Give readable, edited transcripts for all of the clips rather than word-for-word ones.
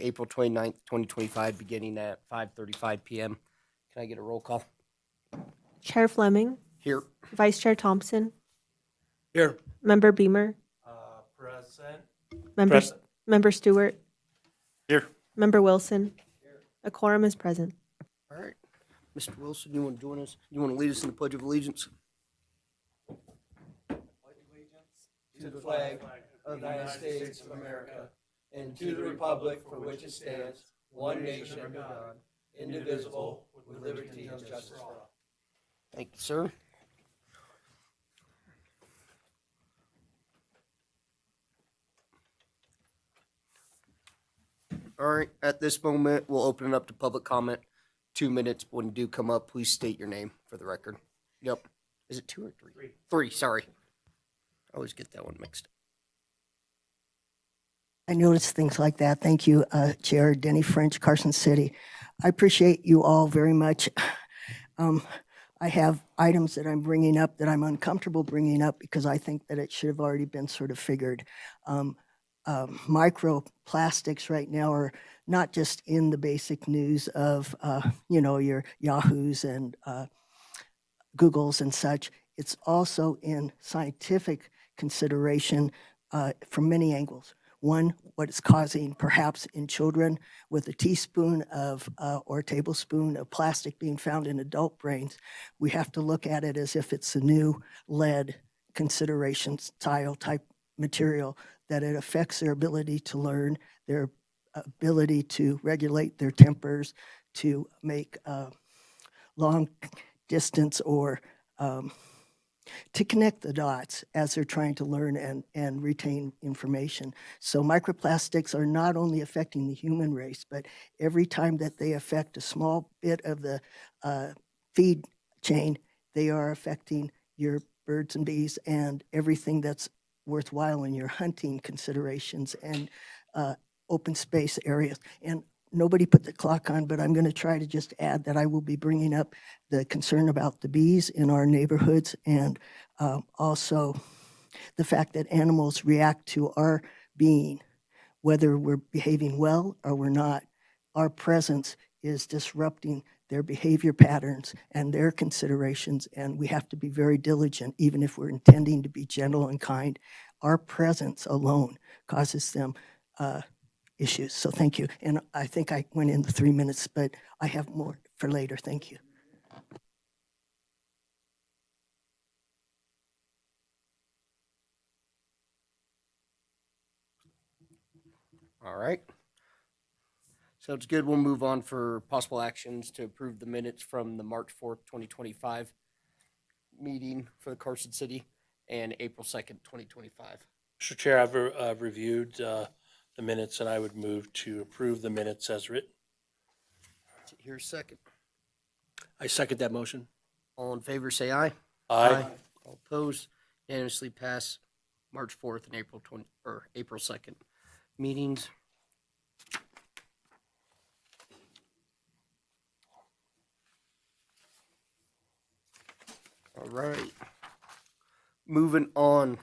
April 29th, 2025, beginning at 5:35 p.m. Can I get a roll call? Chair Fleming, Here. Vice Chair Thompson, Here. Member Beamer, Present. Member Stewart, Here. Member Wilson. A quorum is present. All right. Mr. Wilson, you want to join us? You want to lead us in the Pledge of Allegiance? To the flag of the United States of America and to the republic for which it stands, one nation under God, indivisible, with liberty and justice for all. Thank you, sir. All right. At this moment, we'll open it up to public comment. 2 minutes. When you do come up, please state your name for the record. Yep. Is it 2 or 3? 3. 3, sorry. I always get that one mixed up. I notice things like that. Thank you, Chair Denny French, Carson City. I appreciate you all very much. I have items that I'm bringing up that I'm uncomfortable bringing up because I think that it should have already been sort of figured. Microplastics right now are not just in the basic news of, your Yahoos and Googles and such. It's also in scientific consideration from many angles. One, what it's causing perhaps in children with a teaspoon of or a tablespoon of plastic being found in adult brains. We have to look at it as if it's a new lead consideration style type material, that it affects their ability to learn, their ability to regulate their tempers, to make long distance or to connect the dots as they're trying to learn and retain information. So microplastics are not only affecting the human race, but every time that they affect a small bit of the feed chain, they are affecting your birds and bees and everything that's worthwhile in your hunting considerations and open space areas. And nobody put the clock on, but I'm going to try to just add that I will be bringing up the concern about the bees in our neighborhoods and also the fact that animals react to our being, whether we're behaving well or we're not. Our presence is disrupting their behavior patterns and their considerations, and we have to be very diligent, even if we're intending to be gentle and kind. Our presence alone causes them issues. So thank you. And I think I went in the 3 minutes, but I have more for later. Thank you. All right. Sounds good. We'll move on for possible actions to approve the minutes from the March 4th, 2025 meeting for the Carson City and April 2nd, 2025. Mr. Chair, I've reviewed the minutes, and I would move to approve the minutes as written. Here's a second. I second that motion. All in favor, say aye. Aye. All opposed, unanimously pass March 4th and April 2nd meetings. All right. Moving on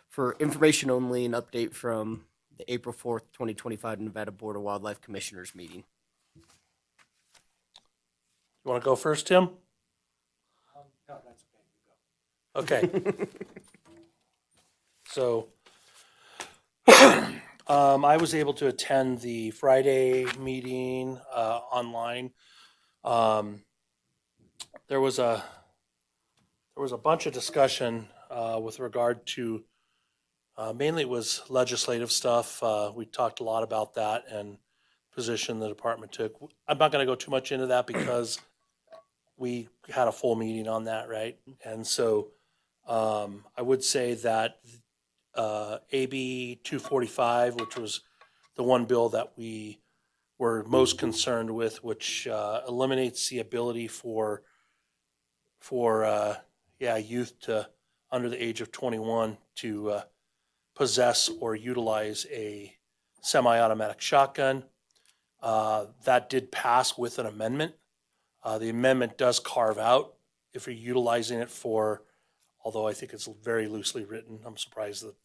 for information only, an update from the April 4th, 2025 Nevada Board of Wildlife Commissioners meeting. You want to go first, Tim? No, that's okay. You go. Okay. So, I was able to attend the Friday meeting online. There was a bunch of discussion with regard to mainly it was legislative stuff. We talked a lot about that and position the department took. I'm not going to go too much into that because we had a full meeting on that, right? And so I would say that AB 245, which was the one bill that we were most concerned with, which eliminates the ability for youth to under the age of 21 to possess or utilize a semi-automatic shotgun. That did pass with an amendment. The amendment does carve out if you're utilizing it for, although I think it's very loosely written. I'm surprised the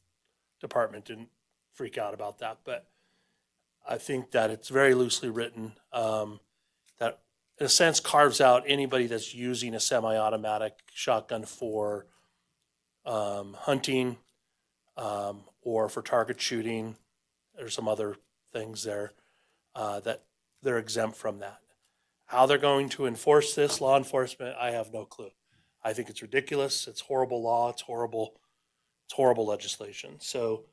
department didn't freak out about that, but I think that it's very loosely written. That in a sense carves out anybody that's using a semi-automatic shotgun for hunting or for target shooting. There's some other things there that they're exempt from that. How they're going to enforce this, law enforcement, I have no clue. I think it's ridiculous. It's horrible law. It's horrible legislation. So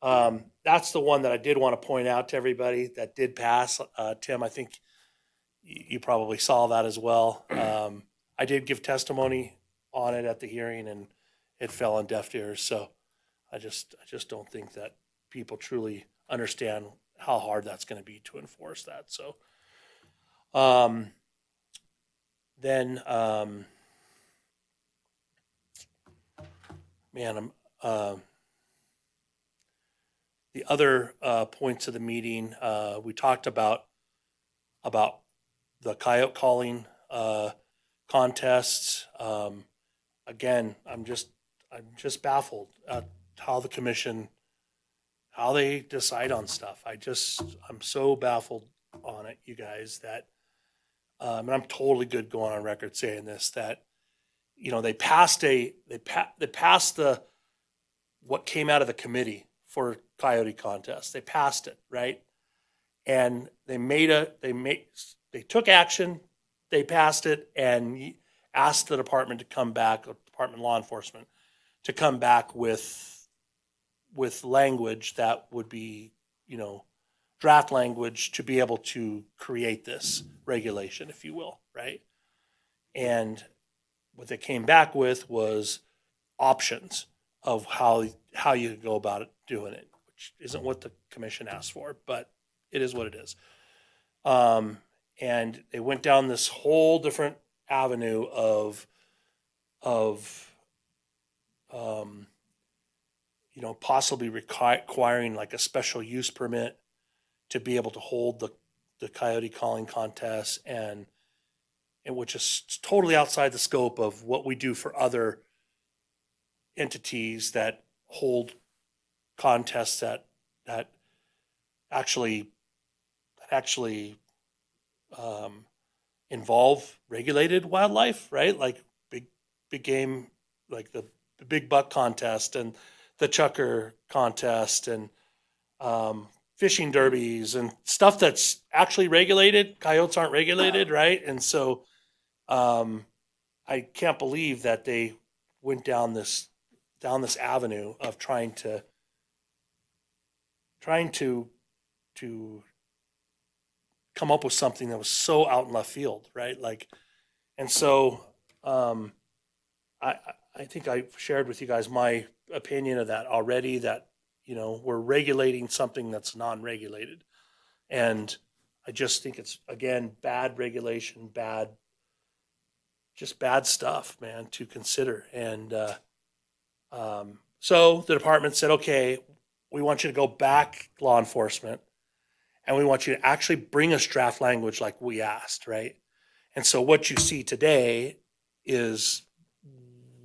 that's the one that I did want to point out to everybody that did pass. Tim, I think you probably saw that as well. I did give testimony on it at the hearing, and it fell on deaf ears. So I just don't think that people truly understand how hard that's going to be to enforce that. So the other points of the meeting, we talked about the coyote calling contests. Again, I'm just baffled at how the commission, how they decide on stuff. I'm so baffled on it, you guys, that and I'm totally good going on record saying this, that they passed what came out of the committee for coyote contest. They passed it, right? And they took action, they passed it, and asked the department to come back, Department of Law Enforcement, to come back with language that would be, draft language to be able to create this regulation, if you will, right? And what they came back with was options of how you could go about it, doing it, which isn't what the commission asked for, but it is what it is. And they went down this whole different avenue of possibly requiring like a special use permit to be able to hold the coyote calling contest, and which is totally outside the scope of what we do for other entities that hold contests that actually involve regulated wildlife, right? Like big game, like the big buck contest and the chucker contest and fishing derbies and stuff that's actually regulated. Coyotes aren't regulated, right? And so I can't believe that they went down this avenue of trying to come up with something that was so out in left field, right? Like, and so I think I shared with you guys my opinion of that already, that, we're regulating something that's non-regulated. And I just think it's, again, bad regulation, just bad stuff, man, to consider. And so the department said, okay, we want you to go back, law enforcement, and we want you to actually bring us draft language like we asked, right? And so what you see today is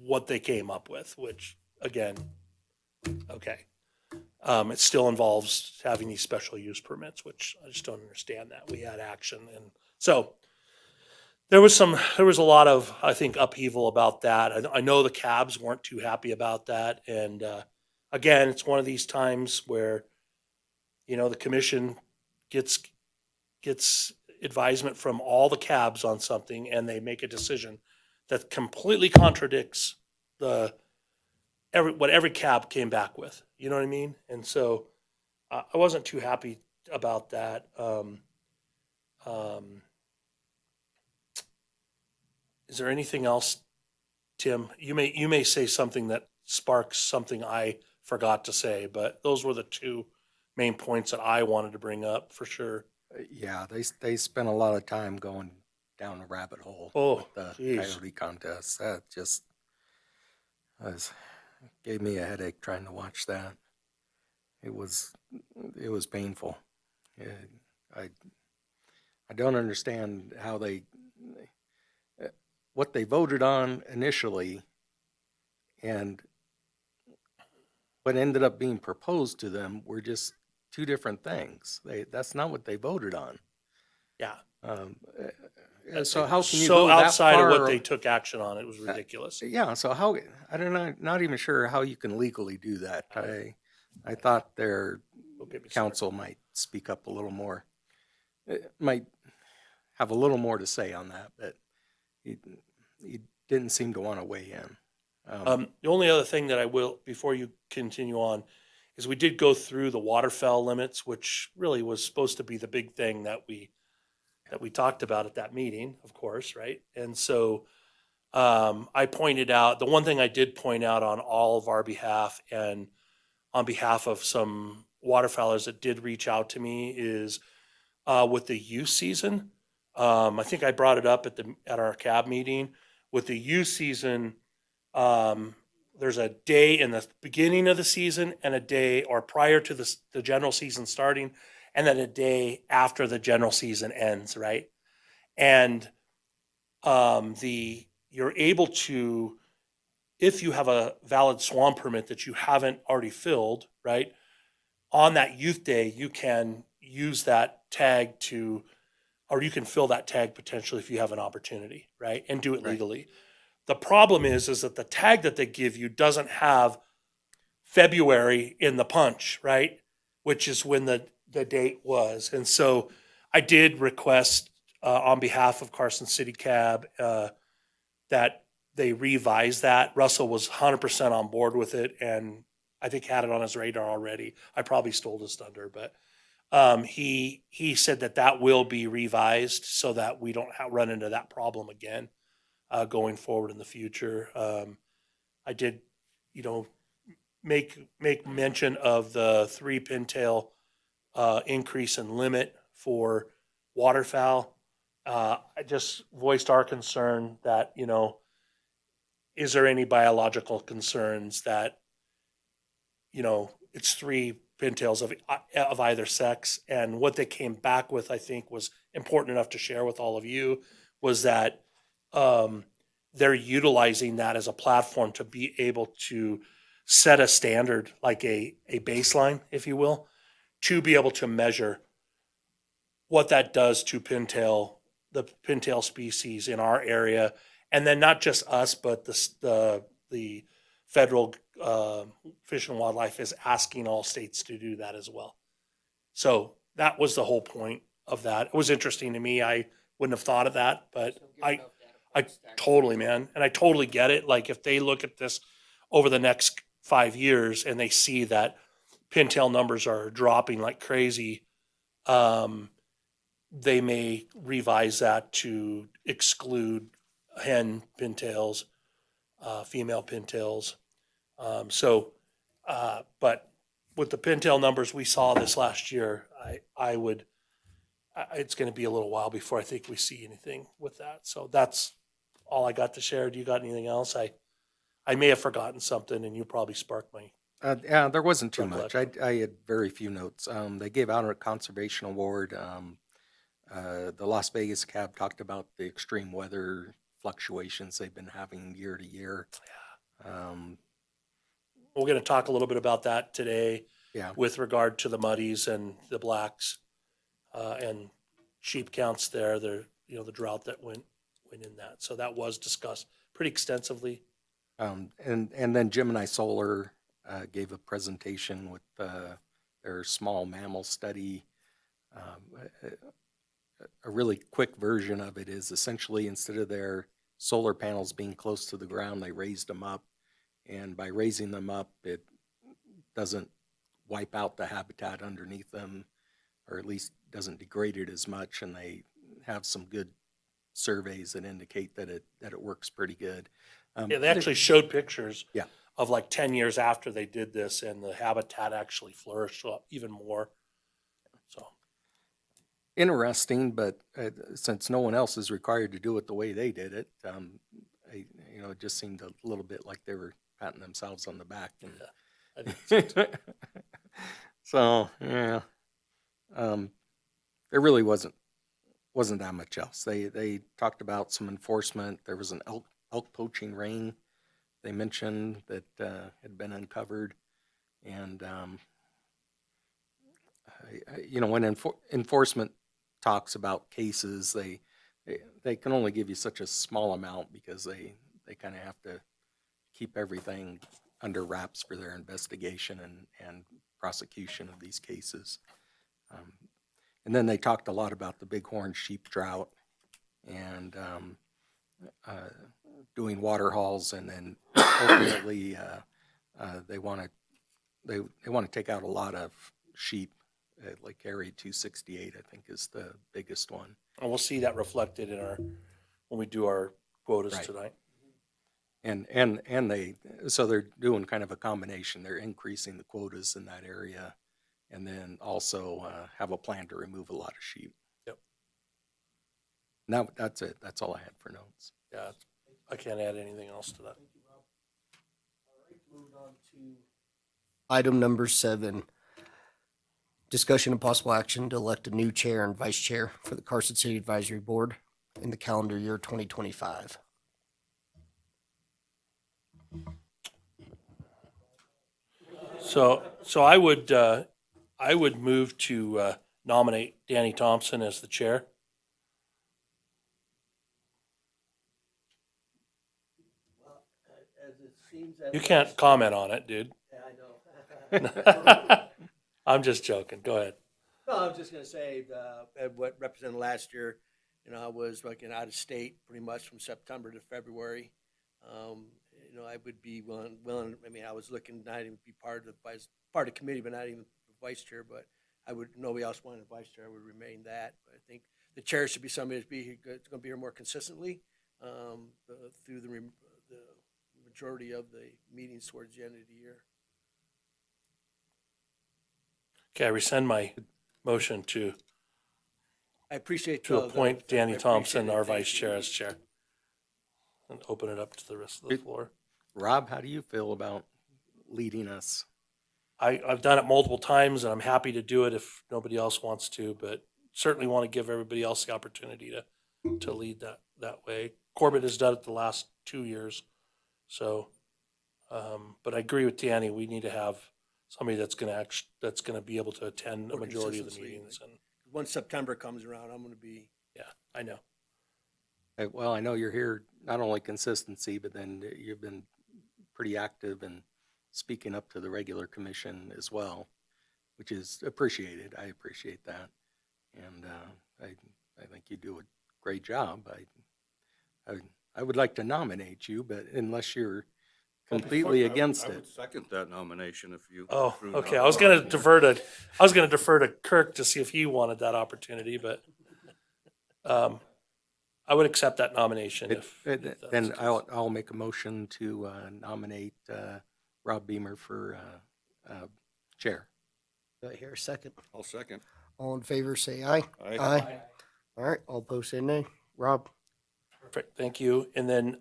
what they came up with, which, again, okay. It still involves having these special use permits, which I just don't understand that. We had action. And so there was a lot of, I think, upheaval about that. I know the cabs weren't too happy about that. And again, it's one of these times where, the commission gets advisement from all the cabs on something, and they make a decision that completely contradicts what every cab came back with. You know what I mean? And so I wasn't too happy about that. Is there anything else, Tim? You may say something that sparks something I forgot to say, but those were the two main points that I wanted to bring up for sure. Yeah, they spent a lot of time going down a rabbit hole Oh, with the geez. coyote contest. That just gave me a headache trying to watch that. It was painful. I don't understand how what they voted on initially and what ended up being proposed to them were just two different things. That's not what they voted on. Yeah. So how can you so go that outside far? of what they took action on? It was ridiculous. Yeah. So how? I don't know. Not even sure how you can legally do that. I thought their Don't get me started. counsel might speak up a little more. It might have a little more to say on that, but he didn't seem to want to weigh in. The only other thing that I will, before you continue on, is we did go through the waterfowl limits, which really was supposed to be the big thing that we talked about at that meeting, of course, right? And so I pointed out, the one thing I did point out on all of our behalf and on behalf of some waterfowlers that did reach out to me is with the youth season. I think I brought it up at our cab meeting. With the youth season, there's a day in the beginning of the season and a day or prior to the general season starting, and then a day after the general season ends, right? And you're able to, if you have a valid swan permit that you haven't already filled, right? On that youth day, you can use that tag or you can fill that tag potentially if you have an opportunity, right? And do it legally. The problem is that the tag that they give you doesn't have February in the punch, right? Which is when the date was. And so I did request on behalf of Carson City Cab that they revise that. Russell was 100% on board with it, and I think had it on his radar already. I probably stole his thunder, but he said that will be revised so that we don't run into that problem again going forward in the future. I did, make mention of the 3 pintail increase in limit for waterfowl. I just voiced our concern that, is there any biological concerns that, it's 3 pintails of either sex? And what they came back with, I think, was important enough to share with all of you, was that they're utilizing that as a platform to be able to set a standard, like a baseline, if you will, to be able to measure what that does to the pintail species in our area. And then not just us, but the federal Fish and Wildlife is asking all states to do that as well. So that was the whole point of that. It was interesting to me. I wouldn't have thought of that, but I totally, man. And I totally get it. Like, if they look at this over the next 5 years and they see that pintail numbers are dropping like crazy, They may revise that to exclude hen pintails, female pintails. But with the pintail numbers we saw this last year, it's going to be a little while before I think we see anything with that. So that's all I got to share. Do you got anything else? I may have forgotten something, and you probably sparked my. Yeah, there wasn't too much. Recollect. I had very few notes. They gave out a conservation award. The Las Vegas cab talked about the extreme weather fluctuations they've been having year to year. We're going to talk a little bit about that today Yeah, with regard to the muddies and the blacks, and sheep counts there. The drought that went in that. So that was discussed pretty extensively. and then Gemini Solar gave a presentation with their small mammal study. A really quick version of it is essentially instead of their solar panels being close to the ground, they raised them up. And by raising them up, it doesn't wipe out the habitat underneath them, or at least doesn't degrade it as much. And they have some good surveys that indicate that it works pretty good. Yeah, they actually showed pictures Yeah. of like 10 years after they did this, and the habitat actually flourished even more. So, Interesting, but since no one else is required to do it the way they did it, it just seemed a little bit like they were patting themselves on the back. And, I think so too. so yeah, there really wasn't that much else. They talked about some enforcement. There was an elk poaching ring they mentioned that had been uncovered, and when enforcement talks about cases, they can only give you such a small amount because they kind of have to keep everything under wraps for their investigation and prosecution of these cases. And then they talked a lot about the bighorn sheep drought and doing water hauls, and then ultimately they want to take out a lot of sheep. Like Area 268, I think, is the biggest one. And we'll see that reflected when we do our quotas Right. tonight. And so they're doing kind of a combination. They're increasing the quotas in that area, and then also have a plan to remove a lot of sheep. Yep. Now that's it. That's all I had for notes. Yeah, I can't add anything else to that. Moving on to Item number 7, discussion and possible action to elect a new chair and vice chair for the Carson City Advisory Board in the calendar year 2025. So I would move to nominate Danny Thompson as the chair. as it seems that You can't comment on it, dude. Yeah, I know. I'm just joking. Go ahead. No, I was just gonna say, what represented last year, I was working out of state pretty much from September to February. I would be willing, I was looking not even be part of the committee, but not even vice chair, but nobody else wanted a vice chair, I would remain that. But I think the chair should be somebody that's gonna be here more consistently, through the majority of the meetings towards the end of the year. Okay, I rescind my motion to I appreciate. appoint Danny I Thompson, appreciate it. our Thank vice you. chair, as chair, and open it up to the rest of the floor. Rob, how do you feel about leading us? I've done it multiple times, and I'm happy to do it if nobody else wants to, but certainly want to give everybody else the opportunity to lead that way. Corbett has done it the last 2 years, so, but I agree with Danny. We need to have somebody that's gonna be able to attend a More majority of the consistency, meetings. And Once September comes around, I'm gonna be. yeah, I know. Well, I know you're here, not only consistency, but then you've been pretty active in speaking up to the regular commission as well, which is appreciated. I appreciate that. And I think you do a great job. I would like to nominate you, but unless you're completely against I it. would second that nomination if you. Oh, threw okay. down I was gonna Rob defer to Kirk to see if he wanted that opportunity, but I would accept that nomination if that's Then the case. I'll make a motion to nominate Rob Beamer for chair. Do I hear a second? I'll second. All in favor, say aye. Aye. All right, all opposed, say nay. Rob? Perfect, thank you. And then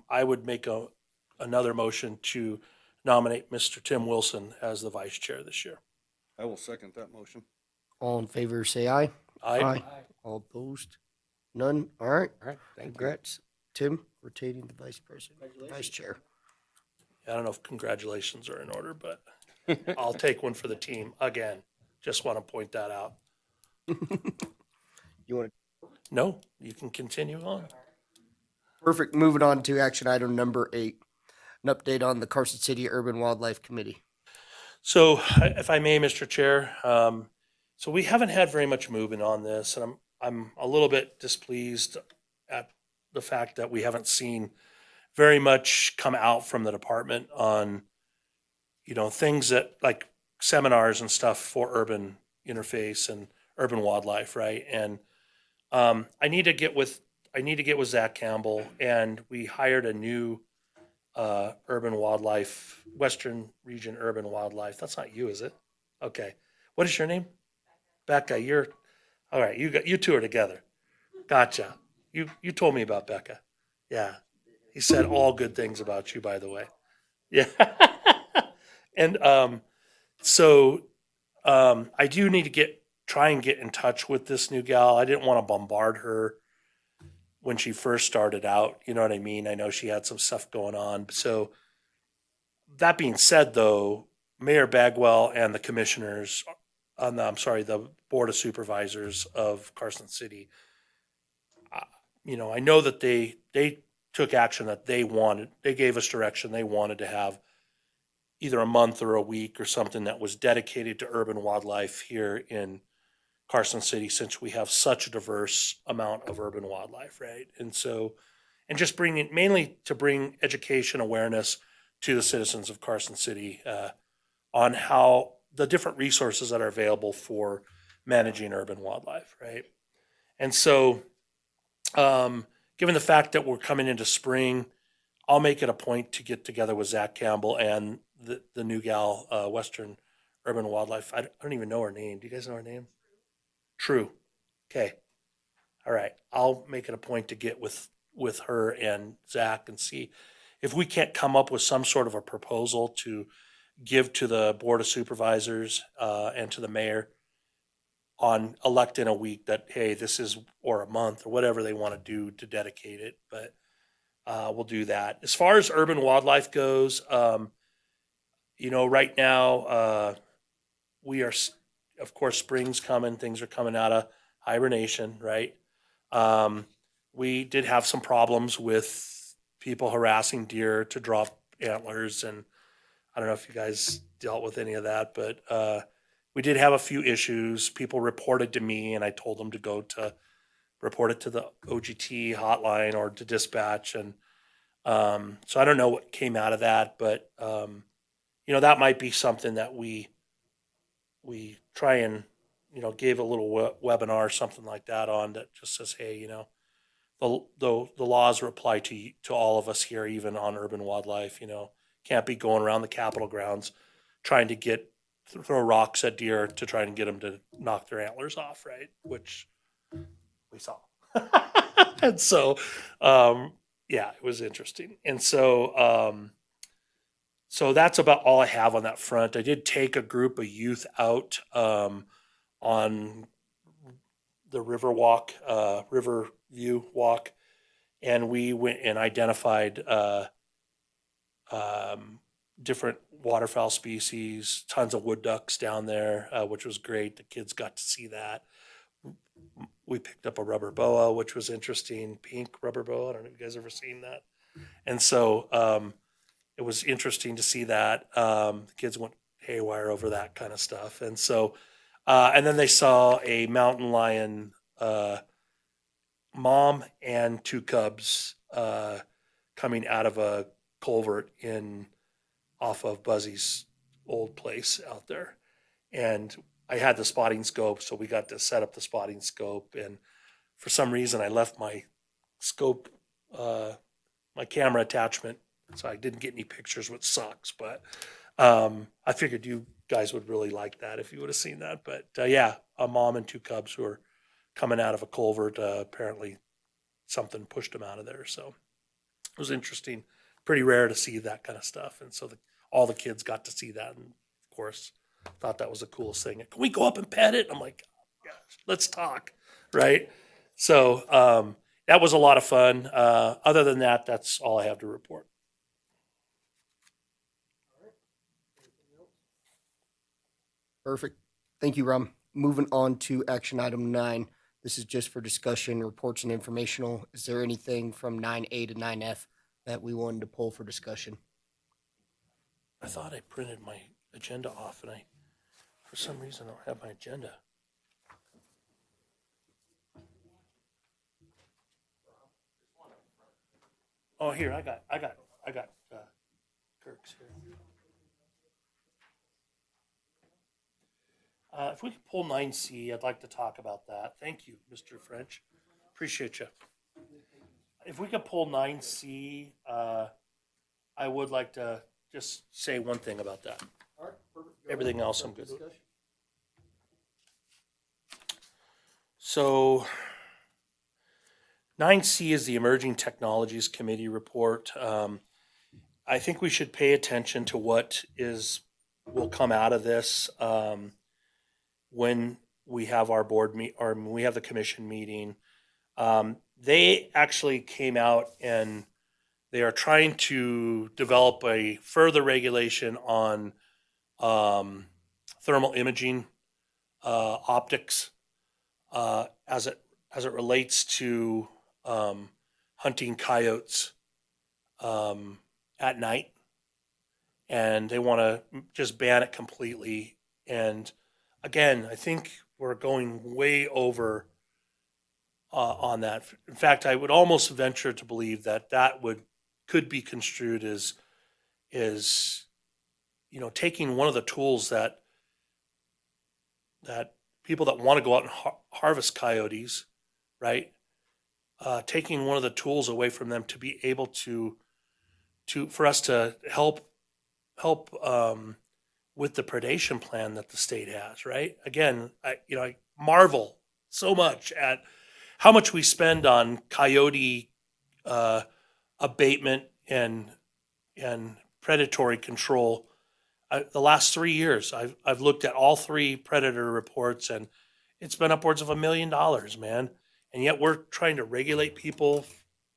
I would make another motion to nominate Mr. Tim Wilson as the vice chair this year. I will second that motion. All in favor, say aye. Aye. All opposed? None? All right. All right, thank you. Congrats, Tim, retaining the vice president, vice chair. I don't know if congratulations are in order, but I'll take one for the team again. Just want to point that out. You want No, you can continue on. Perfect. Moving on to action item number 8, an update on the Carson City Urban Wildlife Committee. So if I may, Mr. Chair, so we haven't had very much movement on this, and I'm a little bit displeased at the fact that we haven't seen very much come out from the department on, things that like seminars and stuff for urban interface and urban wildlife, right? And I need to get with Zach Campbell, and we hired a new urban wildlife, Western Region Urban Wildlife. That's not you, is it? Okay. What is your name? Becca. You're all right. You two are together. Gotcha. You told me about Becca. Yeah. He said all good things about you, by the way. Yeah. And so I do need to try and get in touch with this new gal. I didn't want to bombard her when she first started out. You know what I mean? I know she had some stuff going on. So that being said, though, Mayor Bagwell and the commissioners the Board of Supervisors of Carson City, I know that they took action that they wanted. They gave us direction. They wanted to have either a month or a week or something that was dedicated to urban wildlife here in Carson City, since we have such a diverse amount of urban wildlife, right? And so, and just mainly to bring education awareness to the citizens of Carson City on how the different resources that are available for managing urban wildlife, right? And so, given the fact that we're coming into spring, I'll make it a point to get together with Zach Campbell and the new gal, Western Urban Wildlife. I don't even know her name. Do you guys know her name? True. Okay. All right. I'll make it a point to get with her and Zach and see if we can't come up with some sort of a proposal to give to the Board of Supervisors and to the mayor on electing a week that, hey, this is, or a month or whatever they want to do to dedicate it. But we'll do that. As far as urban wildlife goes, right now we are, of course, spring's coming. Things are coming out of hibernation, right? We did have some problems with people harassing deer to drop antlers, and I don't know if you guys dealt with any of that, but we did have a few issues. People reported to me, and I told them to report it to the OGT hotline or to dispatch. And so I don't know what came out of that, but that might be something that we try and gave a little webinar, something like that, on that just says, hey, the laws apply to all of us here, even on urban wildlife. Can't be going around the Capitol grounds trying to throw rocks at deer to try and get them to knock their antlers off, right? Which we saw. And so, it was interesting. And so, so that's about all I have on that front. I did take a group of youth out on the Riverview Walk, and we went and identified different waterfowl species, tons of wood ducks down there, which was great. The kids got to see that. We picked up a rubber boa, which was interesting, pink rubber boa. I don't know if you guys ever seen that. And so it was interesting to see that. The kids went haywire over that kind of stuff. And so, and then they saw a mountain lion mom and 2 cubs coming out of a culvert in off of Buzzy's old place out there. And I had the spotting scope, so we got to set up the spotting scope. And for some reason, I left my scope, my camera attachment, so I didn't get any pictures, which sucks. But I figured you guys would really like that if you would have seen that. But yeah, a mom and two cubs who were coming out of a culvert. Apparently, something pushed them out of there. So it was interesting. Pretty rare to see that kind of stuff. And so all the kids got to see that. And of course, thought that was the coolest thing. Can we go up and pet it? I'm like, oh, gosh, let's talk. Right. So that was a lot of fun. Other than that, that's all I have to report. Perfect. Thank you, Rum. Moving on to action item 9. This is just for discussion, reports, and informational. Is there anything from 9A to 9F that we wanted to pull for discussion? I thought I printed my agenda off, and for some reason, I don't have my agenda. Oh, here, I got Kirk's here. If we could pull 9C, I'd like to talk about that. Thank you, Mr. French. Appreciate you. If we could pull 9C, I would like to just say one thing about that. Everything else I'm good with. So 9C is the Emerging Technologies Committee report. I think we should pay attention to what will come out of this when we have our board or when we have the commission meeting. They actually came out and they are trying to develop a further regulation on thermal imaging optics as it relates to hunting coyotes at night, and they want to just ban it completely. And again, I think we're going way over on that. In fact, I would almost venture to believe that could be construed as taking one of the tools that people that want to go out and harvest coyotes, right? Taking one of the tools away from them to be able for us to help with the predation plan that the state has, right? Again, I marvel so much at how much we spend on coyote abatement and predatory control. The last 3 years, I've looked at all 3 predator reports, and it's been upwards of $1 million, man. And yet we're trying to regulate people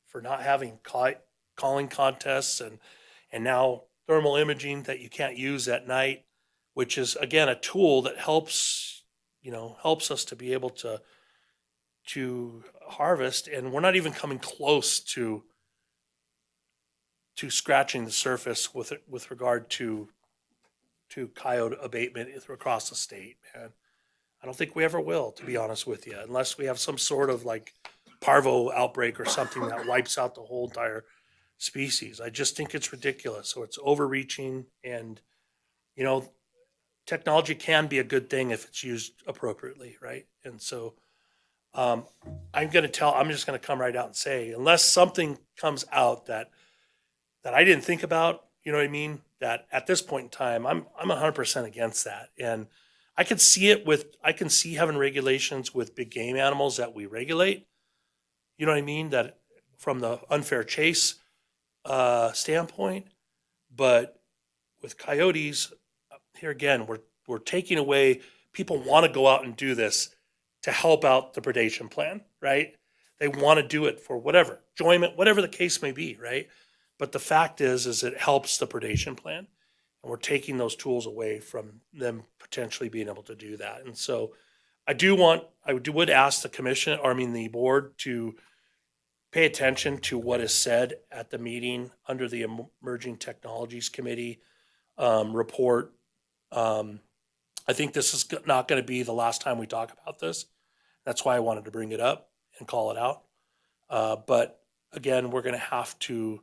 for not having calling contests and now thermal imaging that you can't use at night, which is again a tool that helps us to be able to harvest, and we're not even coming close to scratching the surface with regard to coyote abatement across the state, man. I don't think we ever will, to be honest with you, unless we have some sort of like parvo outbreak or something that wipes out the whole entire species. I just think it's ridiculous. So it's overreaching, and technology can be a good thing if it's used appropriately, right? And so I'm just going to come right out and say, unless something comes out that I didn't think about, you know what I mean? That at this point in time, I'm 100% against that. And I can see having regulations with big game animals that we regulate, you know what I mean? That from the unfair chase standpoint, but with coyotes, here again, we're taking away, people want to go out and do this to help out the predation plan, right? They want to do it for whatever, enjoyment, whatever the case may be, right? But the fact is it helps the predation plan, and we're taking those tools away from them potentially being able to do that. And so I would ask the board to pay attention to what is said at the meeting under the Emerging Technologies Committee report. I think this is not going to be the last time we talk about this. That's why I wanted to bring it up and call it out. But again, we're going to have to,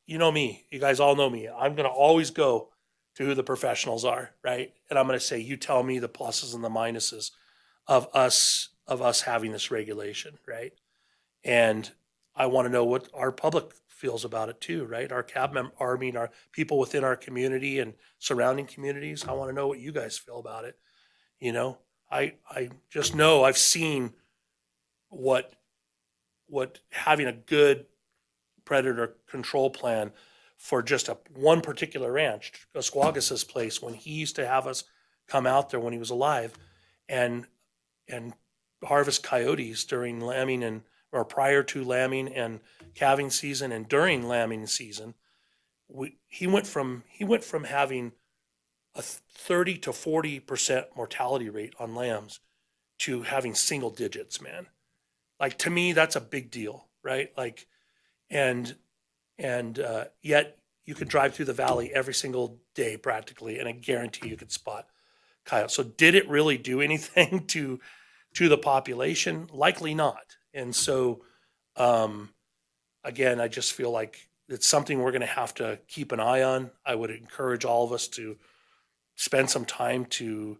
you know me, you guys all know me. I'm going to always go to who the professionals are, right? And I'm going to say, you tell me the pluses and the minuses of us having this regulation, right? And I want to know what our public feels about it too, right? Our our people within our community and surrounding communities. I want to know what you guys feel about it. You know, I just know I've seen what having a good predator control plan for just one particular ranch, Osquagas's place, when he used to have us come out there when he was alive and harvest coyotes during lambing and or prior to lambing and calving season and during lambing season. He went from having a 30 to 40% mortality rate on lambs to having single digits, man. Like, to me, that's a big deal, right? Like, and yet you could drive through the valley every single day practically, and I guarantee you could spot coyotes. So did it really do anything to the population? Likely not. And so, again, I just feel like it's something we're going to have to keep an eye on. I would encourage all of us to spend some time to,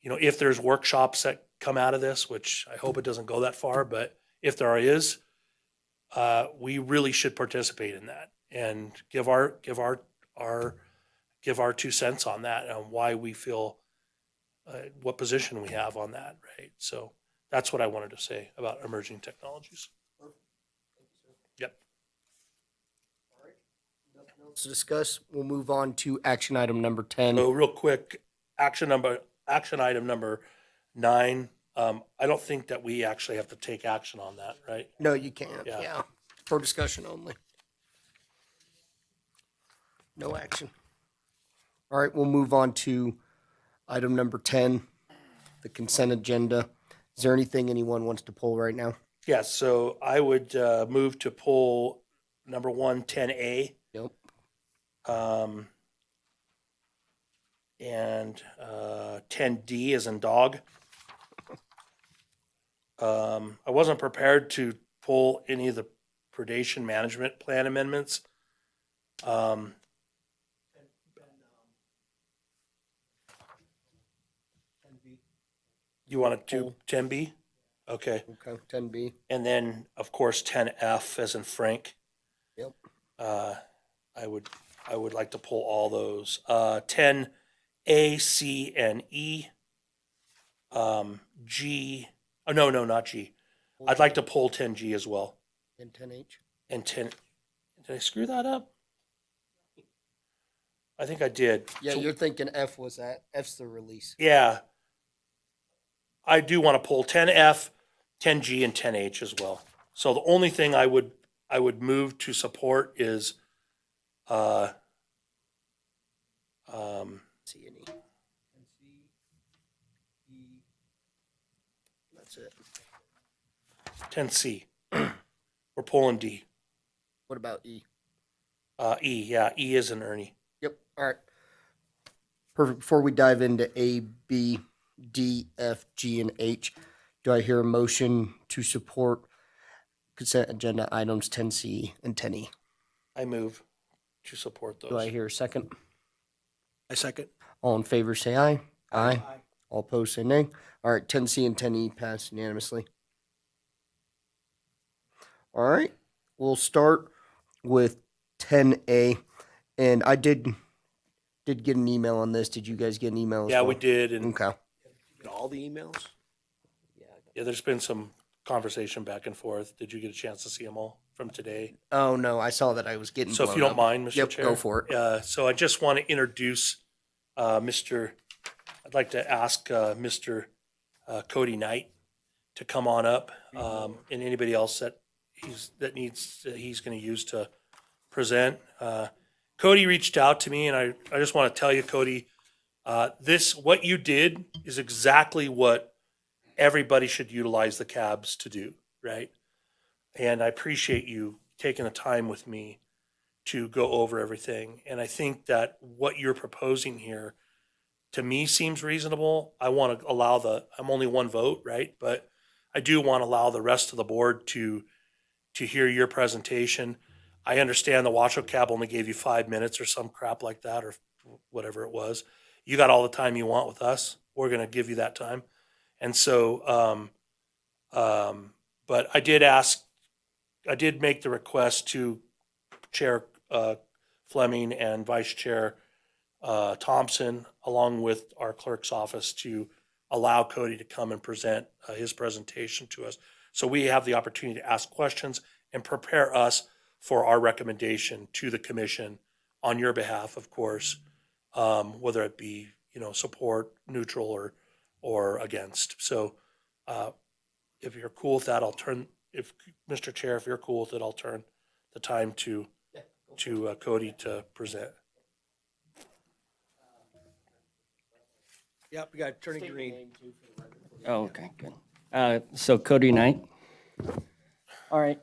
if there's workshops that come out of this, which I hope it doesn't go that far, but if there is, we really should participate in that and give our 2 cents on that and why we feel what position we have on that, right? So that's what I wanted to say about emerging technologies. Yep. Let's discuss. We'll move on to action item number 10. So real quick, action item number 9. I don't think that we actually have to take action on that, right? No, you can't. Yeah. Yeah. For discussion only. No action. All right, we'll move on to item number 10, the consent agenda. Is there anything anyone wants to pull right now? Yeah, so I would move to pull number 1, 10A. Yep. And 10D as in dog. I wasn't prepared to pull any of the predation management plan amendments. You want to do 10B? Okay. Okay, 10B. And then, of course, 10F as in Frank. Yep. I would like to pull all those. 10A, C, and E. G. Oh, no, not G. I'd like to pull 10G as well. And 10H? And 10. Did I screw that up? I think I did. Yeah, So- you're thinking F was that. F's the release. Yeah. I do want to pull 10F, 10G, and 10H as well. So the only thing I would move to support is C and E. That's it. 10C. We're pulling D. What about E? E, yeah, E is in Ernie. Yep. All right. Perfect. Before we dive into A, B, D, F, G, and H, do I hear a motion to support consent agenda items 10C and 10E? I move to support those. Do I hear a second? I second. All in favor, say aye. Aye. All opposed, say nay. All right, 10C and 10E pass unanimously. All right, we'll start with 10A. And I did get an email on this. Did you guys get an email as Yeah, well? we did. And Okay. All the emails? yeah, there's been some conversation back and forth. Did you get a chance to see them all from today? Oh, no, I saw that I was getting So if you blown don't up. mind, Mr. Yep, Chair. go for it. So I just want to introduce I'd like to ask Mr. Cody Knight to come on up, and anybody else that he's going to use to present. Cody reached out to me, and I just want to tell you, Cody, what you did is exactly what everybody should utilize the cabs to do, right? And I appreciate you taking the time with me to go over everything. And I think that what you're proposing here, to me, seems reasonable. I want to allow I'm only one vote, right? But I do want to allow the rest of the board to hear your presentation. I understand the Washoe cab only gave you 5 minutes or some crap like that, or whatever it was. You got all the time you want with us. We're going to give you that time. And so, but I did make the request to Chair Fleming and Vice Chair Thompson, along with our clerk's office, to allow Cody to come and present his presentation to us. So we have the opportunity to ask questions and prepare us for our recommendation to the commission on your behalf, of course, whether it be, support, neutral, or against. So if you're cool with that, Mr. Chair, if you're cool with it, I'll turn the time to Cody to present. Yep, we got Attorney Green. Oh, okay, good. So Cody Knight. All right.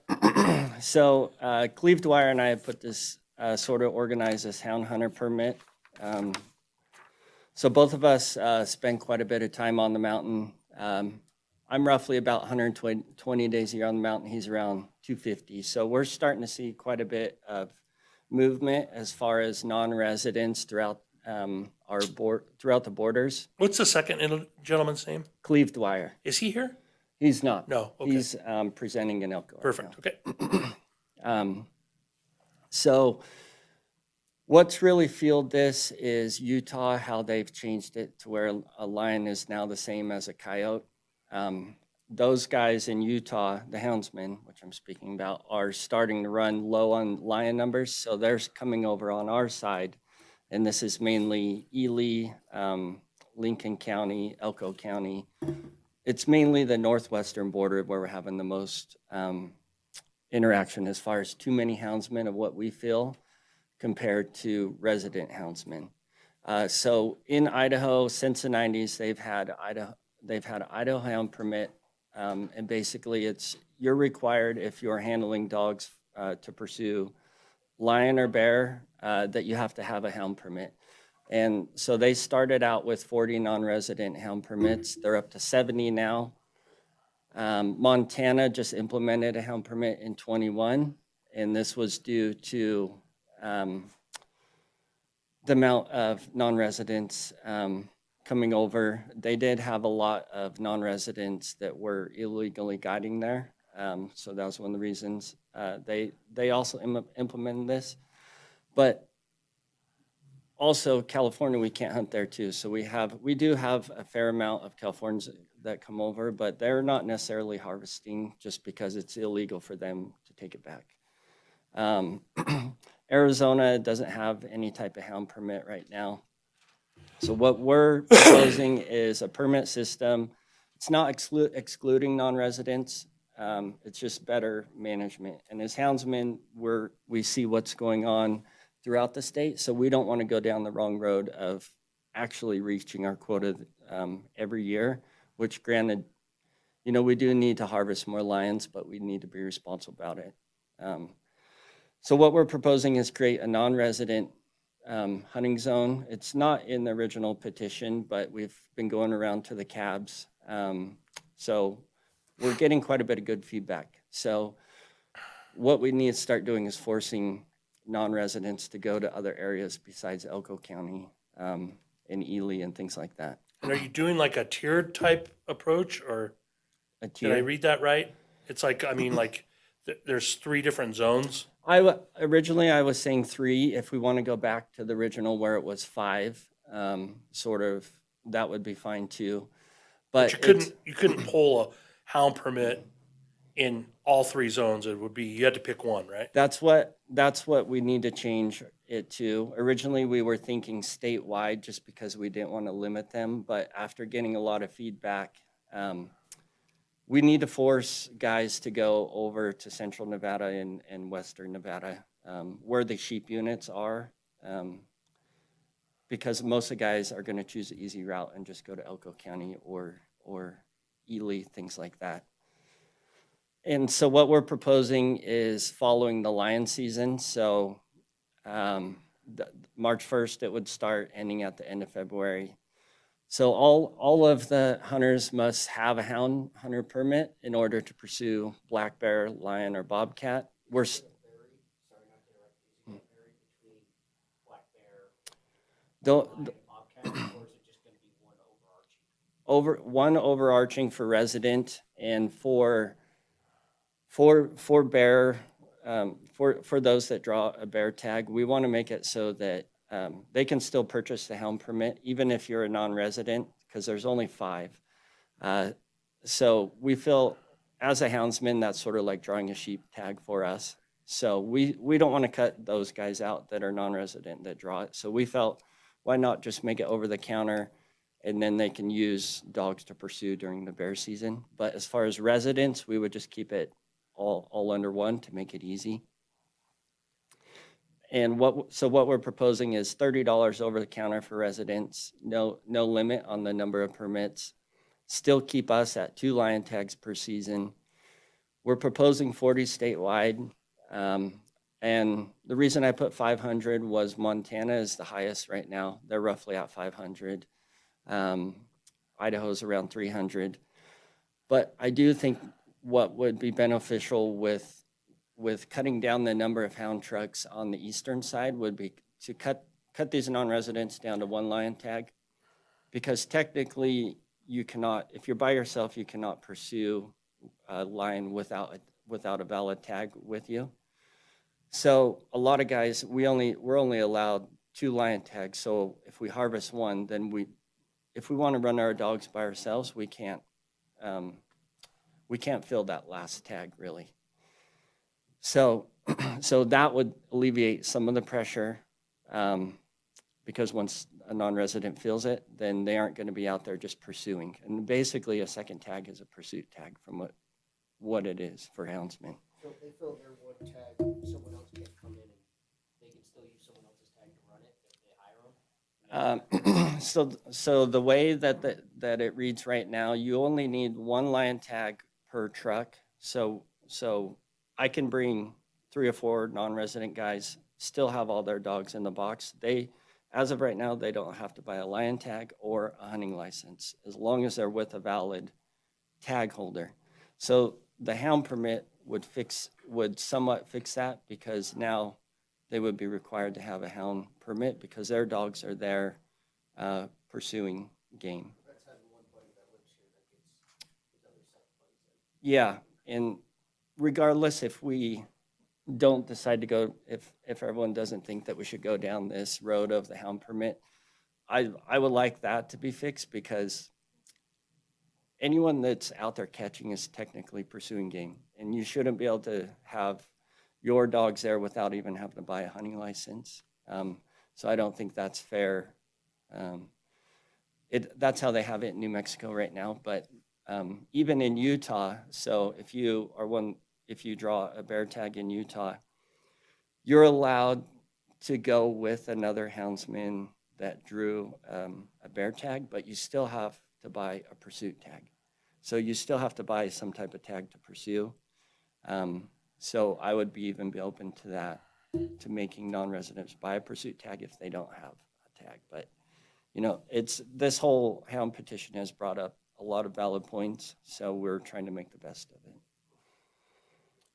So Cleve Dwyer and I have put this, sort of organized this hound hunter permit. So both of us spend quite a bit of time on the mountain. I'm roughly about 120 days a year on the mountain. He's around 250. So we're starting to see quite a bit of movement as far as non-residents throughout throughout the borders. What's the second gentleman's name? Cleve Dwyer. Is he here? He's not. No, okay. He's presenting in Elko. right Perfect, okay. now. So what's really fueled this is Utah, how they've changed it to where a lion is now the same as a coyote. Those guys in Utah, the houndsmen, which I'm speaking about, are starting to run low on lion numbers. So they're coming over on our side. And this is mainly Ely, Lincoln County, Elko County. It's mainly the northwestern border where we're having the most interaction as far as too many houndsmen of what we feel compared to resident houndsmen. So in Idaho, since the 90s, they've had Idaho hound permit, and basically you're required, if you're handling dogs to pursue lion or bear, that you have to have a hound permit. And so they started out with 40 non-resident hound permits. They're up to 70 now. Montana just implemented a hound permit in 21, and this was due to the amount of non-residents coming over. They did have a lot of non-residents that were illegally guiding there. So that was one of the reasons they also implemented this. But also California, we can't hunt there too. So we do have a fair amount of Californians that come over, but they're not necessarily harvesting just because it's illegal for them to take it back. Arizona doesn't have any type of hound permit right now. So what we're proposing is a permit system. It's not excluding non-residents. It's just better management. And as houndsmen, we see what's going on throughout the state, so we don't want to go down the wrong road of actually reaching our quota every year, which granted, we do need to harvest more lions, but we need to be responsible about it. So what we're proposing is create a non-resident hunting zone. It's not in the original petition, but we've been going around to the cabs. So we're getting quite a bit of good feedback. So what we need to start doing is forcing non-residents to go to other areas besides Elko County and Ely and things like that. And are you doing like a tiered type approach, or did I read that right? It's like, there's 3 different zones. Originally, I was saying 3. If we want to go back to the original where it was 5, that would be fine too. But you couldn't pull a hound permit in all 3 zones. You had to pick one, right? That's what we need to change it to. Originally, we were thinking statewide just because we didn't want to limit them. But after getting a lot of feedback, we need to force guys to go over to central Nevada and western Nevada, where the sheep units are, because most of the guys are going to choose the easy route and just go to Elko County or Ely, things like that. And so what we're proposing is following the lion season. So March 1st, it would start, ending at the end of February. So all of the hunters must have a hound hunter permit in order to pursue black bear, lion, or bobcat. Don't, one overarching for resident and for bear, for those that draw a bear tag, we want to make it so that they can still purchase the hound permit, even if you're a non-resident, because there's only 5. So we feel, as a houndsman, that's sort of like drawing a sheep tag for us. So we don't want to cut those guys out that are non-resident that draw it. So we felt, why not just make it over the counter, and then they can use dogs to pursue during the bear season. But as far as residents, we would just keep it all under one to make it easy. And what we're proposing is $30 over the counter for residents, no limit on the number of permits. Still keep us at 2 lion tags per season. We're proposing 40 statewide. And the reason I put 500 was Montana is the highest right now. They're roughly at 500. Idaho's around 300. But I do think what would be beneficial with cutting down the number of hound trucks on the eastern side would be to cut these non-residents down to 1 lion tag, because technically you cannot, if you're by yourself, you cannot pursue a lion without a valid tag with you. So a lot of guys, we're only allowed 2 lion tags. So if we harvest 1, then if we want to run our dogs by ourselves, we can't fill that last tag really. So that would alleviate some of the pressure, because once a non-resident feels it, then they aren't going to be out there just pursuing. And basically a second tag is a pursuit tag from what it is for houndsmen. So if they fill their 1 tag, someone else can't come in and they can still use someone else's tag to run it if they hire them? So the way that it reads right now, you only need 1 lion tag per truck. So I can bring 3 or 4 non-resident guys, still have all their dogs in the box. As of right now, they don't have to buy a lion tag or a hunting license, as long as they're with a valid tag holder. So the hound permit would somewhat fix that, because now they would be required to have a hound permit because their dogs are there pursuing game. That's having 1 buddy that lives here that gets his other set of buddies in. Yeah, and regardless if we don't decide to go, if everyone doesn't think that we should go down this road of the hound permit, I would like that to be fixed, because anyone that's out there catching is technically pursuing game, and you shouldn't be able to have your dogs there without even having to buy a hunting license. So I don't think that's fair. That's how they have it in New Mexico right now, but even in Utah, so if you draw a bear tag in Utah, you're allowed to go with another houndsman that drew a bear tag, but you still have to buy a pursuit tag. So you still have to buy some type of tag to pursue. So I would be open to that, to making non-residents buy a pursuit tag if they don't have a tag. But, this whole hound petition has brought up a lot of valid points, so we're trying to make the best of it.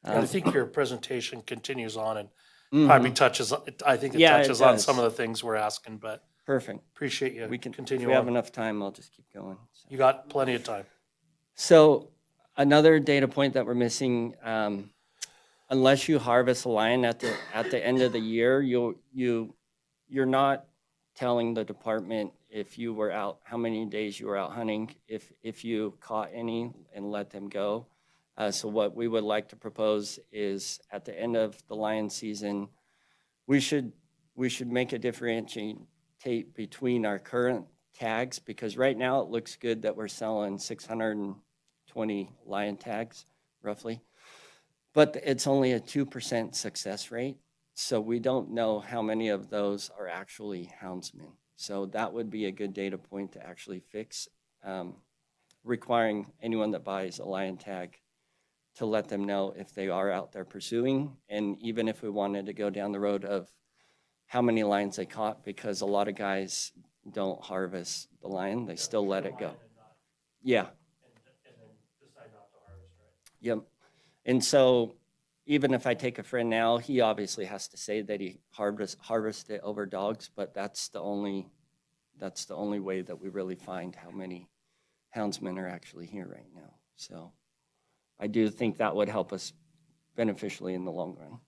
And I think your presentation continues on and probably touches, I think it Yeah, it touches on does. some of the things we're asking, but Perfect. appreciate you We can, if continue we have on. enough time, I'll just keep going. So. You got plenty of time. So another data point that we're missing, unless you harvest a lion at the end of the year, you're not telling the department if you were out, how many days you were out hunting, if you caught any and let them go. So what we would like to propose is, at the end of the lion season, we should make a differentiate between our current tags, because right now it looks good that we're selling 620 lion tags roughly, but it's only a 2% success rate. So we don't know how many of those are actually houndsmen. So that would be a good data point to actually fix, requiring anyone that buys a lion tag to let them know if they are out there pursuing. And even if we wanted to go down the road of how many lions they caught, because a lot of guys don't harvest the lion, they still let it go. Yeah. Yep. And so even if I take a friend now, he obviously has to say that he harvested over dogs, but that's the only that's the only way that we really find how many houndsmen are actually here right now. So I do think that would help us beneficially in the long run.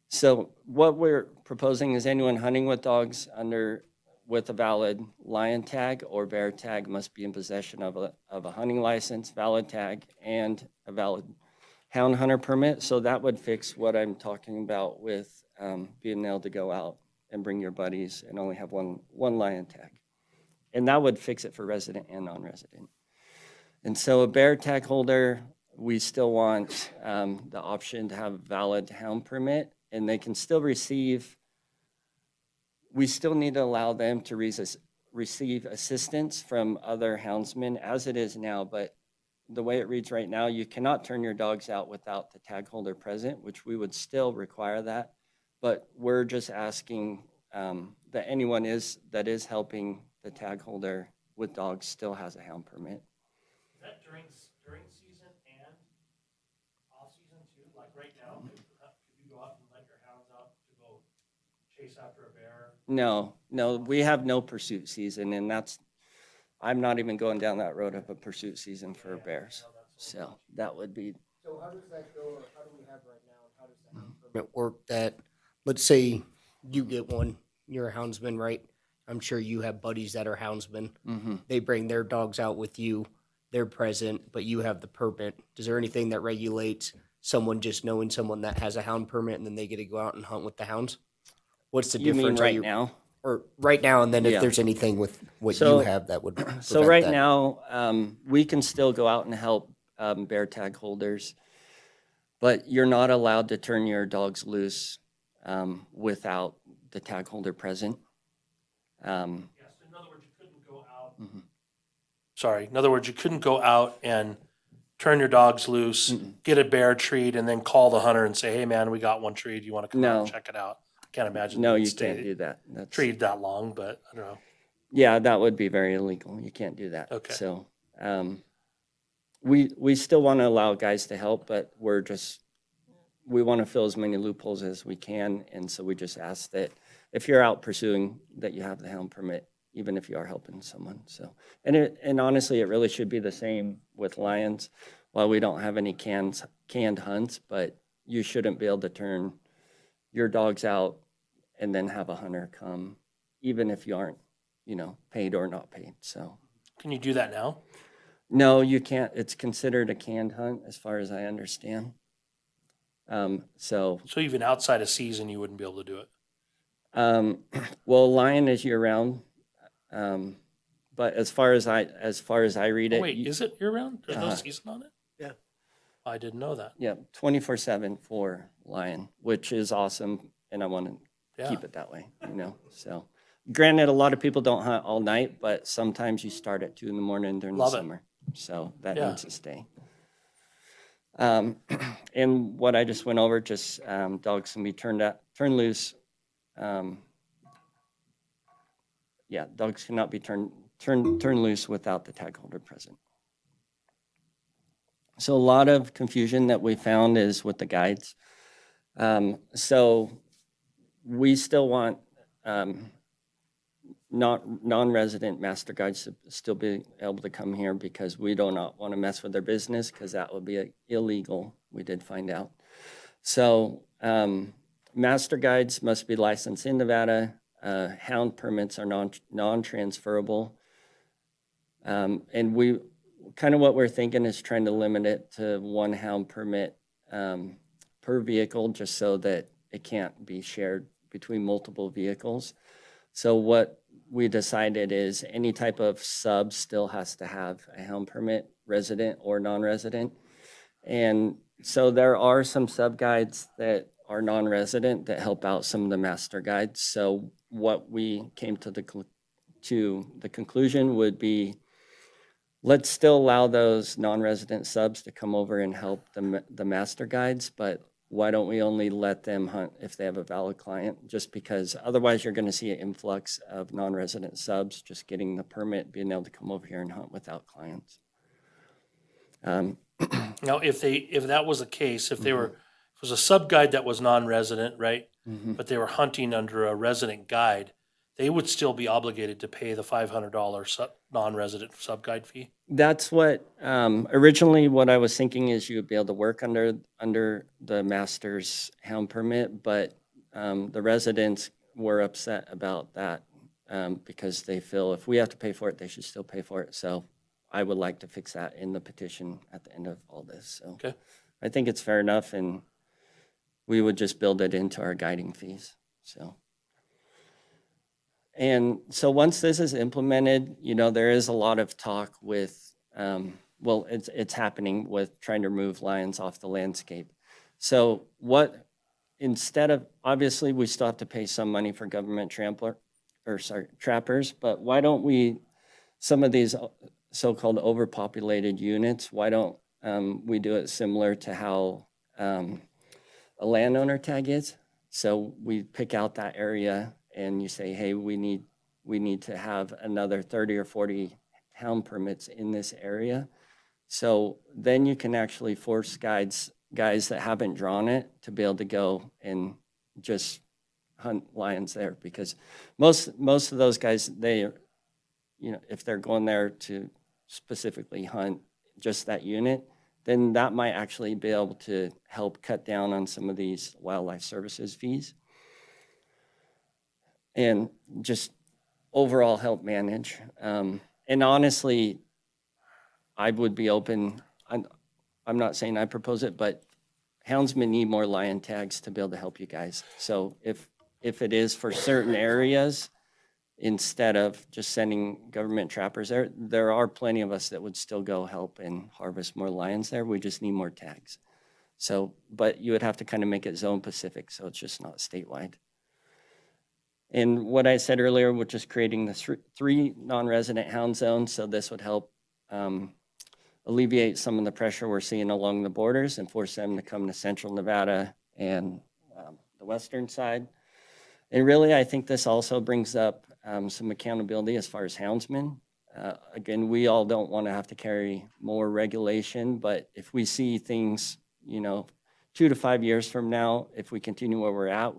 So what we're proposing is anyone hunting with dogs with a valid lion tag or bear tag must be in possession of a hunting license, valid tag, and a valid hound hunter permit. So that would fix what I'm talking about with being able to go out and bring your buddies and only have one lion tag. And that would fix it for resident and non-resident. And so a bear tag holder, we still want the option to have a valid hound permit, and they can still receive, we still need to allow them to receive assistance from other houndsmen as it is now, but the way it reads right now, you cannot turn your dogs out without the tag holder present, which we would still require that. But we're just asking that anyone that is helping the tag holder with dogs still has a hound permit. Is that during season and off season too? Like right now, could you go out and let your hounds out to go chase after a bear? No, we have no pursuit season, and I'm not even going down that road of a pursuit season for bears. So that would be, So how does that go, or how do we have right now, and how does the hound permit work that, let's say you get one, you're a houndsman, right? I'm sure you have buddies that are houndsmen. They bring their dogs out with you, they're present, but you have the permit. Is there anything that regulates someone just knowing someone that has a hound permit and then they get to go out and hunt with the hounds? What's the you difference? mean right now? Or right now, and then Yeah. if there's anything with what So- you have that would So prevent right that. now, we can still go out and help bear tag holders, but you're not allowed to turn your dogs loose without the tag holder present. Yes, in other words, you couldn't go out. Sorry, in other words, you couldn't go out and turn your dogs loose, get a bear treat, and then call the hunter and say, hey man, we got one treat, you want to come out and No. check it out? I can't imagine. No, they'd you stay can't do that. That's, treated that long, but I don't know. yeah, that would be very illegal. You can't do that. Okay. So we still want to allow guys to help, but we want to fill as many loopholes as we can. And so we just ask that if you're out pursuing, that you have the hound permit, even if you are helping someone. So, and honestly, it really should be the same with lions. While we don't have any canned hunts, but you shouldn't be able to turn your dogs out and then have a hunter come, even if you aren't, paid or not paid. So, Can you do that now? no, you can't. It's considered a canned hunt, as far as I understand. So even outside of season, you wouldn't be able to do it. well, lion is year round, but as far as I read Oh, it, wait, is it year round? There's no Uh-huh. season on it? Yeah. I didn't know that. yeah, 24/7 for lion, which is awesome, and I want to Yeah. keep it that way, So, granted, a lot of people don't hunt all night, but sometimes you start at 2 a.m. during Love the it. summer, so that Yeah. needs to stay. And what I just went over, just dogs can be turned loose. Dogs cannot be turned loose without the tag holder present. So a lot of confusion that we found is with the guides. So we still want non-resident master guides to still be able to come here because we do not want to mess with their business because that would be illegal, we did find out. So master guides must be licensed in Nevada. Hound permits are non-transferable. And what we're thinking is trying to limit it to one hound permit per vehicle, just so that it can't be shared between multiple vehicles. So what we decided is any type of sub still has to have a hound permit, resident or non-resident. And so there are some sub guides that are non-resident that help out some of the master guides. So what we came to the conclusion would be, let's still allow those non-resident subs to come over and help the master guides, but why don't we only let them hunt if they have a valid client? Just because otherwise you're going to see an influx of non-resident subs just getting the permit, being able to come over here and hunt without clients. Now, if that was the case, if it was a sub guide that was non-resident, right? But they were hunting under a resident guide, they would still be obligated to pay the $500 non-resident sub-guide fee. That's what, originally what I was thinking is you would be able to work under the master's hound permit, but the residents were upset about that because they feel if we have to pay for it, they should still pay for it. So I would like to fix that in the petition at the end of all this. So Okay. I think it's fair enough, and we would just build it into our guiding fees, so. And so once this is implemented, you know, there is a lot of talk with, well, it's happening with trying to remove lions off the landscape. So instead of, obviously, we still have to pay some money for government trappers, but why don't some of these so-called overpopulated units, why don't we do it similar to how a landowner tag is? So we pick out that area and you say, hey, we need to have another 30 or 40 hound permits in this area. So then you can actually force guys that haven't drawn it to be able to go and just hunt lions there, because most of those guys, if they're going there to specifically hunt just that unit, then that might actually be able to help cut down on some of these wildlife services fees and just overall help manage. And honestly, I would be open. I'm not saying I propose it, but houndsmen need more lion tags to be able to help you guys. So if it is for certain areas, instead of just sending government trappers there are plenty of us that would still go help and harvest more lions there. We just need more tags. So, but you would have to kind of make it zone specific, so it's just not statewide. And what I said earlier, which is creating the three non-resident hound zones, so this would help alleviate some of the pressure we're seeing along the borders and force them to come to central Nevada and the western side. And really, I think this also brings up some accountability as far as houndsmen. Again, we all don't want to have to carry more regulation, but if we see things, 2 to 5 years from now, if we continue where we're at,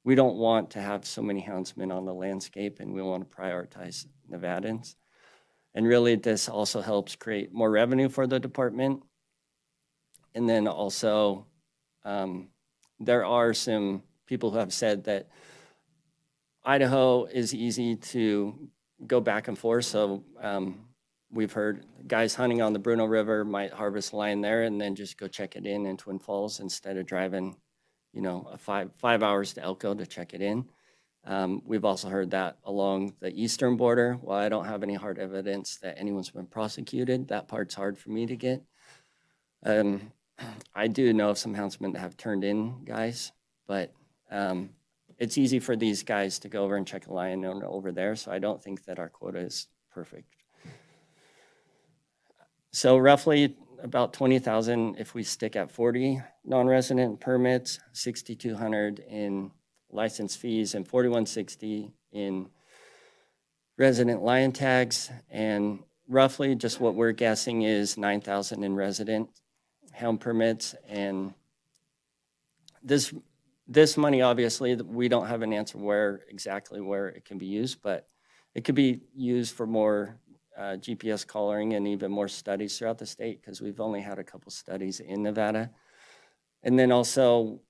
we don't want to have so many houndsmen on the landscape, and we want to prioritize Nevadans. And really, this also helps create more revenue for the department. And then also, there are some people who have said that Idaho is easy to go back and forth. So we've heard guys hunting on the Bruno River might harvest lion there and then just go check it in Twin Falls instead of driving, five hours to Elko to check it in. We've also heard that along the eastern border. While I don't have any hard evidence that anyone's been prosecuted, that part's hard for me to get. I do know of some houndsmen that have turned in guys, but it's easy for these guys to go over and check a lion over there, so I don't think that our quota is perfect. So roughly about 20,000 if we stick at 40 non-resident permits, 6,200 in license fees, and 4,160 in resident lion tags, and roughly just what we're guessing is 9,000 in resident hound permits. And this money, obviously, we don't have an answer exactly where it can be used, but it could be used for more GPS collaring and even more studies throughout the state, because we've only had a couple studies in Nevada. And then also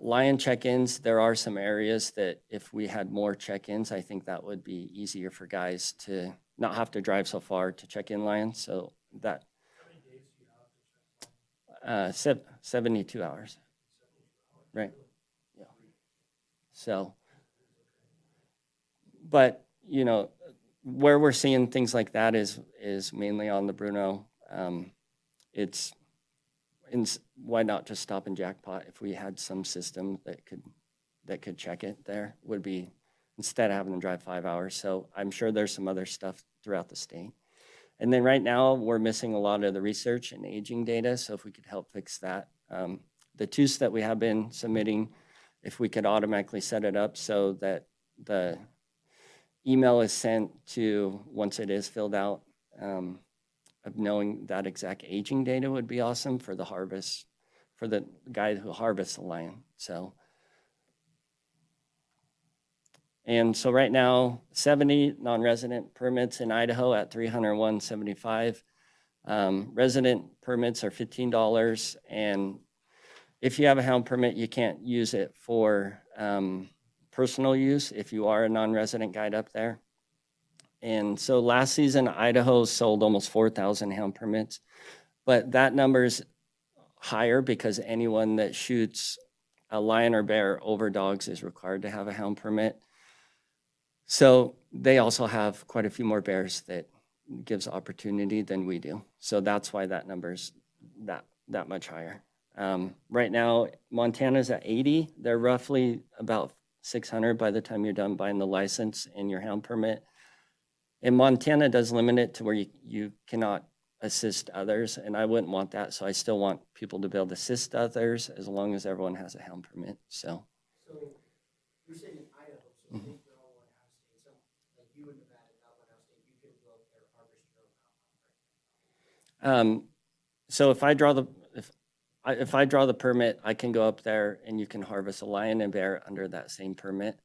lion check-ins, there are some areas that if we had more check-ins, I think that would be easier for guys to not have to drive so far to check in lions. So that 72 hours. Right. Yeah. So, but, where we're seeing things like that is mainly on the Bruno. Why not just stop and jackpot if we had some system that could check it there, would be instead of having to drive 5 hours. So I'm sure there's some other stuff throughout the state. And then right now we're missing a lot of the research and aging data. So if we could help fix that, the TUS that we have been submitting, if we could automatically set it up so that the email is sent to, once it is filled out, of knowing that exact aging data would be awesome for the harvest, for the guy who harvests the lion. So, And so right now, 70 non-resident permits in Idaho at $301.75. Resident permits are $15, and if you have a hound permit, you can't use it for personal use if you are a non-resident guide up there. And so last season, Idaho sold almost 4,000 hound permits, but that number's higher because anyone that shoots a lion or bear over dogs is required to have a hound permit. So they also have quite a few more bears that gives opportunity than we do. So that's why that number's that much higher. Right now, Montana's at 80. They're roughly about 600 by the time you're done buying the license and your hound permit. And Montana does limit it to where you cannot assist others, and I wouldn't want that. So I still want people to be able to assist others as long as everyone has a hound permit. So You're saying in Idaho, so they don't want to have states, like you in Nevada, not want to have state, you can go up there and harvest your own hound, right? So if I draw the permit, I can go up there and you can harvest a lion and bear under that same permit.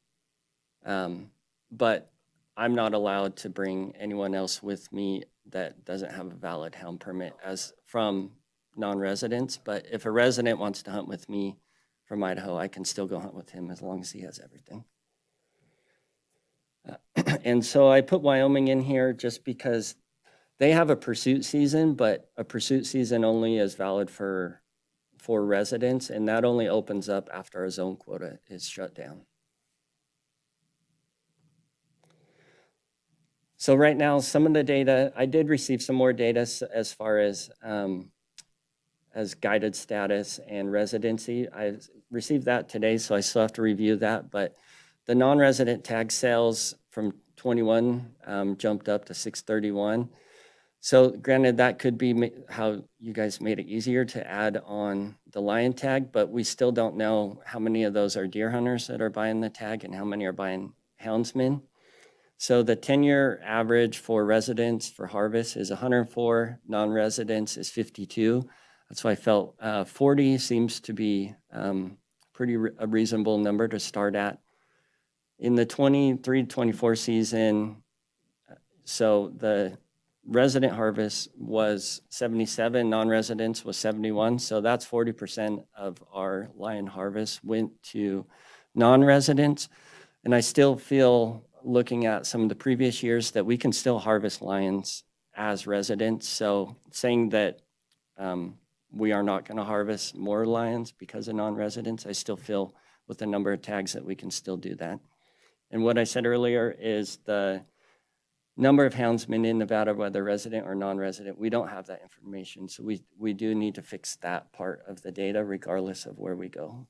But I'm not allowed to bring anyone else with me that doesn't have a valid hound permit as from non-residents. But if a resident wants to hunt with me from Idaho, I can still go hunt with him as long as he has everything. And so I put Wyoming in here just because they have a pursuit season, but a pursuit season only is valid for residents, and that only opens up after our zone quota is shut down. So right now, some of the data, I did receive some more data as far as guided status and residency. I received that today, so I still have to review that, but the non-resident tag sales from 21 jumped up to 631. So granted, that could be how you guys made it easier to add on the lion tag, but we still don't know how many of those are deer hunters that are buying the tag and how many are buying houndsmen. So the 10-year average for residents for harvest is 104, non-residents is 52. That's why I felt 40 seems to be a reasonable number to start at. In the 23-24 season, so the resident harvest was 77, non-residents was 71. So that's 40% of our lion harvest went to non-residents. And I still feel, looking at some of the previous years, that we can still harvest lions as residents. So saying that we are not going to harvest more lions because of non-residents, I still feel with the number of tags that we can still do that. And what I said earlier is the number of houndsmen in Nevada, whether resident or non-resident, we don't have that information. So we do need to fix that part of the data regardless of where we go.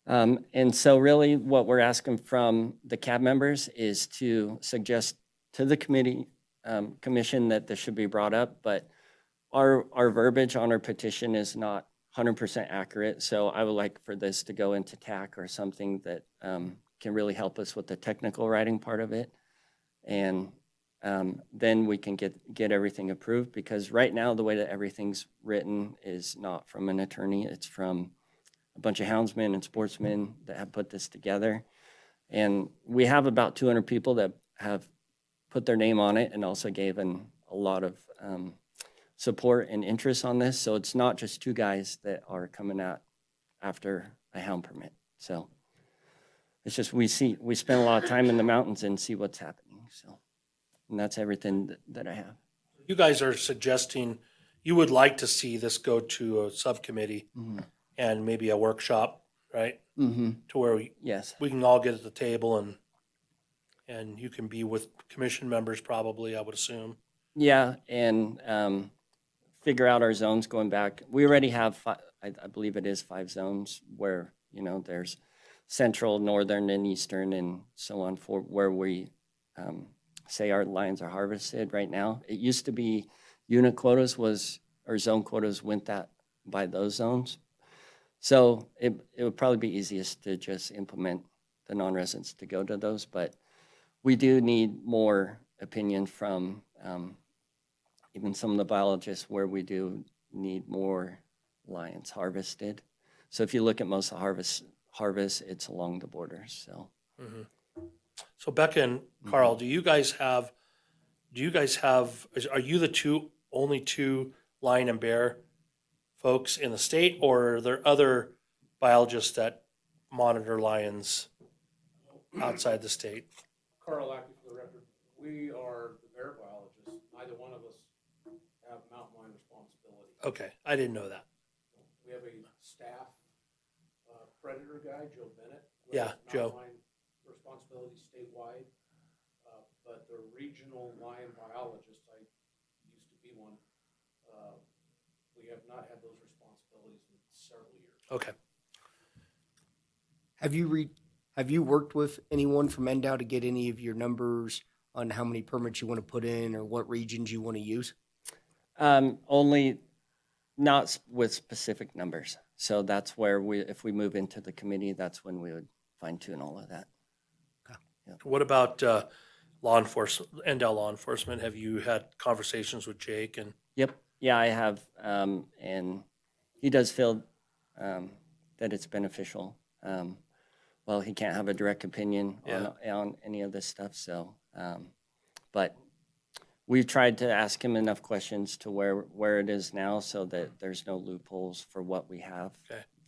And so really what we're asking from the CAB members is to suggest to the commission that this should be brought up, but our verbiage on our petition is not 100% accurate. So I would like for this to go into TAC or something that can really help us with the technical writing part of it. And then we can get everything approved, because right now the way that everything's written is not from an attorney, it's from a bunch of houndsmen and sportsmen that have put this together. And we have about 200 people that have put their name on it and also gave a lot of support and interest on this. So it's not just two guys that are coming out after a hound permit. So it's just we spend a lot of time in the mountains and see what's happening. So, and that's everything that I have. You guys are suggesting you would like to see this go to a subcommittee and maybe a workshop, right? Mm-hmm. To where Yes. we can all get at the table and you can be with commission members probably, I would assume. Yeah, and figure out our zones going back. We already have, I believe it is 5 zones where, there's central, northern, and eastern, and so on, for where we say our lions are harvested right now. It used to be unit quotas or zone quotas went by those zones. So it would probably be easiest to just implement the non-residents to go to those, but we do need more opinion from even some of the biologists where we do need more lions harvested. So if you look at most of the harvest, it's along the borders, so. So Becca and Carl, do you guys have, are you the only two lion and bear folks in the state, or are there other biologists that monitor lions outside the state? Carl Lackey for the record. We are the bear biologists. Neither one of us have mountain lion responsibility. Okay, I didn't know that. We have a staff predator guy, Joe Bennett. who Yeah, has Joe. mountain lion responsibility statewide. But the regional lion biologist, I used to be one. We have not had those responsibilities in several years. Okay. Have you worked with anyone from NDOW to get any of your numbers on how many permits you want to put in or what regions you want to use? Only not with specific numbers. So that's where if we move into the committee, that's when we would fine tune all of that. What about law enforcement, NDOW law enforcement? Have you had conversations with Jake and? Yep. Yeah, I have. And he does feel that it's beneficial. Well, he can't have a direct opinion on any of this stuff. So, but we've tried to ask him enough questions to where it is now so that there's no loopholes for what we have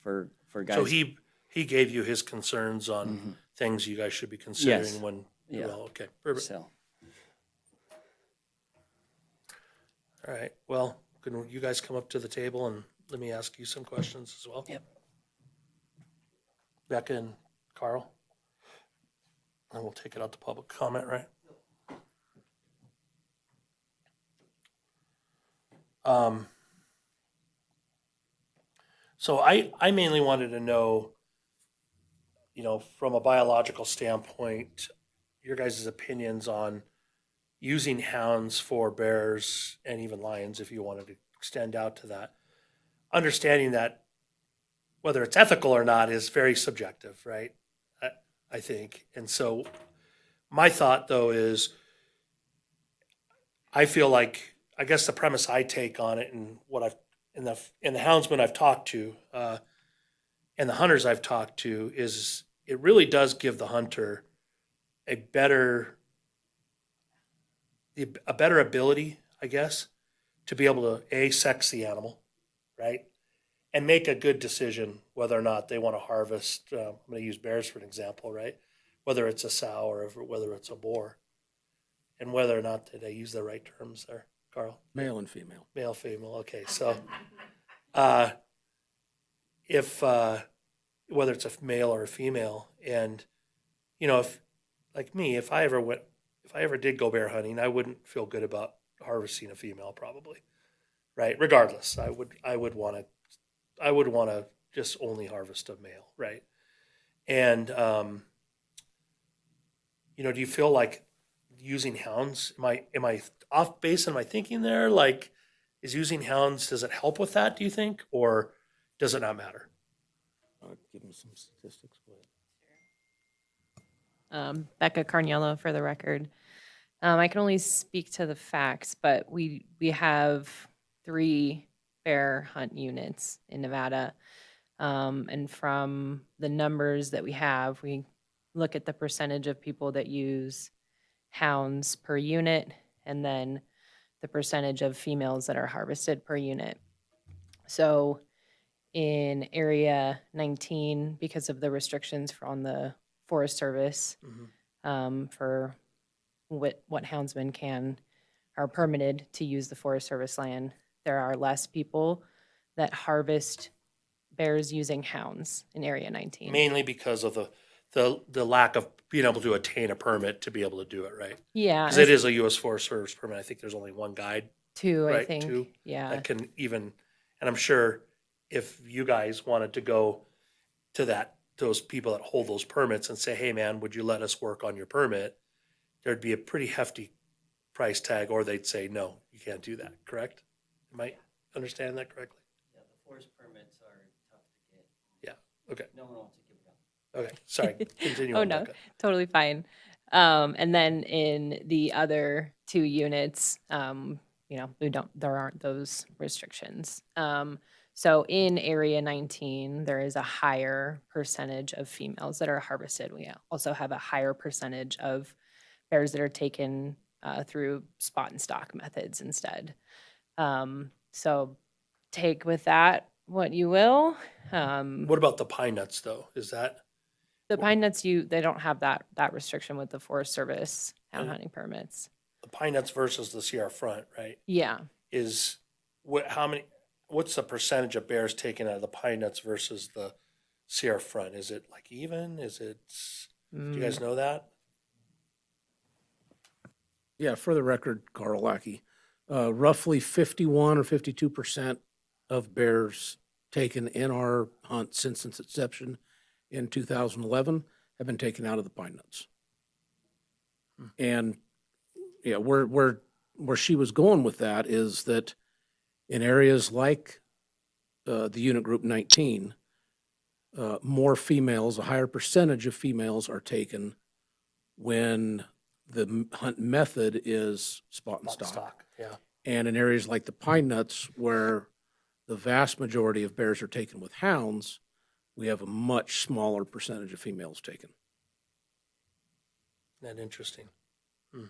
for guys. So he gave you his concerns on things you guys should be considering Yes. when, Yeah. well, okay, perfect. So, All right, well, can you guys come up to the table and let me ask you some questions as well? Yep. Becca and Carl? And we'll take it out to public comment, right? So I mainly wanted to know, from a biological standpoint, your guys' opinions on using hounds for bears and even lions, if you wanted to extend out to that. Understanding that whether it's ethical or not is very subjective, right? I think. And so my thought though is I feel like, I guess the premise I take on it and what in the houndsmen I've talked to, and the hunters I've talked to is it really does give the hunter a better ability, I guess, to be able to sex the animal, right? And make a good decision whether or not they want to harvest. I'm going to use bears for an example, right? Whether it's a sow or whether it's a boar, and whether or not did I use the right terms there, Carl? Male and female. Male, female. Okay, so if whether it's a male or a female, and if like me, if I ever did go bear hunting, I wouldn't feel good about harvesting a female, probably, right? Regardless, I would want to just only harvest a male, right? And do you feel like using hounds? Am I off base in my thinking there? Like, is using hounds, does it help with that? Do you think, or does it not matter? Give them some statistics. Go ahead. Becca Carniello for the record. I can only speak to the facts, but we have 3 bear hunt units in Nevada. And from the numbers that we have, we look at the percentage of people that use hounds per unit and then the percentage of females that are harvested per unit. So in area 19, because of the restrictions on the Forest Service, for what houndsmen are permitted to use the Forest Service land, there are less people that harvest bears using hounds in area 19. Mainly because of the lack of being able to attain a permit to be able to do it, right? Yeah, Because it is a U.S. Forest Service permit. I think there's only one guide 2, I right, think. 2, Yeah. that can even, and I'm sure if you guys wanted to go to those people that hold those permits and say, hey man, would you let us work on your permit? There'd be a pretty hefty price tag, or they'd say, no, you can't do that, correct? Am I understand that correctly? yeah, the forest permits are tough to get. Yeah, okay, No one wants to give it up. okay, sorry, continue Oh, on, no. Becca. Totally fine. And then in the other 2 units, there aren't those restrictions. So in Area 19, there is a higher percentage of females that are harvested. We also have a higher percentage of bears that are taken through spot and stock methods instead. So take with that what you will. What about the pine nuts though? Is that, The pine nuts, they don't have that restriction with the Forest Service hound And- hunting permits. the pine nuts versus the Sierra Front, right? Yeah. Is what's the percentage of bears taken out of the pine nuts versus the Sierra Front? Is it like even? Do you guys know that? Yeah, for the record, Carl Lackey, roughly 51 or 52% of bears taken in our hunt since its inception in 2011 have been taken out of the pine nuts. And yeah, where she was going with that is that in areas like the unit group 19, more females, a higher percentage of females are taken when the hunt method is spot and stock. Yeah. And in areas like the pine nuts, where the vast majority of bears are taken with hounds, we have a much smaller percentage of females taken. Isn't that interesting? I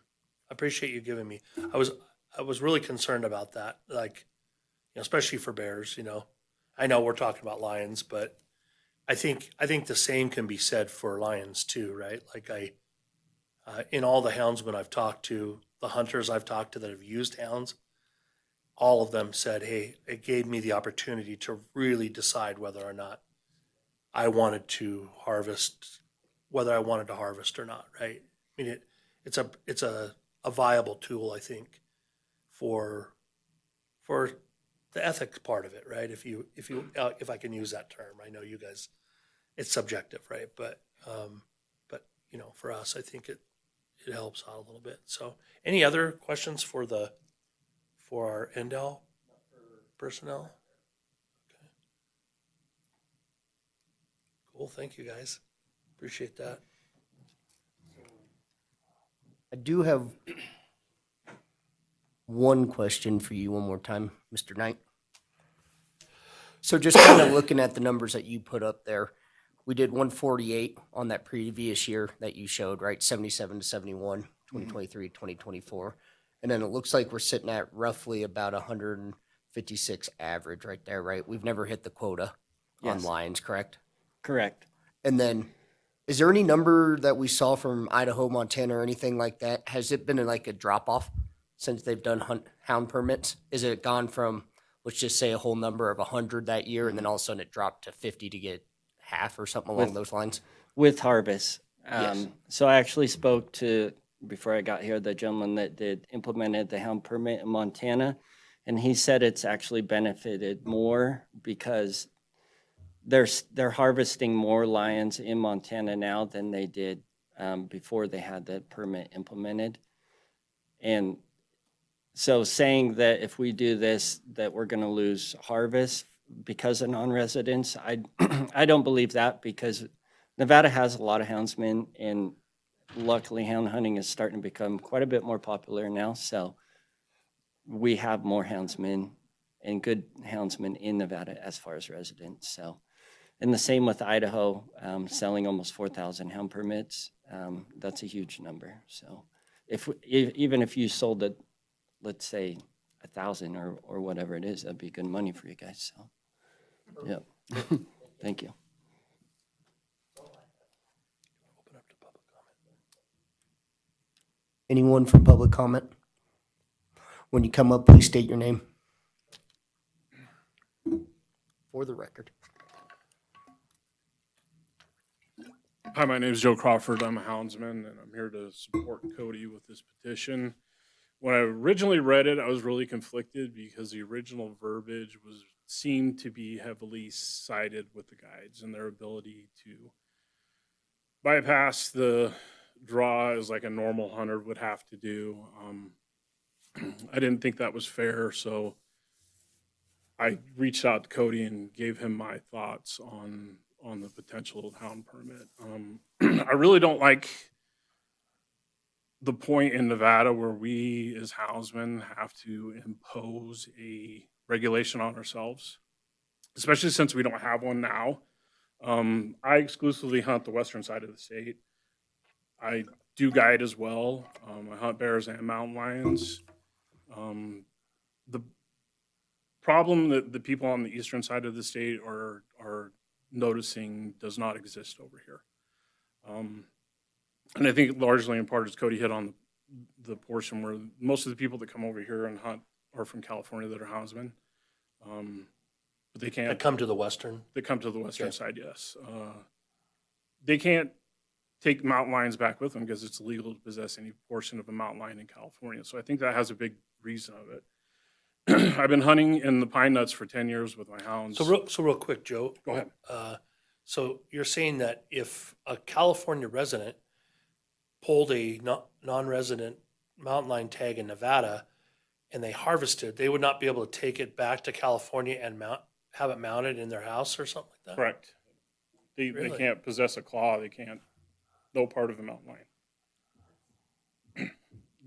appreciate you giving me. I was really concerned about that, like, especially for bears. I know we're talking about lions, but I think the same can be said for lions too, right? Like in all the houndsmen I've talked to, the hunters I've talked to that have used hounds, all of them said, "Hey, it gave me the opportunity to really decide whether or not I wanted to harvest, or not." Right? I mean, it's a viable tool, I think, for the ethics part of it, right? If I can use that term, I know you guys, it's subjective, right? But for us, I think it helps out a little bit. So, any other questions for our Endel personnel? Okay. Cool. Thank you, guys. Appreciate that. I do have one question for you one more time, Mr. Knight. So just kind of looking at the numbers that you put up there, we did 148 on that previous year that you showed, right? 77 to 71, 2023, 2024. And then it looks like we're sitting at roughly about 156 average right there, right? We've never hit the quota on Yes. lions, correct? Correct. And then, is there any number that we saw from Idaho, Montana, or anything like that? Has it been like a drop off since they've done hound permits? Is it gone from, let's just say, a whole number of 100 that year, and then all of a sudden it dropped to 50 to get half or something along those lines? With harvest. Yes. So I actually spoke to, before I got here, the gentleman that implemented the hound permit in Montana, and he said it's actually benefited more because they're harvesting more lions in Montana now than they did before they had the permit implemented. And so saying that if we do this, that we're going to lose harvest because of non-residents, I don't believe that, because Nevada has a lot of houndsmen, and luckily hound hunting is starting to become quite a bit more popular now. So we have more houndsmen and good houndsmen in Nevada as far as residents. So, and the same with Idaho, selling almost 4,000 hound permits. That's a huge number. So even if you sold it, let's say 1,000 or whatever it is, that'd be good money for you guys. So, yep. Thank you. Open up to public comment. Anyone for public comment? When you come up, please state your name. For the record. Hi, my name is Joe Crawford. I'm a houndsman, and I'm here to support Cody with this petition. When I originally read it, I was really conflicted because the original verbiage seemed to be heavily sided with the guides and their ability to bypass the draw as like a normal hunter would have to do. I didn't think that was fair, so I reached out to Cody and gave him my thoughts on the potential hound permit. I really don't like the point in Nevada where we as houndsmen have to impose a regulation on ourselves. especially since we don't have one now. I exclusively hunt the western side of the state. I do guide as well. I hunt bears and mountain lions. The problem that the people on the eastern side of the state are noticing does not exist over here. And I think largely in part, as Cody hit on the portion where most of the people that come over here and hunt are from California that are houndsmen. But they can't. That come to the western. They come to the western Okay. side, yes. They can't take mountain lions back with them because it's illegal to possess any portion of a mountain lion in California. So I think that has a big reason of it. I've been hunting in the pine nuts for 10 years with my hounds. So real quick, Joe. Go ahead. So you're saying that if a California resident pulled a non-resident mountain lion tag in Nevada and they harvested, they would not be able to take it back to California and have it mounted in their house or something like that? Correct. They Really? can't possess a claw. They can't, no part of a mountain lion.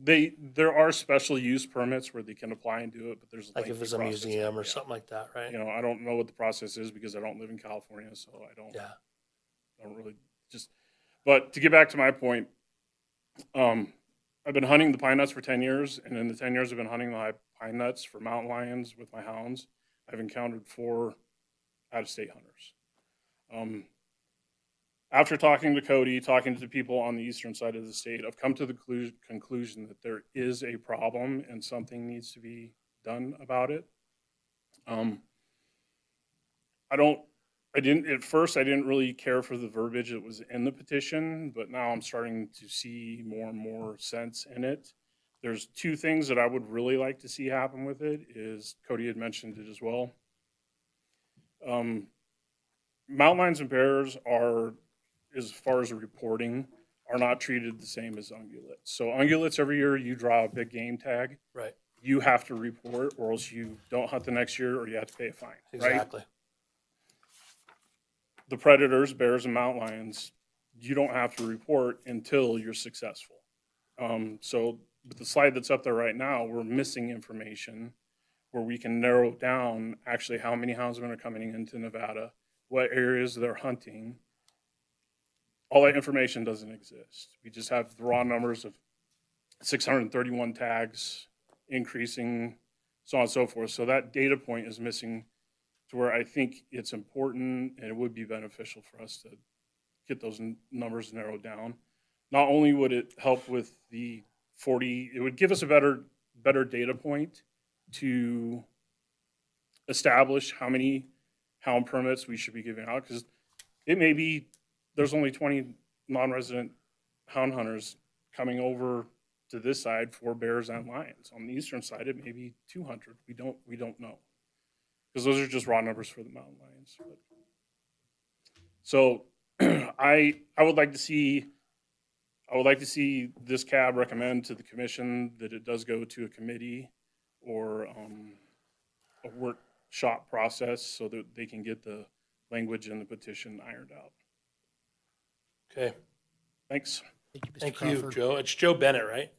There are special use permits where they can apply and do it, but there's Like if it's a process. museum or Yeah. something like that, right? You know, I don't know what the process is because I don't live in California, so I don't really but to get back to my point, I've been hunting the pine nuts for 10 years, and in the 10 years I've been hunting the pine nuts for mountain lions with my hounds, I've encountered 4 out-of-state hunters. After talking to Cody, talking to people on the eastern side of the state, I've come to the conclusion that there is a problem and something needs to be done about it. At first I didn't really care for the verbiage that was in the petition, but now I'm starting to see more and more sense in it. There's 2 things that I would really like to see happen with it, is Cody had mentioned it as well. Mountain lions and bears are, as far as reporting, are not treated the same as ungulates. So ungulates, every year you draw a big game tag. Right. You have to report, or else you don't hunt the next year, or you have to pay a fine. Right? Exactly. The predators, bears and mountain lions, you don't have to report until you're successful. So with the slide that's up there right now, we're missing information where we can narrow down actually how many houndsmen are coming into Nevada, what areas they're hunting. All that information doesn't exist. We just have the raw numbers of 631 tags increasing, so on and so forth. So that data point is missing, to where I think it's important and it would be beneficial for us to get those numbers narrowed down. Not only would it help with the 40, it would give us a better data point to establish how many hound permits we should be giving out, because it may be there's only 20 non-resident hound hunters coming over to this side for bears and lions. On the eastern side, it may be 200. We don't know, because those are just raw numbers for the mountain lions. But, so I would like to see this cab recommend to the commission that it does go to a committee or a workshop process so that they can get the language in the petition ironed out. Okay. Thanks. Thank you, Joe. It's Joe Bennett, right?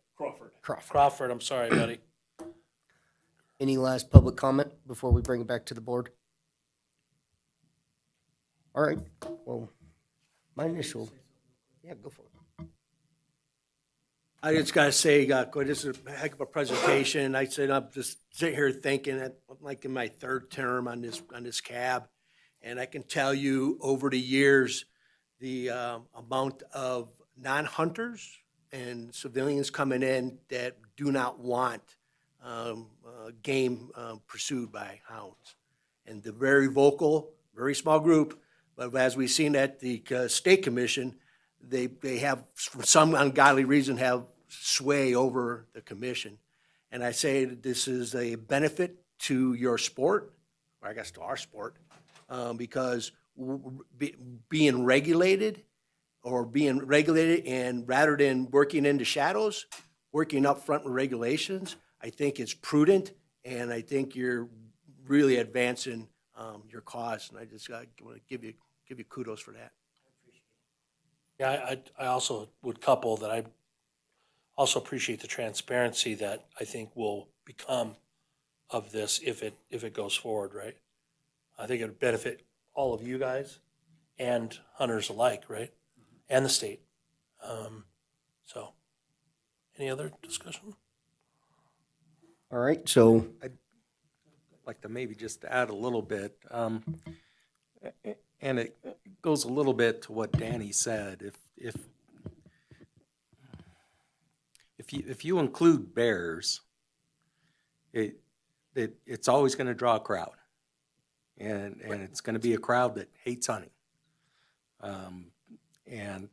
Crawford, I'm sorry, buddy. Any last public comment before we bring it back to the board? All right, well, my initial, yeah, go for it. I just gotta say, this is a heck of a presentation. I said, I'm just sitting here thinking that I'm like in my 3rd term on this cab. And I can tell you over the years, the amount of non-hunters and civilians coming in that do not want game pursued by hounds. And the very vocal, very small group, but as we've seen at the state commission, they have, for some ungodly reason, have sway over the commission. And I say that this is a benefit to your sport, or I guess to our sport, because being regulated and rather than working into shadows, working up front with regulations, I think it's prudent, and I think you're really advancing your cause, and I just want to give you kudos for that. Yeah, I also would couple that I also appreciate the transparency that I think will become of this if it goes forward, right? I think it would benefit all of you guys and hunters alike, right? And the state. So, any other discussion? All right, so Like to maybe just add a little bit, and it goes a little bit to what Danny said. If you include bears, it's always going to draw a crowd, and it's going to be a crowd that hates hunting. And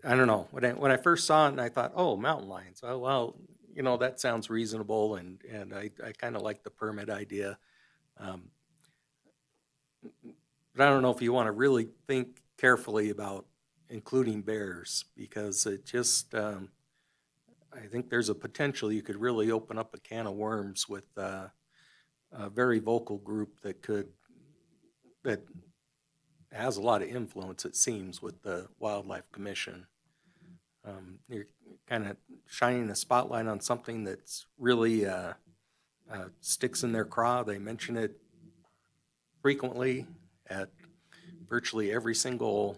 I don't know, when I first saw it, and I thought, oh, mountain lions. Oh well, you know, that sounds reasonable, and I kind of like the permit idea. But I don't know if you want to really think carefully about including bears, because it just, I think there's a potential you could really open up a can of worms with a very vocal group that has a lot of influence, it seems, with the Wildlife Commission. You're kind of shining a spotlight on something that's really sticks in their craw. They mention it frequently at virtually every single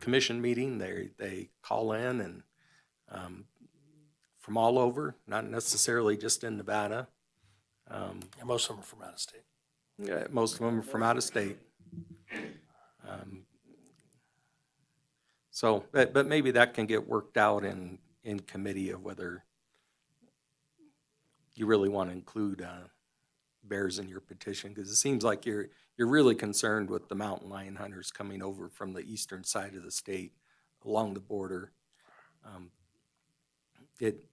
commission meeting. They call in, and from all over, not necessarily just in Nevada. Yeah, most of them are from out of state. Yeah, most of them are from out of state. So, but maybe that can get worked out in committee of whether you really want to include bears in your petition, because it seems like you're really concerned with the mountain lion hunters coming over from the eastern side of the state along the border. It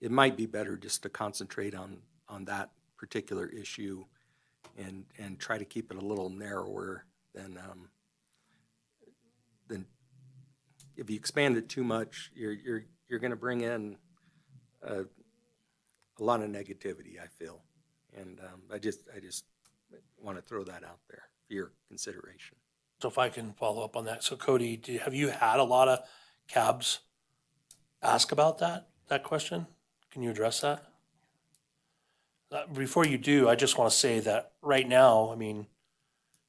might be better just to concentrate on that particular issue and try to keep it a little narrower than if you expand it too much, you're going to bring in a lot of negativity, I feel, and I just want to throw that out there for your consideration. So if I can follow up on that. So Cody, have you had a lot of cabs ask about that question? Can you address that? Before you do, I just want to say that right now, I mean,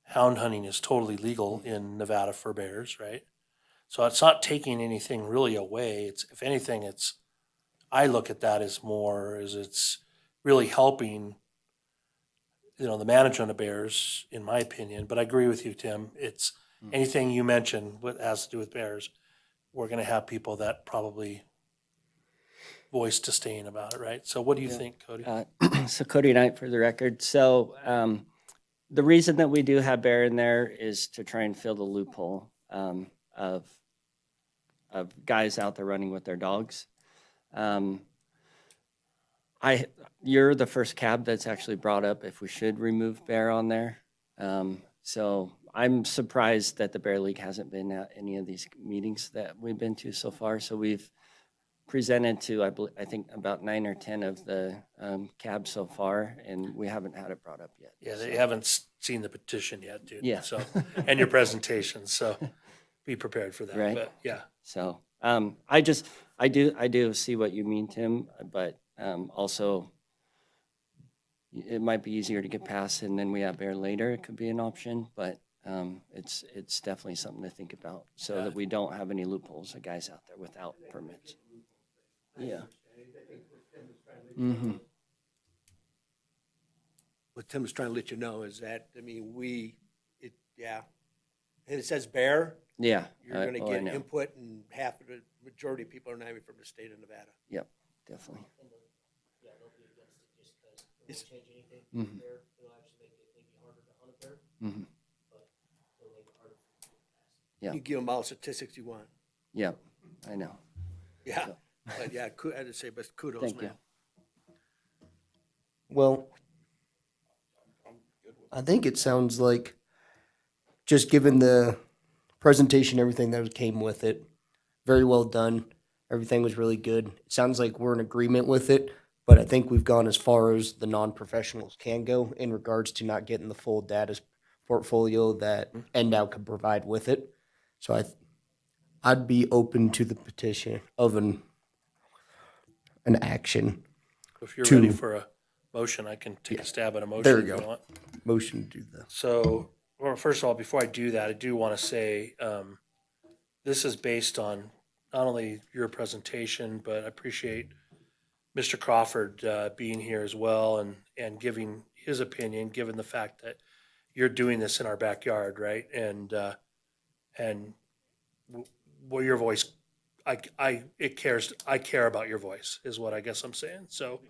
hound hunting is totally legal in Nevada for bears, right? So it's not taking anything really away. It's, if anything, I look at that as it's really helping, the management of bears, in my opinion. But I agree with you, Tim. It's anything you mentioned what has to do with bears, we're going to have people that probably voice disdain about it, right? So what do you think, Cody? So Cody Knight for the record. So the reason that we do have bear in there is to try and fill the loophole of guys out there running with their dogs. You're the first cab that's actually brought up if we should remove bear on there. So I'm surprised that the Bear League hasn't been at any of these meetings that we've been to so far. So we've presented to, I think, about 9 or 10 of the cabs so far, and we haven't had it brought up yet. Yeah, they haven't seen the petition yet, dude. Yeah. So, and your presentation, so be prepared for that. Right. But yeah. So I do see what you mean, Tim, but also it might be easier to get past, and then we have bear later. It could be an option, but it's definitely something to think about, so that we don't have any loopholes of guys out there without permits. Yeah. Mm-hmm. What Tim was trying to let you know is that, I mean, and it says bear, Yeah. you're gonna I get know. input, and half of the majority of people are not even from the state of Nevada. Yep, definitely. Yeah, they'll be against it just because it It's- won't change anything Mhm. there. It'll actually make it maybe harder to hunt a bear, Mm-hmm. but it'll make it harder for people to pass. Yeah. You give them all the statistics you want. Yep, I know. Yeah, So- but yeah, I'd just say, but kudos, Thank you. man. well, I think it sounds like, just given the presentation, everything that came with it, very well done. Everything was really good. It sounds like we're in agreement with it, but I think we've gone as far as the non-professionals can go in regards to not getting the full data portfolio that NDOW can provide with it. So I'd be open to the petition of an action. If you're Two. ready for a motion, I can take a stab at a motion There if you you go. want. Motion to do the. So, well, first of all, before I do that, I do want to say, this is based on not only your presentation, but I appreciate Mr. Crawford, being here as well and giving his opinion, given the fact that you're doing this in our backyard, right? And well, your voice, I care about your voice is what I guess I'm saying. So,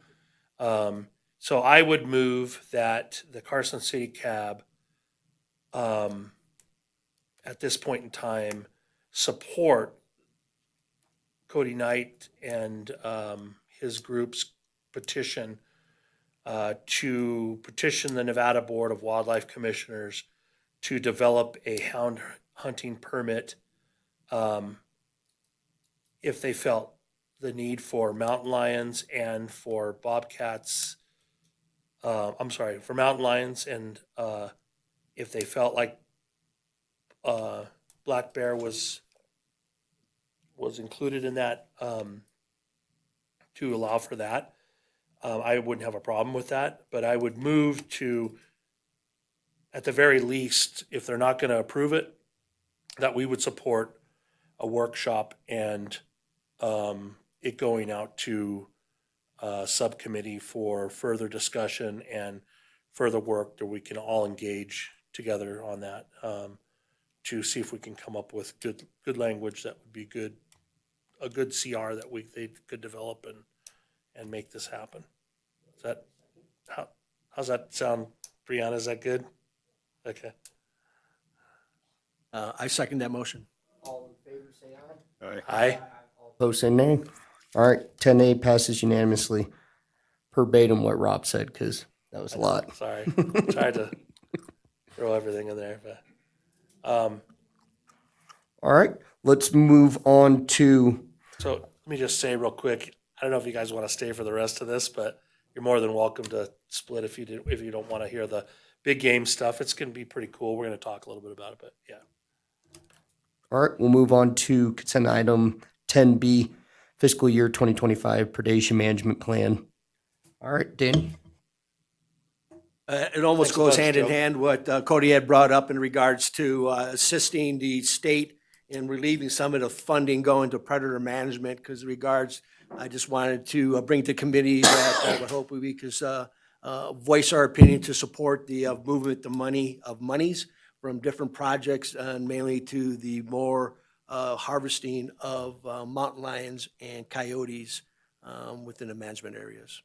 so I would move that the Carson City Cab, at this point in time, support Cody Knight and his group's petition to petition the Nevada Board of Wildlife Commissioners to develop a hound hunting permit if they felt the need for mountain lions and for bobcats. I'm sorry, for mountain lions, and if they felt like black bear was included in that, to allow for that. I wouldn't have a problem with that, but I would move to, at the very least, if they're not going to approve it, that we would support a workshop and it going out to subcommittee for further discussion and further work that we can all engage together on that, to see if we can come up with good language that would be a good CR that they could develop and make this happen. Is that how's that sound, Brianna? Is that good? Okay. I second that motion. All in favor, say aye. Aye. Opposed, say nay. All right, 10A passes unanimously. Verbatim what Rob said, because that was a lot. Sorry, tried to throw everything in there, but All right, let's move on to, so let me just say real quick. I don't know if you guys want to stay for the rest of this, but you're more than welcome to split if you don't want to hear the big game stuff. It's going to be pretty cool. We're going to talk a little bit about it, but yeah. all right, we'll move on to consent item 10B, fiscal year 2025 predation management plan. All right, Danny. It almost Thanks goes a bunch, hand in Joe. hand what Cody had brought up in regards to assisting the state in relieving some of the funding going to predator management. Because regards, I just wanted to bring to committee that I would hope we could voice our opinion to support the movement of monies from different projects, and mainly to the more harvesting of mountain lions and coyotes within the management areas.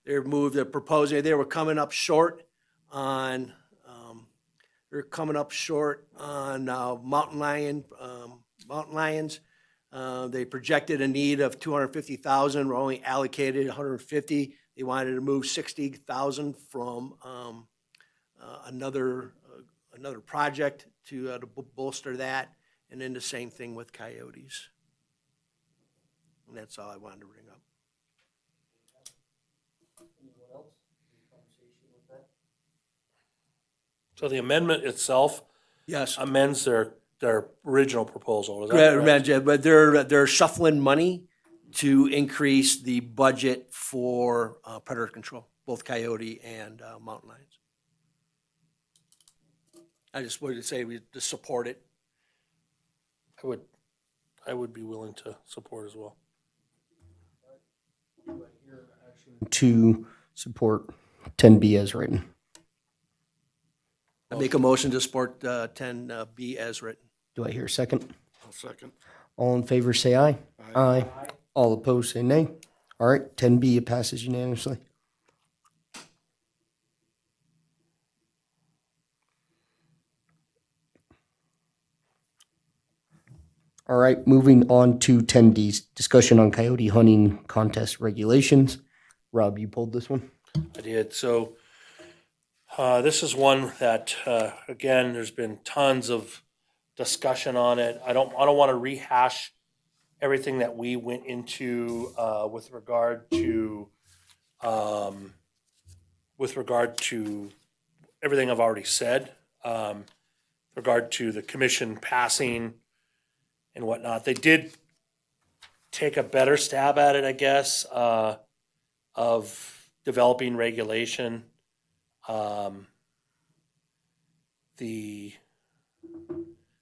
They're proposing, they were coming up short on, mountain lions. They projected a need of 250,000, we're only allocated 150. They wanted to move 60,000 from another project to bolster that, and then the same thing with coyotes. And that's all I wanted to bring up. Anyone else? Any conversation with that? So the amendment itself Yes. amends their original proposal. Is that correct? But they're shuffling money to increase the budget for predator control, both coyote and mountain lions. I just wanted to say we just support it. I would be willing to support as well. To support 10B as written. I make a motion to support 10B as written. Do I hear a second? I'll second. All in favor, say aye. Aye. All opposed, say nay. All right, 10B, it passes unanimously. All right, moving on to 10D's discussion on coyote hunting contest regulations. Rob, you pulled this one? I did. So this is one that, again, there's been tons of discussion on it. I don't want to rehash everything that we went into with regard to everything I've already said, regard to the commission passing and whatnot. They did take a better stab at it, I guess, of developing regulation. They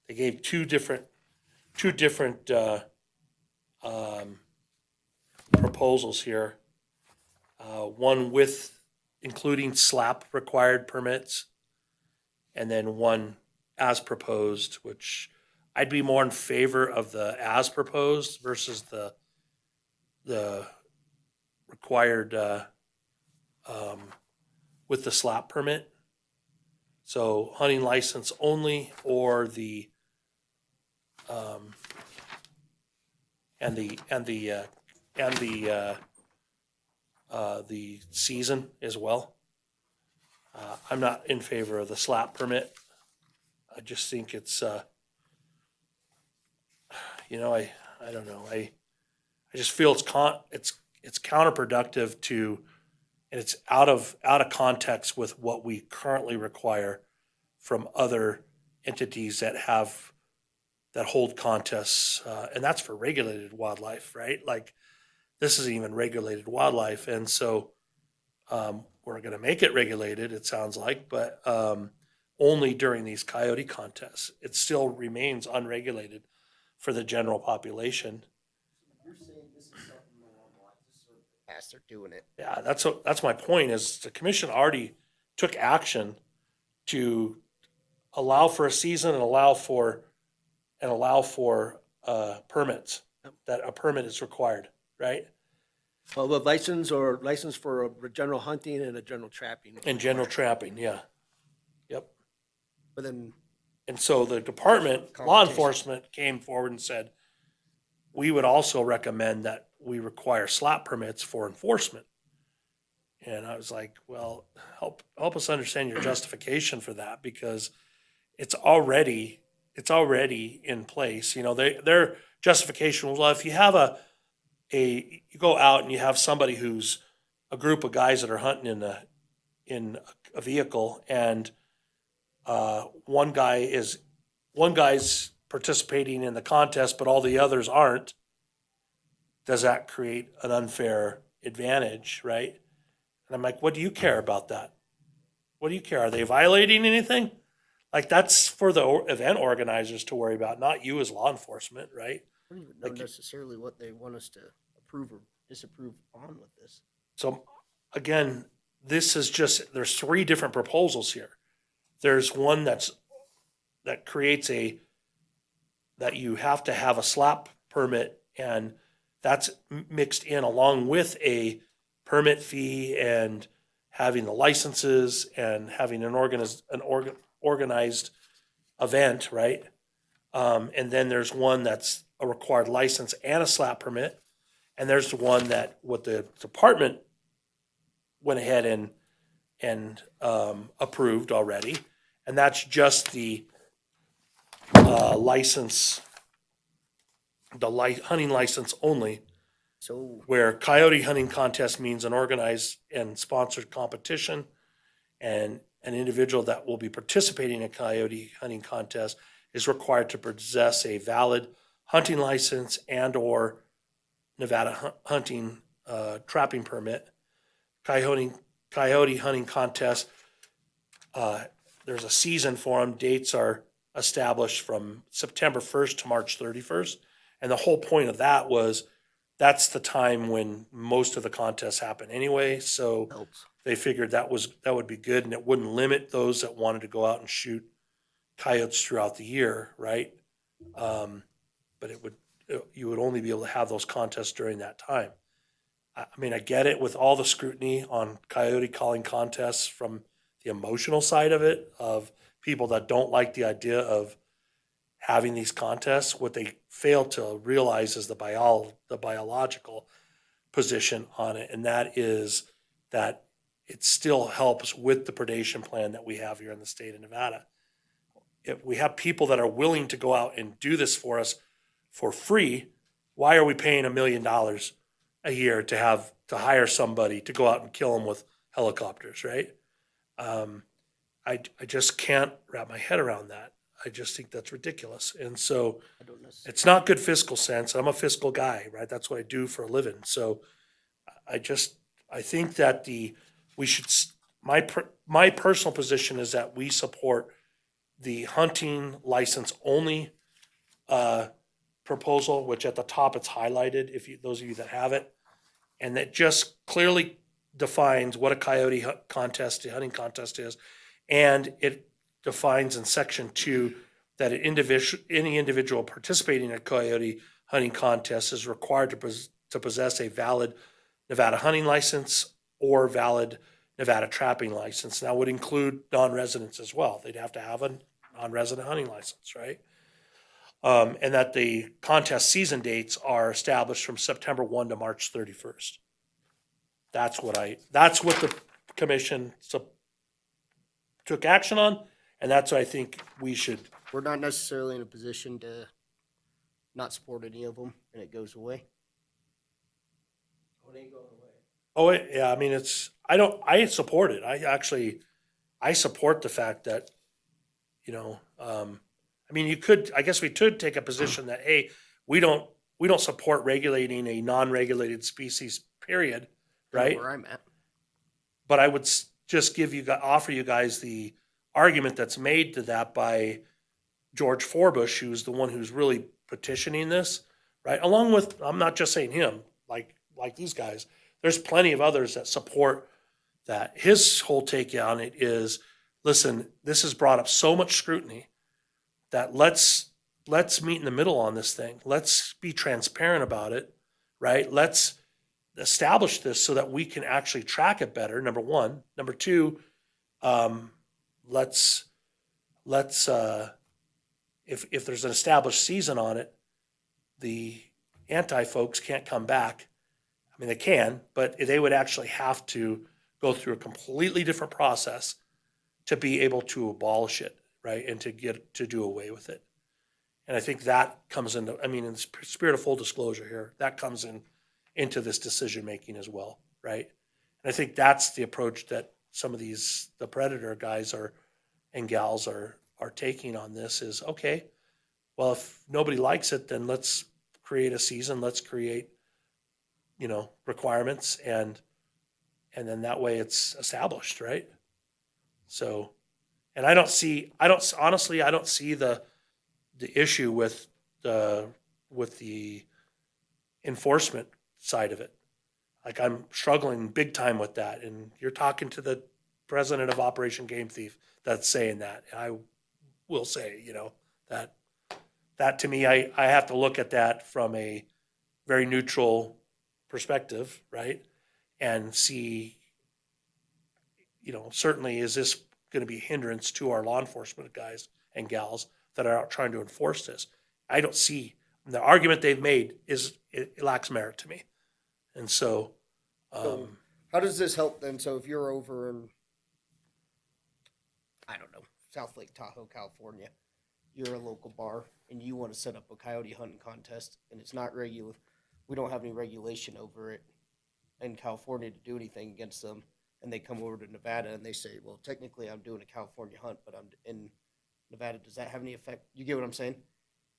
gave two different proposals here. One with including SLAP required permits, and then one as proposed, which I'd be more in favor of the as proposed versus the required with the SLAP permit. So hunting license only, or the the season as well. I'm not in favor of the SLAP permit. I just think it's, I don't know. I just feel it's counterproductive to, and it's out of context with what we currently require from other entities that hold contests, and that's for regulated wildlife, right? Like, this isn't even regulated wildlife, and so we're going to make it regulated, it sounds like, but only during these coyote contests. It still remains unregulated for the general population. You're saying this is something normal, like this is As they're doing it. Yeah, that's my point. Is the commission already took action to allow for a season and allow for permits, that a permit is required, right? Well, the license for a general hunting and a general trapping. And general trapping, yeah. Yep. But then, And so the department, law enforcement came forward and said, we would also recommend that we require SLAP permits for enforcement. And I was like, well, help us understand your justification for that, because it's already in place. You know, their justification was, well, if you have you go out and you have somebody who's a group of guys that are hunting in a vehicle, and one guy's participating in the contest, but all the others aren't, does that create an unfair advantage, right? And I'm like, what do you care about that? What do you care? Are they violating anything? Like, that's for the event organizers to worry about, not you as law enforcement, right? I don't even know Like- necessarily what they want us to approve or disapprove on with this. So again, this is just, there's three different proposals here. There's one that creates that you have to have a SLAP permit, and that's mixed in along with a permit fee and having the licenses and having an organized event, right? And then there's one that's a required license and a SLAP permit. And there's the one that what the department went ahead and approved already. And that's just the license, hunting license only, So, where coyote hunting contest means an organized and sponsored competition, and an individual that will be participating in a coyote hunting contest is required to possess a valid hunting license and/or Nevada hunting trapping permit. Coyote hunting contest, there's a season for them. Dates are established from September 1st to March 31st. And the whole point of that was that's the time when most of the contests happen anyway. So helps. they figured that would be good, and it wouldn't limit those that wanted to go out and shoot coyotes throughout the year, right? But you would only be able to have those contests during that time. I mean, I get it with all the scrutiny on coyote calling contests from the emotional side of it, of people that don't like the idea of having these contests. What they fail to realize is the biological position on it, and that is that it still helps with the predation plan that we have here in the state of Nevada. If we have people that are willing to go out and do this for us for free, why are we paying $1 million a year to hire somebody to go out and kill them with helicopters, right? I just can't wrap my head around that. I just think that's ridiculous. And so I don't necessarily. it's not good fiscal sense. I'm a fiscal guy, right? That's what I do for a living. So I I think that we should, my personal position is that we support the hunting license only proposal, which at the top it's highlighted, those of you that have it. And that just clearly defines what a coyote hunting contest is. And it defines in section 2 that any individual participating in a coyote hunting contest is required to possess a valid Nevada hunting license or valid Nevada trapping license. That would include non-residents as well. They'd have to have a non-resident hunting license, right? And that the contest season dates are established from September 1 to March 31st. That's what the commission took action on, and that's what I think we should. We're not necessarily in a position to not support any of them, and it goes away. It ain't going away. Oh, yeah, I mean, I support it. I support the fact that, I mean, I guess we could take a position that, hey, we don't support regulating a non-regulated species, period, right? Where I'm at. But I would just offer you guys the argument that's made to that by George Forbush, who's the one who's really petitioning this, right? Along with, I'm not just saying him, like these guys. There's plenty of others that support that. His whole take on it is, listen, this has brought up so much scrutiny that let's meet in the middle on this thing. Let's be transparent about it, right? Let's establish this so that we can actually track it better, number one. Number two, let's if there's an established season on it, the anti-folks can't come back. I mean, they can, but they would actually have to go through a completely different process to be able to abolish it, right? And to do away with it. And I think that comes into, I mean, in the spirit of full disclosure here, that comes into this decision-making as well, right? And I think that's the approach that some of the predator guys and gals are taking on this is, okay, well, if nobody likes it, then let's create a season, let's create, requirements, and then that way it's established, right? So, and I don't see the issue with the enforcement side of it. Like, I'm struggling big time with that. And you're talking to the president of Operation Game Thief that's saying that. And I will say, that to me, I have to look at that from a very neutral perspective, right? And see, certainly is this going to be a hindrance to our law enforcement guys and gals that are out trying to enforce this? I don't see the argument they've made it lacks merit to me. And so, How does this help then? So if you're over in, I don't know, South Lake Tahoe, California, you're a local bar and you want to set up a coyote hunting contest and it's not regular, we don't have any regulation over it in California to do anything against them, and they come over to Nevada and they say, well, technically I'm doing a California hunt, but I'm in Nevada. Does that have any effect? You get what I'm saying?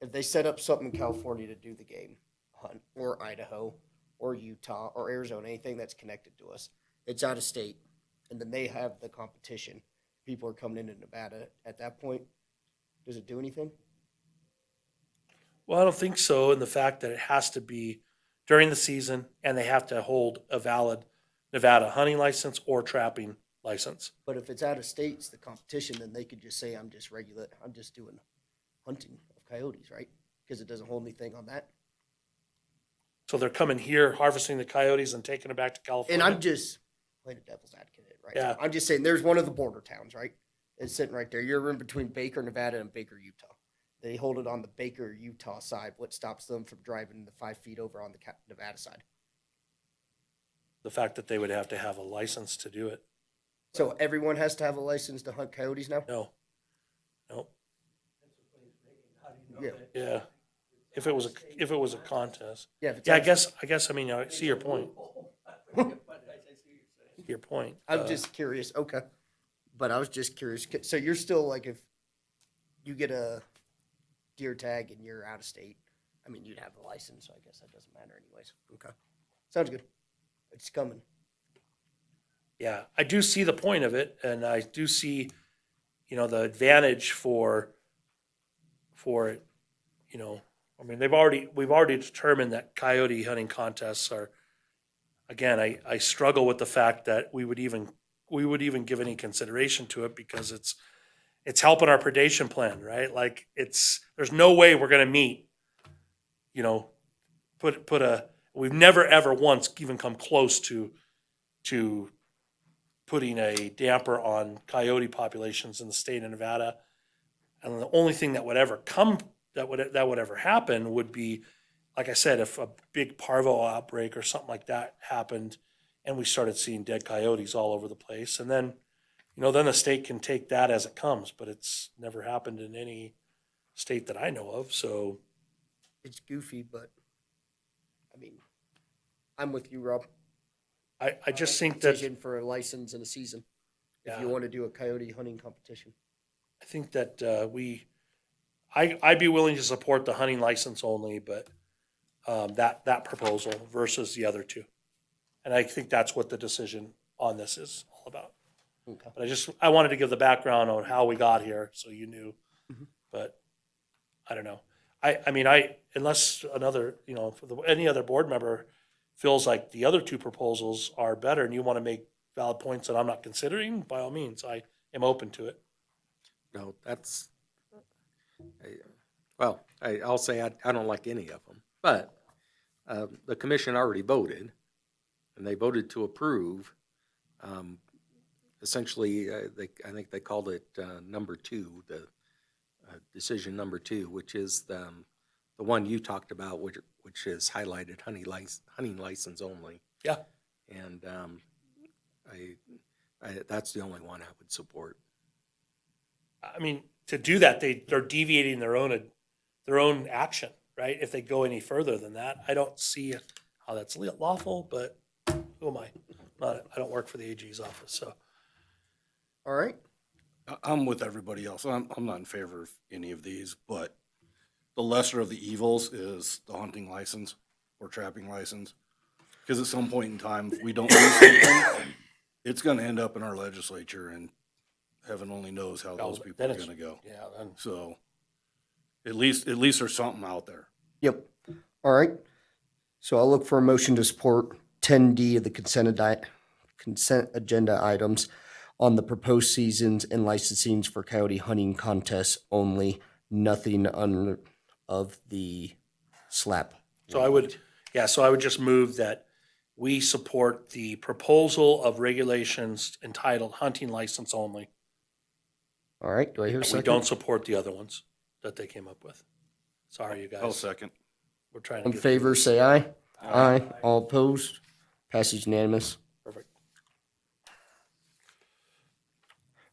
If they set up something in California to do the game hunt, or Idaho, or Utah, or Arizona, anything that's connected to us, it's out of state, and then they have the competition. People are coming into Nevada. At that point, does it do anything? well, I don't think so. In the fact that it has to be during the season and they have to hold a valid Nevada hunting license or trapping license. But if it's out of states, the competition, then they could just say, I'm just doing hunting of coyotes, right? Because it doesn't hold anything on that. So they're coming here, harvesting the coyotes and taking it back to California. And I'm just playing a devil's advocate, right? Yeah. I'm just saying there's one of the border towns, right? It's sitting right there. You're in between Baker, Nevada and Baker, Utah. They hold it on the Baker, Utah side. What stops them from driving the 5 feet over on the Nevada side? The fact that they would have to have a license to do it. So everyone has to have a license to hunt coyotes now? No. How do you know Yeah. that? Yeah. If it was a contest. Yeah, if it's Yeah, out- I guess, I mean, I see your point. Your point. I'm just curious. Okay. But I was just curious. So you're still like, if you get a deer tag and you're out of state, I mean, you'd have the license, so I guess that doesn't matter anyways. Okay. Sounds good. It's coming. Yeah, I do see the point of it, and I do see, you know, the advantage for it, you know. I mean, we've already determined that coyote hunting contests are, again, I struggle with the fact that we would even give any consideration to it because it's helping our predation plan, right? Like there's no way we're gonna meet, you know, we've never ever once even come close to putting a damper on coyote populations in the state of Nevada. And the only thing that would ever happen would be, like I said, if a big parvo outbreak or something like that happened and we started seeing dead coyotes all over the place. And then, you know, then the state can take that as it comes, but it's never happened in any state that I know of. So It's goofy, but I mean, I'm with you, Rob. I just think that, Decision for a license in a season. If Yeah. you want to do a coyote hunting competition. I think that I'd be willing to support the hunting license only, but that proposal versus the other two. And I think that's what the decision on this is all about. Okay. But I wanted to give the background on how we got here, so you knew. But I don't know. I mean, unless another, you know, any other board member feels like the other two proposals are better and you want to make valid points that I'm not considering, by all means, I am open to it. No, I'll say I don't like any of them, but the commission already voted, and they voted to approve. Essentially, I think they called it number two, the decision number two, which is the one you talked about, which is highlighted hunting license only. Yeah. And that's the only one I would support. I mean, to do that, they're deviating their own action, right? If they go any further than that, I don't see how that's lawful, but who am I? I don't work for the AG's office, so. All right. I'm with everybody else. I'm not in favor of any of these, but the lesser of the evils is the hunting license or trapping license. Because at some point in time, if we don't do something, it's gonna end up in our legislature, and heaven only knows how those people Then are it's- gonna go. Yeah, then So at least there's something out there. Yep. All right. So I'll look for a motion to support 10D of the consent agenda items on the proposed seasons and licensings for coyote hunting contests only, nothing under of the slap. So I would just move that we support the proposal of regulations entitled hunting license only. All right. Do I hear a We second? don't support the other ones that they came up with. Sorry, you I'll guys. second. We're trying to In get favor, say aye. Aye. All opposed? Passes unanimous. perfect.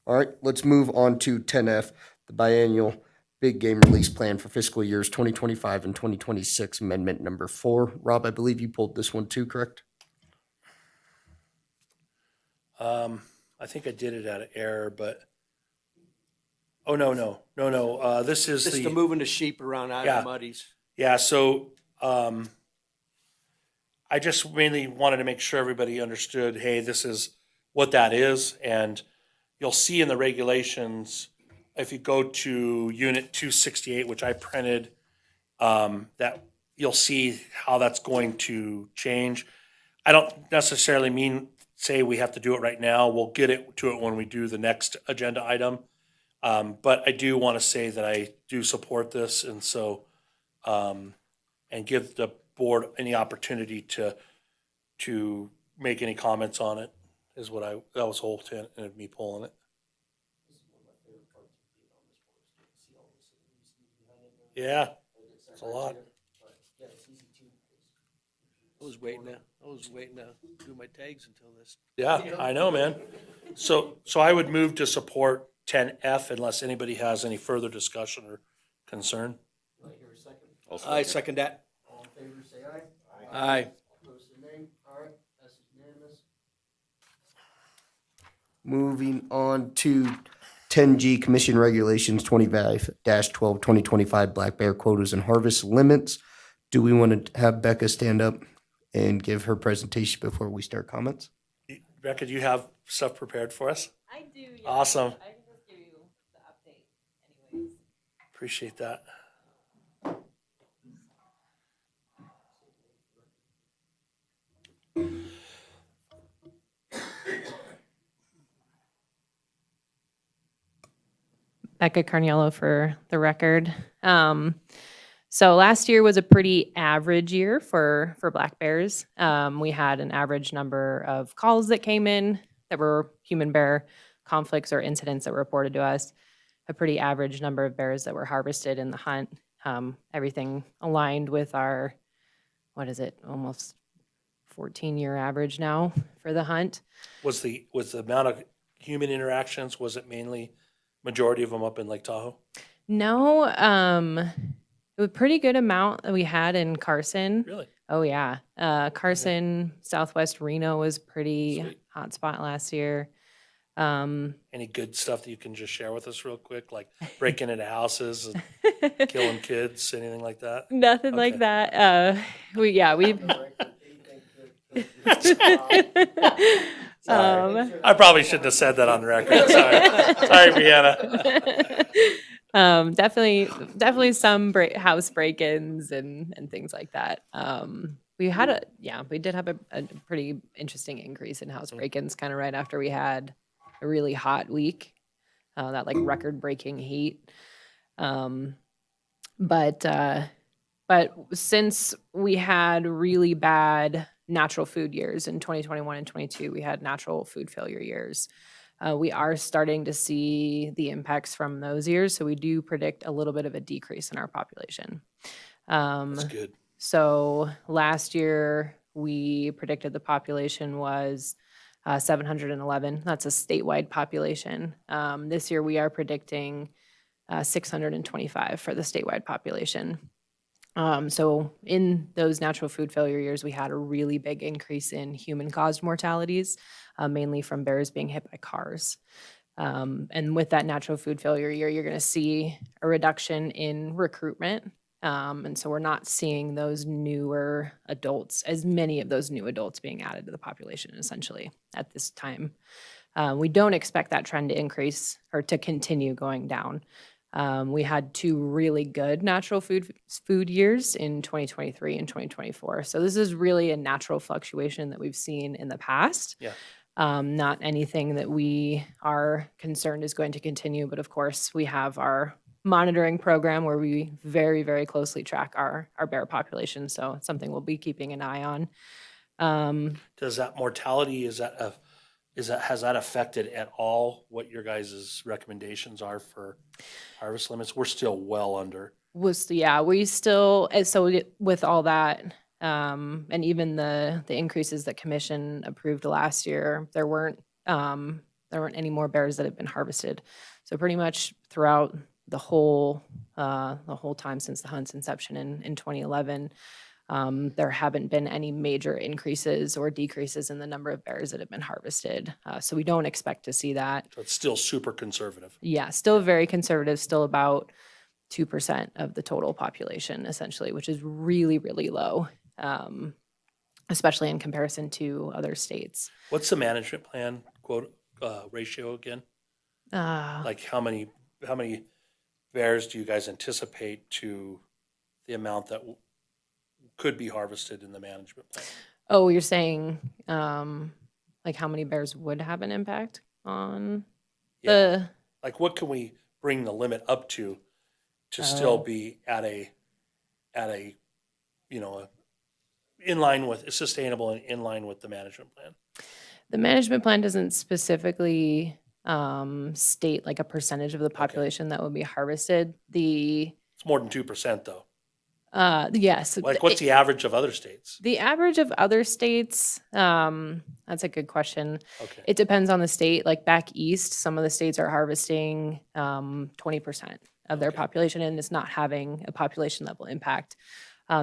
All right, let's move on to 10F, the biannual big game release plan for fiscal years 2025 and 2026, amendment number 4. Rob, I believe you pulled this one too, correct? I think I did it out of error, but no. This is Just to moving the sheep around out Yeah. of muddies. Yeah, so I just mainly wanted to make sure everybody understood, hey, this is what that is. And you'll see in the regulations, if you go to Unit 268, which I printed, that you'll see how that's going to change. I don't necessarily say we have to do it right now. We'll get to it when we do the next agenda item. But I do want to say that I do support this, and so and give the board any opportunity to make any comments on it is what that was the whole intent of me pulling it. Yeah, it's a lot. I was waiting to do my tags until this. Yeah, I know, man. So I would move to support 10F unless anybody has any further discussion or concern. I second that. All in favor, say aye. Aye. Opposed, say nay. All right, passes unanimous. Moving on to 10G Commission Regulations 25-12, 2025 black bear quotas and harvest limits. Do we want to have Becca stand up and give her presentation before we start comments? Rebecca, do you have stuff prepared for us? I do. Yeah. Awesome. I can just give you the update, anyways. Appreciate that. Becca Carniello for the record. So last year was a pretty average year for black bears. We had an average number of calls that came in that were human bear conflicts or incidents that were reported to us. A pretty average number of bears that were harvested in the hunt. Everything aligned with our, what is it, almost 14-year average now for the hunt. Was the amount of human interactions, was it mainly majority of them up in Lake Tahoe? No, a pretty good amount that we had in Carson. Really? Oh yeah, Carson, Southwest Reno was pretty Sweet. hot spot last year. Any good stuff that you can just share with us real quick, like breaking into houses and killing kids, anything like that? Nothing like Okay. that. We Sorry. I probably shouldn't have said that on the record. Sorry, Brianna. Definitely some house break-ins and things like that. We did have a pretty interesting increase in house break-ins kind of right after we had a really hot week, that like record-breaking heat. But since we had really bad natural food years in 2021 and 22, we had natural food failure years. We are starting to see the impacts from those years, so we do predict a little bit of a decrease in our population. That's good. So last year, we predicted the population was 711. That's a statewide population. This year, we are predicting 625 for the statewide population. So in those natural food failure years, we had a really big increase in human-caused mortalities, mainly from bears being hit by cars. And with that natural food failure year, you're going to see a reduction in recruitment. And so we're not seeing those newer adults, as many of those new adults being added to the population, essentially, at this time. We don't expect that trend to increase or to continue going down. We had 2 really good natural food years in 2023 and 2024. So this is really a natural fluctuation that we've seen in the past. Yeah. Not anything that we are concerned is going to continue, but of course we have our monitoring program where we very, very closely track our bear population. So it's something we'll be keeping an eye on. Does that mortality, has that affected at all what your guys' recommendations are for harvest limits? We're still well under. We still, with all that, and even the increases that commission approved last year, there weren't any more bears that had been harvested. So pretty much throughout the whole time since the hunt's inception in 2011, there haven't been any major increases or decreases in the number of bears that have been harvested. So we don't expect to see that. So it's still super conservative. Yeah, still very conservative, still about 2% of the total population, essentially, which is really, really low, especially in comparison to other states. What's the management plan quote ratio again? Like how many bears do you guys anticipate to the amount that could be harvested in the management plan? Oh, you're saying like how many bears would have an impact on the... Like what can we bring the limit up to still be at a in line with sustainable and in line with the management plan? The management plan doesn't specifically state like a percentage of the population that would be harvested. It's more than 2% though. Yes. Like what's the average of other states? The average of other states, that's a good question. Okay. It depends on the state. Like back east, some of the states are harvesting 20% of their population, and it's not having a population level impact.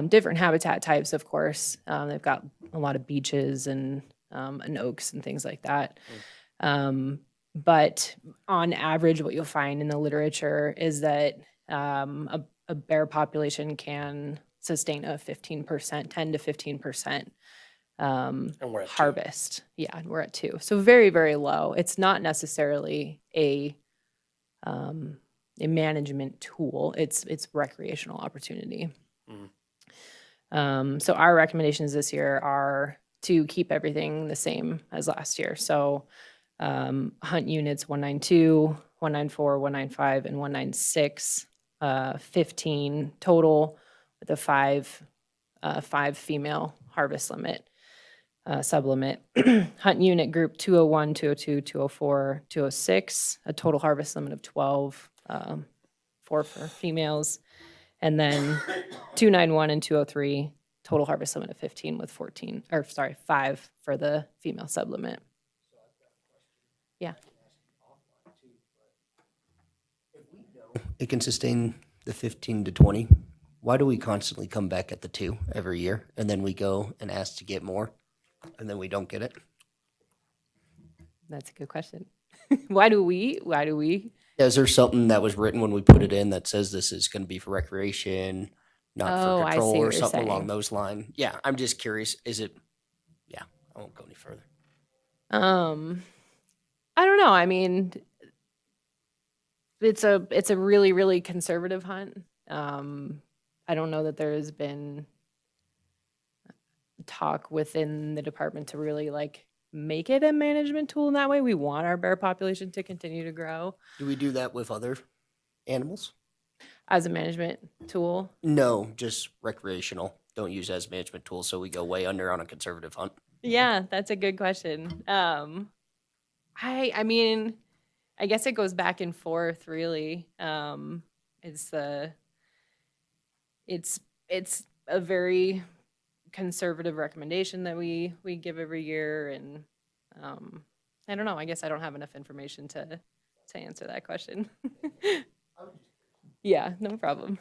Different habitat types, of course. They've got a lot of beaches and oaks and things like that. But on average, what you'll find in the literature is that a bear population can sustain a 10 to 15% And we're at 2. harvest. Yeah, we're at 2. So very, very low. It's not necessarily a management tool. It's recreational opportunity. So our recommendations this year are to keep everything the same as last year. So hunt units 192, 194, 195, and 196, 15 total with a 5 female harvest limit, sublimit. Hunt unit group 201, 202, 204, 206, a total harvest limit of 12, 4 for females. And then 291 and 203, total harvest limit of 15 with 5 for the female sublimit. Yeah. It can sustain the 15 to 20. Why do we constantly come back at the 2 every year and then we go and ask to get more and then we don't get it? That's a good question. Why do we? Is there something that was written when we put it in that says this is going to be for recreation, not Oh, for I control see what or you're something saying. along those lines? Yeah, I'm just curious. Is it? Yeah, I won't go any further. I don't know. I mean, it's a really, really conservative hunt. I don't know that there has been talk within the department to really like make it a management tool in that way. We want our bear population to continue to grow Do we do that with other animals? as a management tool. No, just recreational. Don't use it as a management tool, so we go way under on a conservative hunt. Yeah, that's a good question. I mean, I guess it goes back and forth really. It's a very conservative recommendation that we give every year, and I don't know. I guess I don't have enough information to answer that question. Yeah, no problem.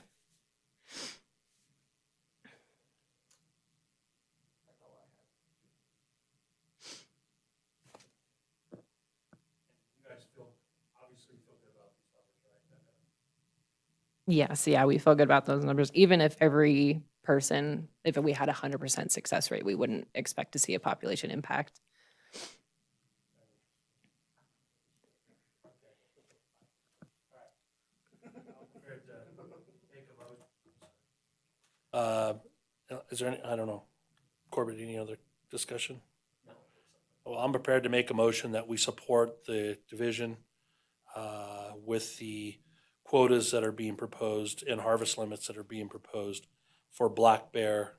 Yes, yeah, we feel good about those numbers. Even if every person, if we had 100% success rate, we wouldn't expect to see a population impact. Is there any, I don't know, Corbett, any other discussion? No. Well, I'm prepared to make a motion that we support the division with the quotas that are being proposed and harvest limits that are being proposed for black bear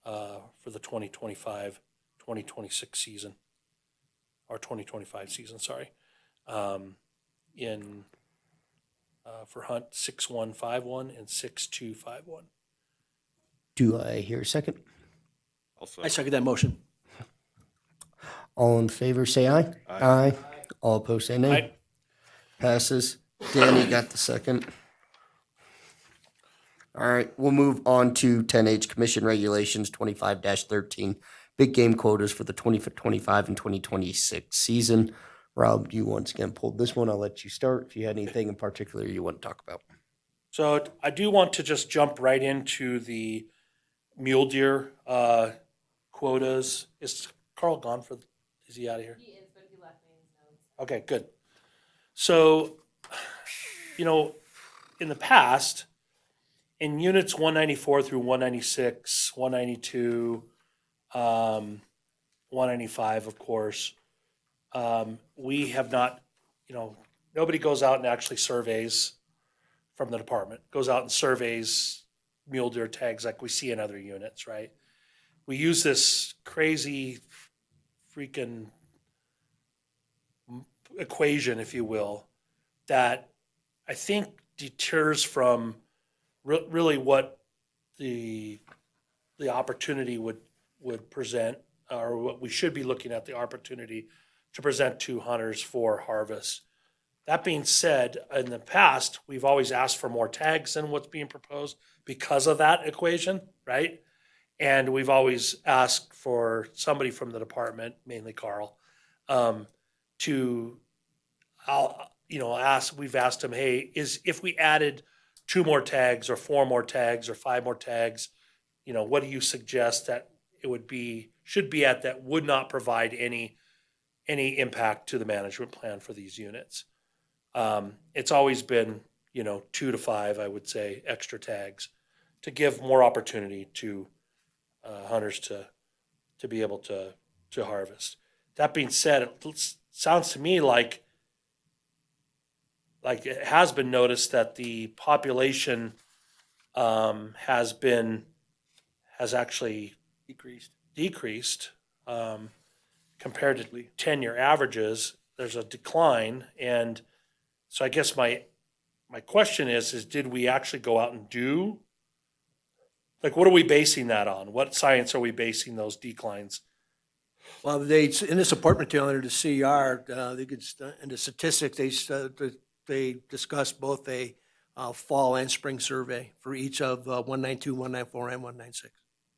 for the 2025, 2026 season, or 2025 season, sorry, for hunt 6151 and 6251. Do I hear a second? I second that motion. All in favor, say aye. Aye. All opposed, say nay. Aye. Passes. Danny got the second. All right, we'll move on to 10H Commission Regulations 25-13, big game quotas for the 2025 and 2026 season. Rob, you once again pulled this one. I'll let you start if you had anything in particular you want to talk about. So I do want to just jump right into the mule deer quotas. Is Carl gone is he out of here? He is, but he left me his notes. Okay, good. So, in the past, in units 194 through 196, 192, 195, of course, we have not, nobody goes out and actually surveys from the department, goes out and surveys mule deer tags like we see in other units, right? We use this crazy freaking equation, if you will, that I think deters from really what the opportunity would present, or what we should be looking at the opportunity to present to hunters for harvest. That being said, in the past, we've always asked for more tags than what's being proposed because of that equation, right? And we've always asked for somebody from the department, mainly Carl, we've asked him, hey, if we added 2 more tags or 4 more tags or 5 more tags, what do you suggest that it would be should be at that would not provide any impact to the management plan for these units. It's always been, 2 to 5, I would say, extra tags to give more opportunity to hunters to be able to harvest. That being said, it sounds to me like it has been noticed that the population has actually decreased compared to 10-year averages. There's a decline, and so I guess my question is did we actually go out and do, like, what are we basing that on? What science are we basing those declines? Well, in the support material under the CR, in the statistics, they discuss both a fall and spring survey for each of 192, 194, and 196.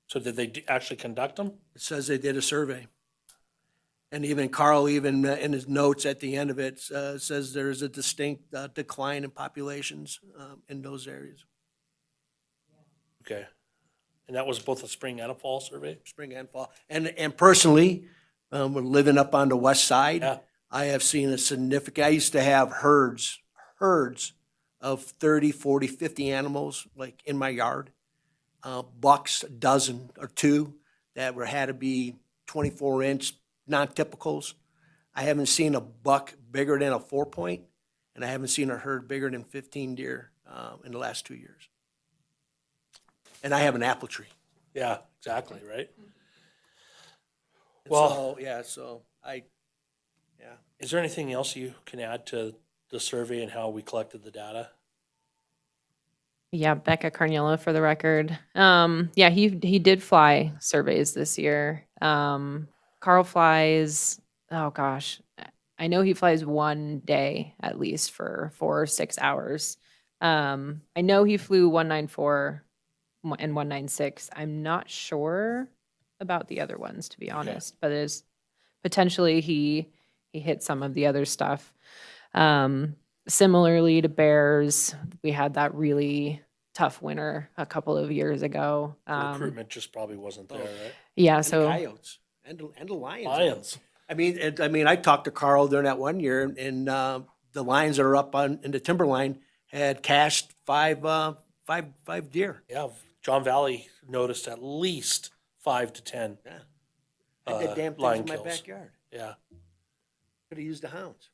So did they actually conduct them? It says they did a survey. And even Carl, in his notes at the end of it, says there is a distinct decline in populations in those areas, Okay. And that was both a spring and a fall survey? spring and fall. And personally, we're living up on the west side. Yeah. I have seen a significant, I used to have herds of 30, 40, 50 animals, like in my yard. Bucks, a dozen or two that had to be 24-inch non-typicals. I haven't seen a buck bigger than a 4-point, and I haven't seen a herd bigger than 15 deer in the last 2 years. And I have an apple tree. Yeah, exactly, right? And Well- Is there anything else you can add to the survey and how we collected the data? Yeah, Becca Carniello for the record. Yeah, he did fly surveys this year. Carl flies, oh gosh, I know he flies one day at least for 4 or 6 hours. I know he flew 194 and 196. I'm not sure about the other ones, to be honest, but it's potentially he hit some of the other stuff. Similarly to bears, we had that really tough winter a couple of years ago. The recruitment just probably wasn't there, right? Yeah, And the so coyotes and the lions. Lions. I mean, I talked to Carl during that one year, and the lions that are up in the timberline had cached five deer. Yeah, John Valley noticed at least 5 to 10. Yeah, I did damn things lion in my kills. backyard. Yeah. Could have used the hounds.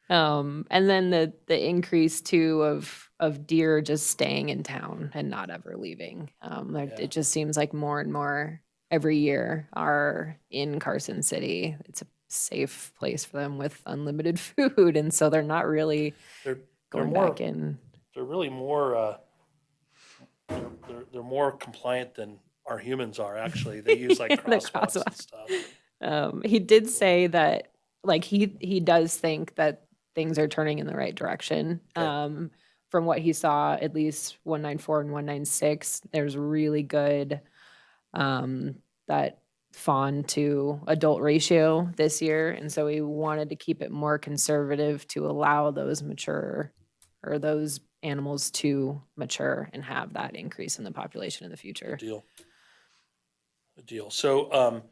and then the increase too of deer just staying in town and not ever leaving. It just seems like more and more every year are in Carson City. It's a safe place for them with unlimited food, and so they're not really They're going more, back in. they're really more, they're more compliant than our humans are, actually. They use like The crosswalks and crosswalk. stuff. He did say that, like, he does think that things are turning in the right direction. Okay. From what he saw, at least 194 and 196, there's really good that fawn to adult ratio this year, and so he wanted to keep it more conservative to allow those those animals to mature and have that increase in the population in the future. Good deal. So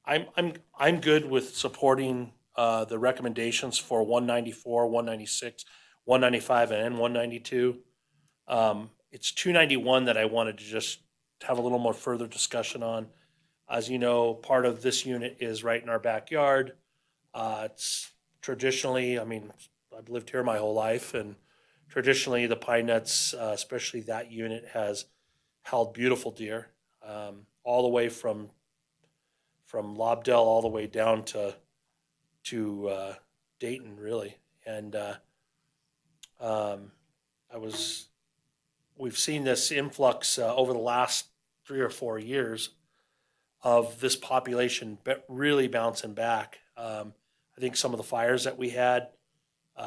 I'm good with supporting the recommendations for 194, 196, 195, and 192. It's 291 that I wanted to just have a little more further discussion on. As you know, part of this unit is right in our backyard. It's traditionally, I mean, I've lived here my whole life, and traditionally the pine nuts, especially that unit, has held beautiful deer, all the way from Lobdell all the way down to Dayton, really. And we've seen this influx over the last 3 or 4 years of this population really bouncing back. I think some of the fires that we had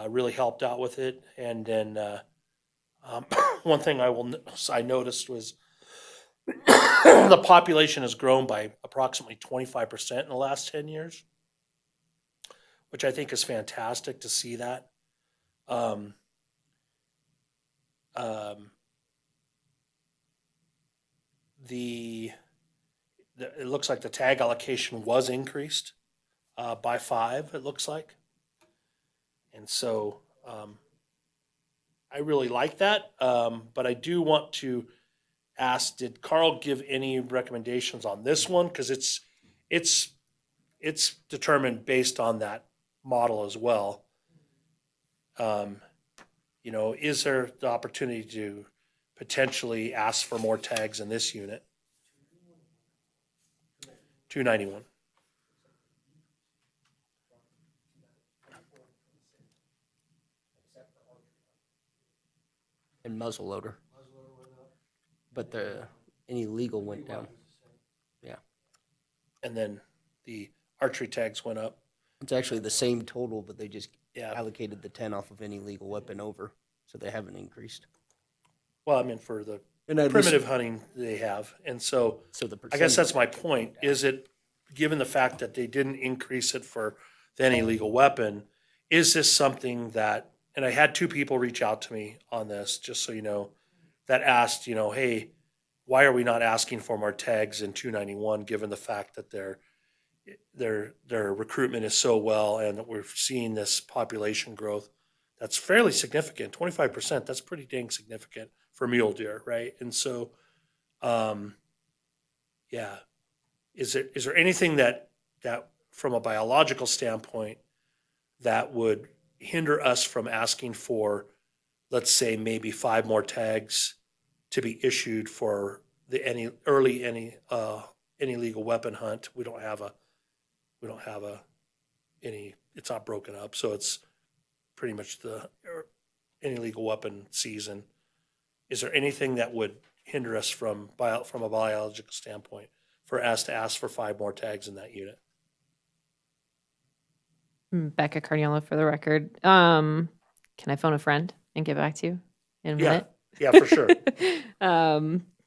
really helped out with it. And then one thing I noticed was the population has grown by approximately 25% in the last 10 years, which I think is fantastic to see that. it looks like the tag allocation was increased by 5, it looks like. And so I really like that, but I do want to ask, did Carl give any recommendations on this one? Because it's determined based on that model as well. You know, is there the opportunity to potentially ask for more tags in this unit? 291. And muzzle loader. But any legal went down. Yeah. And then the archery tags went up. It's actually the same total, but they just Yeah. allocated the 10 off of any legal weapon over, so they haven't increased. Well, I mean, for the And at least- primitive hunting they have. And so So the I guess percentage- that's my point. Is it, given the fact that they didn't increase it for any legal weapon, is this something that, and I had 2 people reach out to me on this, just so you know, that asked, you know, hey, why are we not asking for more tags in 291, given the fact that their recruitment is so well and that we're seeing this population growth that's fairly significant, 25%, that's pretty dang significant for mule deer, right? And so, yeah, is there anything that from a biological standpoint that would hinder us from asking for, let's say, maybe 5 more tags to be issued for any legal weapon hunt? We don't have any, it's not broken up, so it's pretty much any legal weapon season. Is there anything that would hinder us from a biological standpoint for us to ask for 5 more tags in that unit? Becca Carniolo for the record. Can I phone a friend and get back to you in a minute? Yeah, for sure.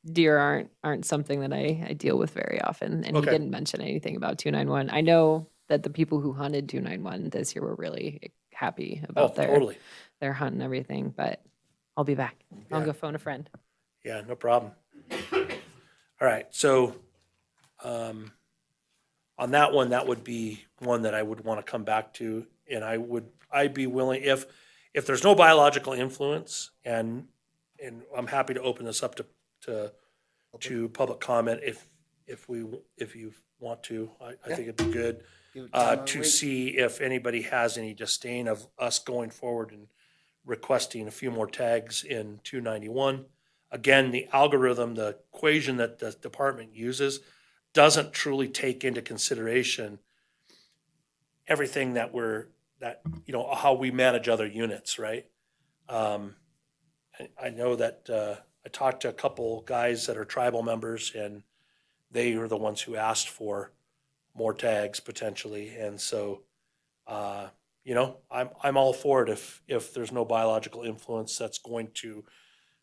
Deer aren't something that I deal with very often, and Okay. he didn't mention anything about 291. I know that the people who hunted 291 this year were really happy about Totally. their hunt and everything, but I'll be back. I'll Yeah. go phone a friend. Yeah, no problem. All right, so on that one, that would be one that I would want to come back to, and I'd be willing, if there's no biological influence, and I'm happy to open this up to public comment if you want to. I think it'd be good Give it time, to wait. see if anybody has any disdain of us going forward and requesting a few more tags in 291. Again, the algorithm, the equation that the department uses doesn't truly take into consideration everything that how we manage other units, right? I know that I talked to a couple guys that are tribal members, and they were the ones who asked for more tags potentially. And so, I'm all for it if there's no biological influence that's going to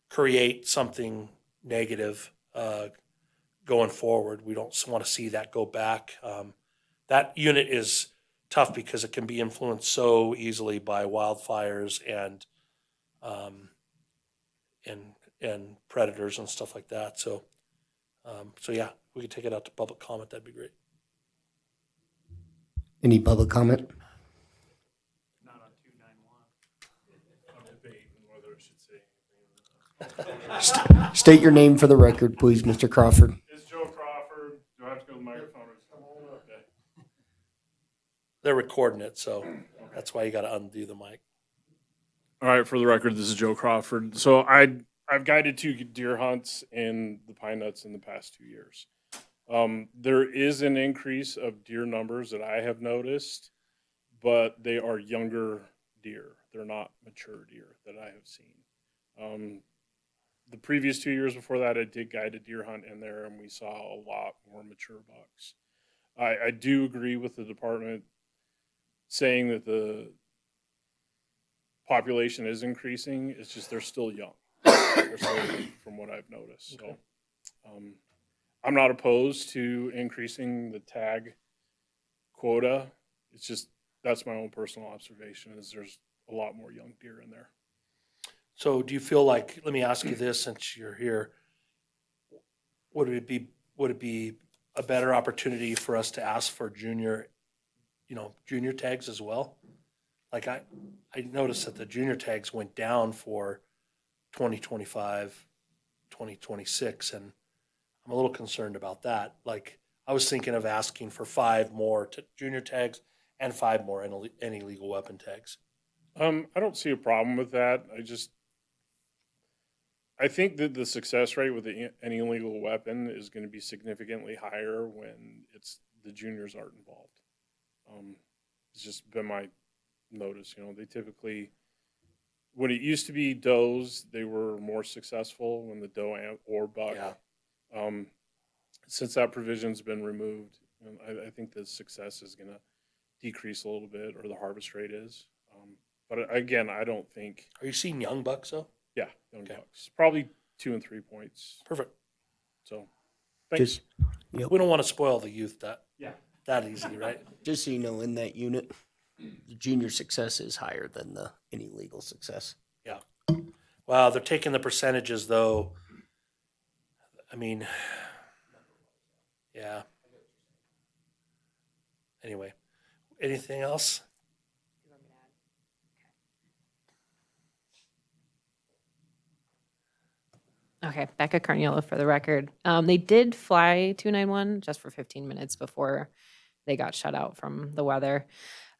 create something negative going forward. We don't want to see that go back. That unit is tough because it can be influenced so easily by wildfires and predators and stuff like that. So yeah, we could take it out to public comment. That'd be great. Any public comment? Not on 291. I'm debating whether I should say anything. State your name for the record, please, Mr. Crawford. It's Joe Crawford. Do I have to go to the microphone? Okay. They're recording it, so that's why you got to undo the mic. All right, for the record, this is Joe Crawford. So I've guided 2 deer hunts in the Pine Nuts in the past 2 years. There is an increase of deer numbers that I have noticed, but they are younger deer. They're not mature deer that I have seen. The previous 2 years before that, I did guide a deer hunt in there, and we saw a lot more mature bucks. I do agree with the department saying that the population is increasing. It's just they're still young, from what I've noticed. So I'm not opposed to increasing the tag quota. It's just that's my own personal observation is there's a lot more young deer in there. So do you feel like, let me ask you this since you're here, would it be a better opportunity for us to ask for junior tags as well. Like I noticed that the junior tags went down for 2025, 2026, and I'm a little concerned about that. Like I was thinking of asking for 5 more junior tags and 5 more any legal weapon tags. I don't see a problem with that. I think that the success rate with any illegal weapon is going to be significantly higher when the juniors aren't involved. It's just been my notice. They typically, when it used to be does, they were more successful when the doe or buck. Yeah. Since that provision's been removed, I think the success is going to decrease a little bit, or the harvest rate is. But again, I don't think. Are you seeing young bucks though? Yeah, young bucks. Probably 2 and 3 points. Perfect. So, thanks. We don't want to spoil the youth that easy, right? Just so you know, in that unit, the junior success is higher than any legal success. Yeah. Wow, they're taking the percentages though. I mean, yeah. Anyway, anything else? Okay, Becca Carniolo for the record. They did fly 291 just for 15 minutes before they got shut out from the weather.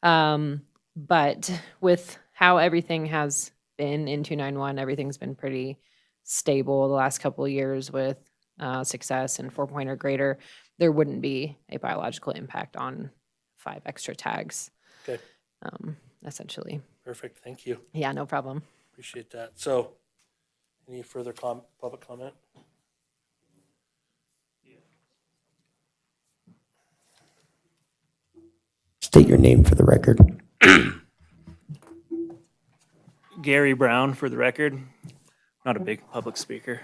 But with how everything has been in 291, everything's been pretty stable the last couple of years with success and 4 point or greater. There wouldn't be a biological impact on 5 extra tags. Okay. Essentially. Perfect. Thank you. Yeah, no problem. Appreciate that. So, any further public comment? State your name for the record. Gary Brown, for the record. Not a big public speaker.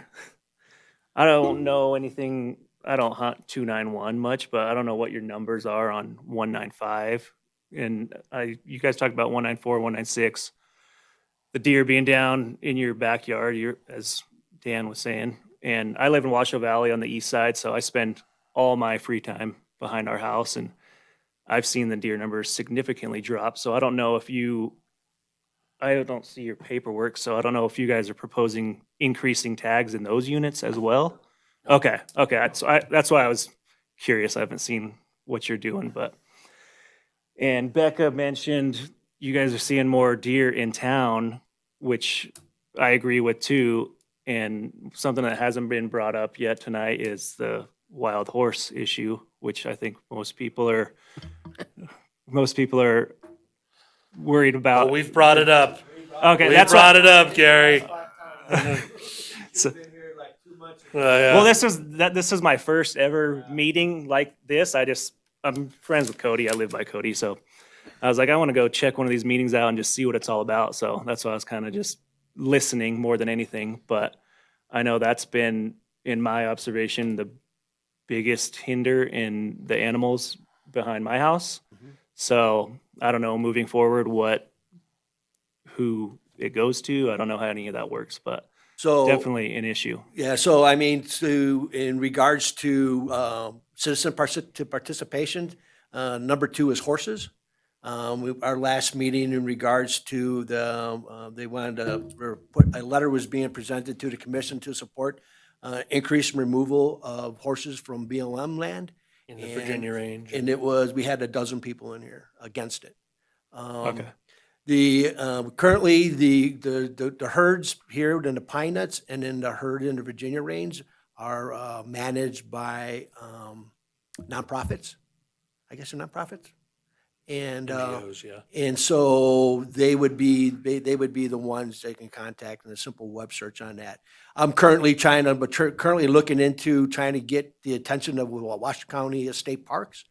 I don't know anything. I don't hunt 291 much, but I don't know what your numbers are on 195. And you guys talked about 194, 196. The deer being down in your backyard, as Dan was saying. And I live in Washoe Valley on the east side, so I spend all my free time behind our house, and I've seen the deer numbers significantly drop. So I don't know if I don't see your paperwork, so I don't know if you guys are proposing increasing tags in those units as well. Okay. That's why I was curious. I haven't seen what you're doing, and Becca mentioned you guys are seeing more deer in town, which I agree with too. And something that hasn't been brought up yet tonight is the wild horse issue, which I think most people are worried about. Oh, we've brought it up. Okay, We've brought it up, Gary. So, Yeah. well, this is my first ever meeting like this. I'm friends with Cody. I live by Cody, so I was like, I want to go check one of these meetings out and just see what it's all about. So that's why I was kind of just listening more than anything. But I know that's been, in my observation, the biggest hinder in the animals behind my house. So I don't know, moving forward, who it goes to. I don't know how any of that works, but definitely an issue. Yeah, so I mean, in regards to citizen participation, number 2 is horses. Our last meeting in regards to they wanted to a letter was being presented to the commission to support increased removal of horses from BLM land. In the Virginia range. And we had a dozen people in here against it. Okay. Currently the herds here in the Pine Nuts and then the herd in the Virginia range are managed by nonprofits. I guess they're nonprofits. And NGOs, yeah. and so they would be the ones they can contact in a simple web search on that. I'm currently currently looking into trying to get the attention of Washington County State Parks,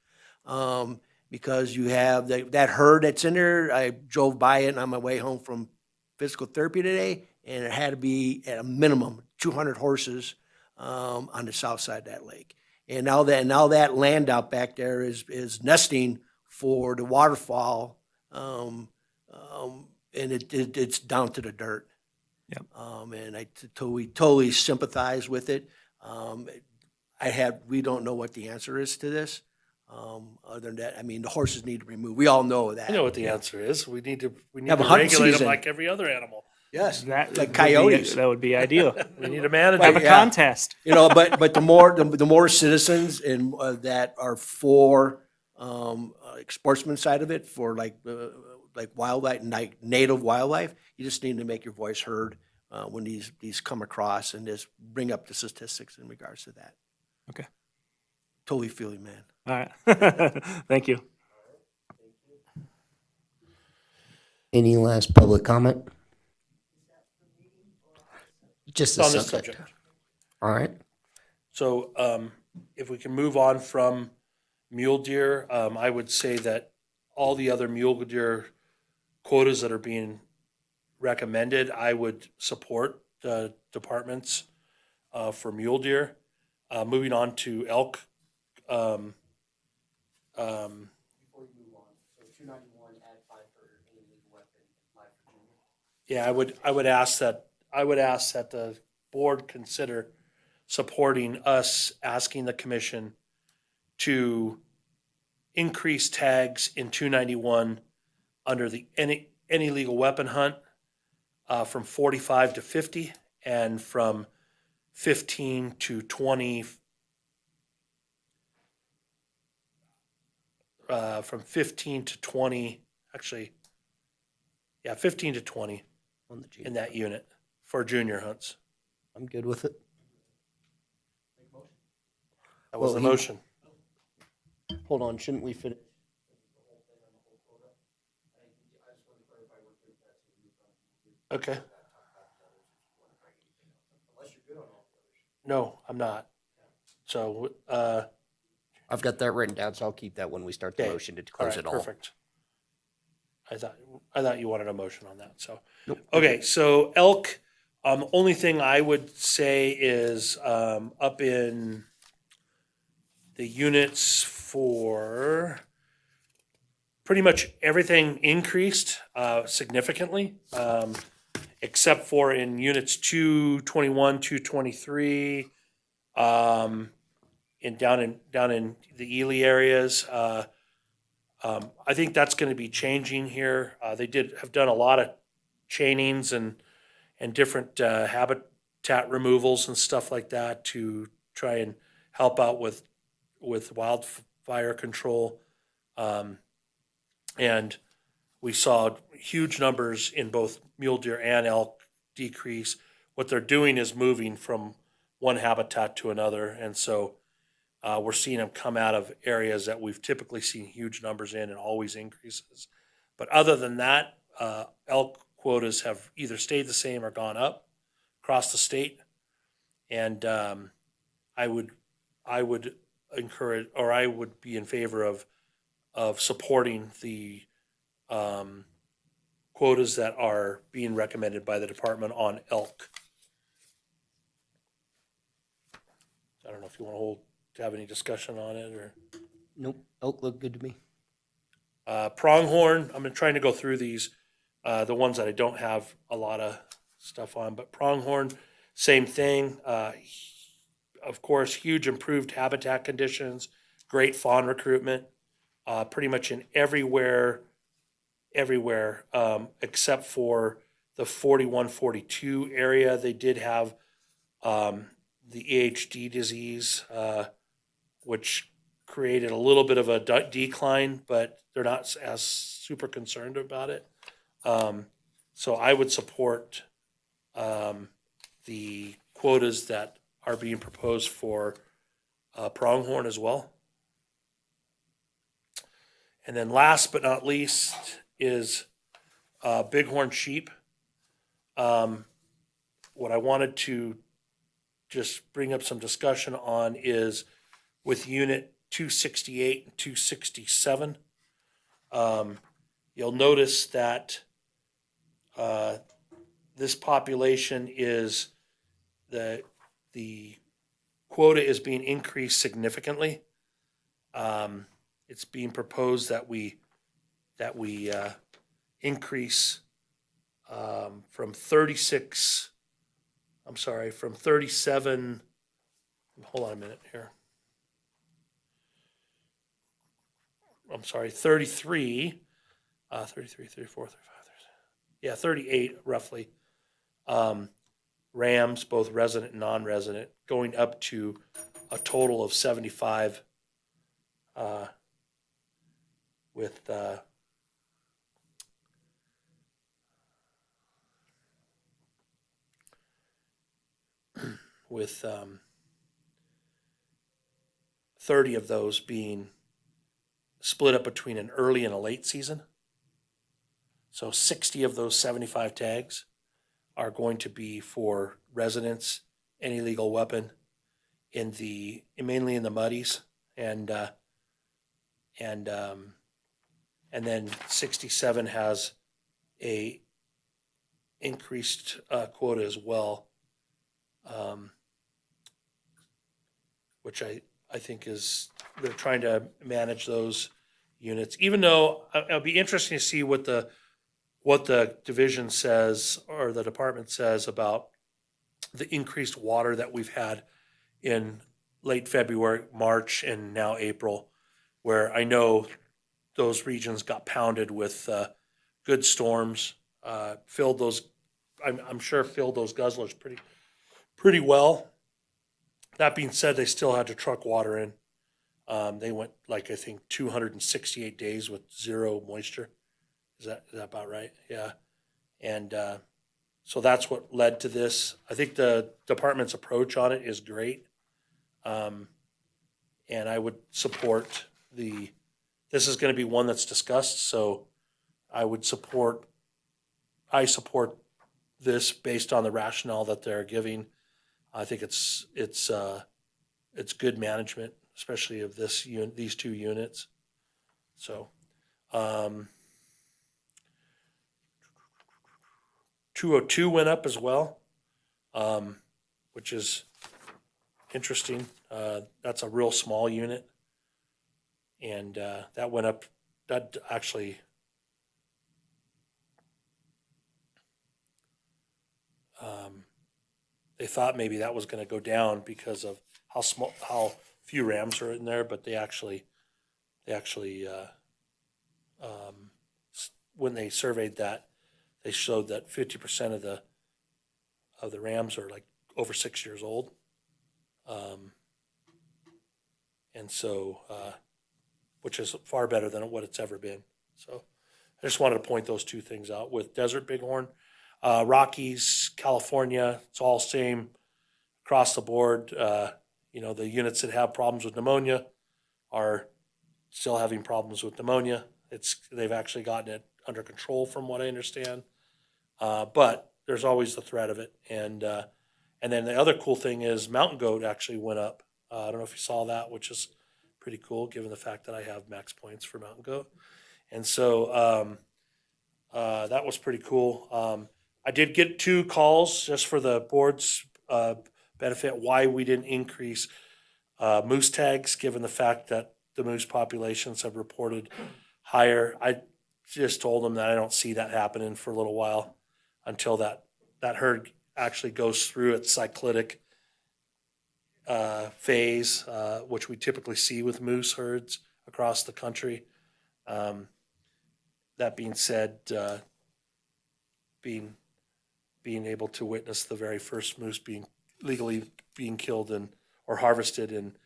because you have that herd that's in there. I drove by it on my way home from physical therapy today, and it had to be at a minimum 200 horses on the south side of that lake. And now that land out back there is nesting for the waterfall, and it's down to the dirt. Yep. And we totally sympathize with it. we don't know what the answer is to this. Other than that, I mean, the horses need to be removed. We all know that. I know what the answer is. We need to Have a regulate hunting them season. like every other animal. Yes, That like would be- coyotes. That would be ideal. We need to manage Have it. a yeah. contest. You know, but the more citizens and that are for sportsman side of it, for like wildlife, like native wildlife, you just need to make your voice heard when these come across, and just bring up the statistics in regards to that. Okay. Totally feel you, man. All right. Thank you. Any last public comment? Just the On this subject. subject. All right. So if we can move on from mule deer, I would say that all the other mule deer quotas that are being recommended, I would support the departments for mule deer. Moving on to elk. Before you move on, so 291, add 5 for any legal weapon, 5 for junior. Yeah, I would ask that the board consider supporting us asking the commission to increase tags in 291 under the any legal weapon hunt from 45 to 50 and from 15 to 20 from 15 to 20 actually 15 to 20 On the junior. in that unit for junior hunts. I'm good with it. That was Well, the he- motion. Hold on, shouldn't we finish? Okay. No, I'm not. So, I've got that written down, so I'll keep that when we start the okay. motion to All close right, it all. perfect. I thought you wanted a motion on that, so. Nope. Okay, so elk, only thing I would say is, up in the units for pretty much everything increased, significantly, except for in units 221, 223, down in the Ely areas. I think that's going to be changing here. They have done a lot of chainings and different habitat removals and stuff like that to try and help out with wildfire control. And we saw huge numbers in both mule deer and elk decrease. What they're doing is moving from one habitat to another. And so we're seeing them come out of areas that we've typically seen huge numbers in and always increases. But other than that, elk quotas have either stayed the same or gone up across the state. And I would encourage, or I would be in favor of supporting the quotas that are being recommended by the department on elk. I don't know if you want to have any discussion on it or. Nope, elk look good to me. Pronghorn, I'm trying to go through these, the ones that I don't have a lot of stuff on, but pronghorn, same thing. Of course, huge improved habitat conditions, great fawn recruitment, pretty much in everywhere, except for the 41, 42 area. They did have the AHD disease, which created a little bit of a decline, but they're not as super concerned about it. So I would support the quotas that are being proposed for pronghorn as well. And then last but not least is bighorn sheep. What I wanted to just bring up some discussion on is with unit 268 and 267. You'll notice that this population is the quota is being increased significantly. It's being proposed that we increase from 37 hold on a minute here. I'm sorry, 33, 33, 34, 35, yeah, 38 roughly. Rams, both resident and non-resident, going up to a total of 75 with with 30 of those being split up between an early and a late season. So 60 of those 75 tags are going to be for residents, any legal weapon mainly in the muddies, and then 67 has a increased quota as well, which I think is, they're trying to manage those units. Even though it'll be interesting to see what the division says or the department says about the increased water that we've had in late February, March, and now April, where I know those regions got pounded with good storms, filled those, I'm sure filled those guzzlers pretty well. That being said, they still had to truck water in. They went I think 268 days with zero moisture. Is that about right? Yeah. And so that's what led to this. I think the department's approach on it is great. And I would support this is going to be one that's discussed, so I support this based on the rationale that they're giving. I think it's good management, especially of these two units. So, 202 went up as well, which is interesting. That's a real small unit, and that went up. That actually. They thought maybe that was going to go down because of how few Rams are in there, but they actually, when they surveyed that, they showed that 50% of the Rams are over 6 years old, and so which is far better than what it's ever been. So I just wanted to point those two things out with Desert Bighorn. Rockies, California, it's all same across the board. The units that have problems with pneumonia are still having problems with pneumonia. They've actually gotten it under control from what I understand. But there's always the threat of it. And then the other cool thing is mountain goat actually went up. I don't know if you saw that, which is pretty cool given the fact that I have max points for mountain goat. And so that was pretty cool. I did get 2 calls just for the board's benefit why we didn't increase moose tags, given the fact that the moose populations have reported higher. I just told them that I don't see that happening for a little while until that herd actually goes through its cyclitic phase, which we typically see with moose herds across the country. That being said, being able to witness the very first moose legally being killed or harvested in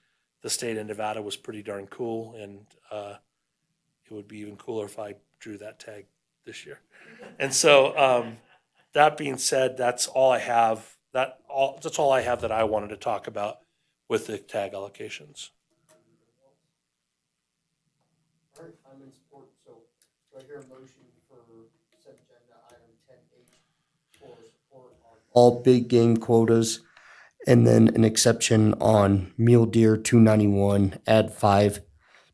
the state of Nevada was pretty darn cool, and it would be even cooler if I drew that tag this year. And so that being said, that's all I have. That's all I have that I wanted to talk about with the tag allocations. All right, I'm in support, so do I hear a motion for consent agenda item 10H for support on all big game quotas, and then an exception on mule deer 291, add 5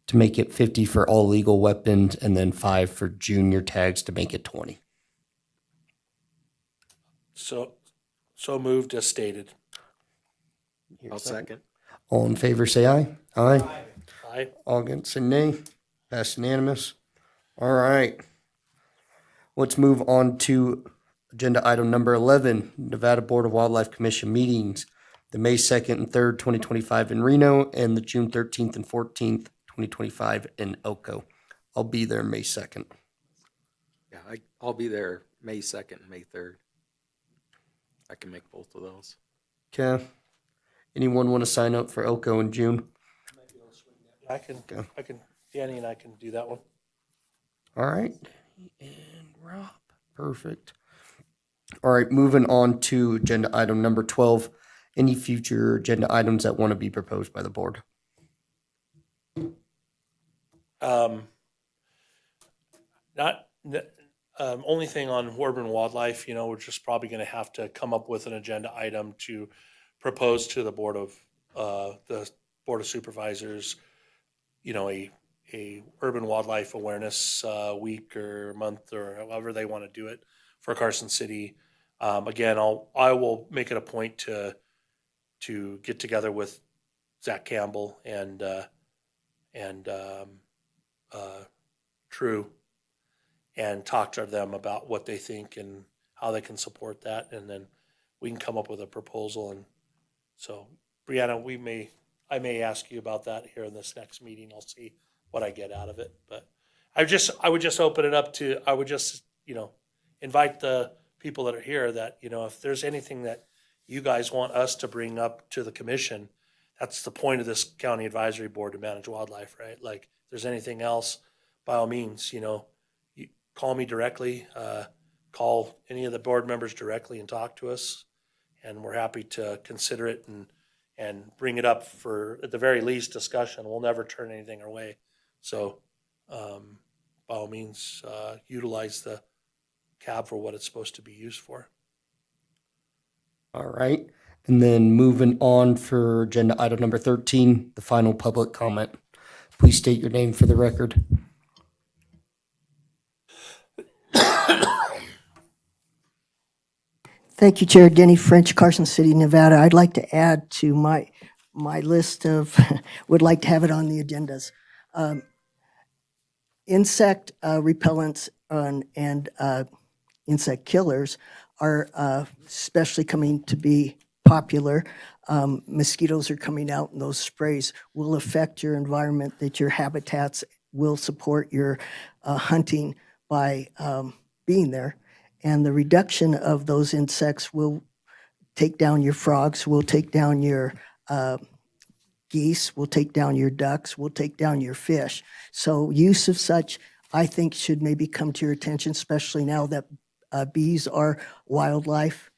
to make it 50 for all legal weapons, and then 5 for junior tags to make it 20. So moved as stated. I'll second. All in favor, say aye. Aye. Aye. All against, say nay. Passed unanimous. All right. Let's move on to agenda item number 11, Nevada Board of Wildlife Commission meetings the May 2nd and 3rd, 2025 in Reno, and the June 13th and 14th, 2025 in Elko. I'll be there May 2nd. Yeah, I'll be there May 2nd and May 3rd. I can make both of those. Okay. Anyone want to sign up for Elko in June? Danny and I can do that one. All right. And Rob. Perfect. All right, moving on to agenda item number 12. Any future agenda items that want to be proposed by the board? Only thing on urban wildlife, we're just probably gonna have to come up with an agenda item to propose to the Board of Supervisors, a urban wildlife awareness week or month or however they want to do it for Carson City. Again, I will make it a point to get together with Zach Campbell and True and talk to them about what they think and how they can support that, and then we can come up with a proposal. And so, Brianna, I may ask you about that here in this next meeting. I'll see what I get out of it. But I would just open it up to, I would just, invite the people that are here that, if there's anything that you guys want us to bring up to the commission, that's the point of this county advisory board, to manage wildlife, right? Like, if there's anything else, by all means, you call me directly, call any of the board members directly and talk to us. And we're happy to consider it and bring it up for, at the very least, discussion. We'll never turn anything away. So, by all means, utilize the cab for what it's supposed to be used for. All right. And then moving on for agenda item number 13, the final public comment. Please state your name for the record. Thank you, Chair. Denny French, Carson City, Nevada. I'd like to add to my list of, would like to have it on the agendas. Insect repellents and insect killers are especially coming to be popular. Mosquitoes are coming out, and those sprays will affect your environment, that your habitats will support your hunting by being there. And the reduction of those insects will take down your frogs, will take down your geese, will take down your ducks, will take down your fish. So use of such, I think, should maybe come to your attention, especially now that bees are wildlife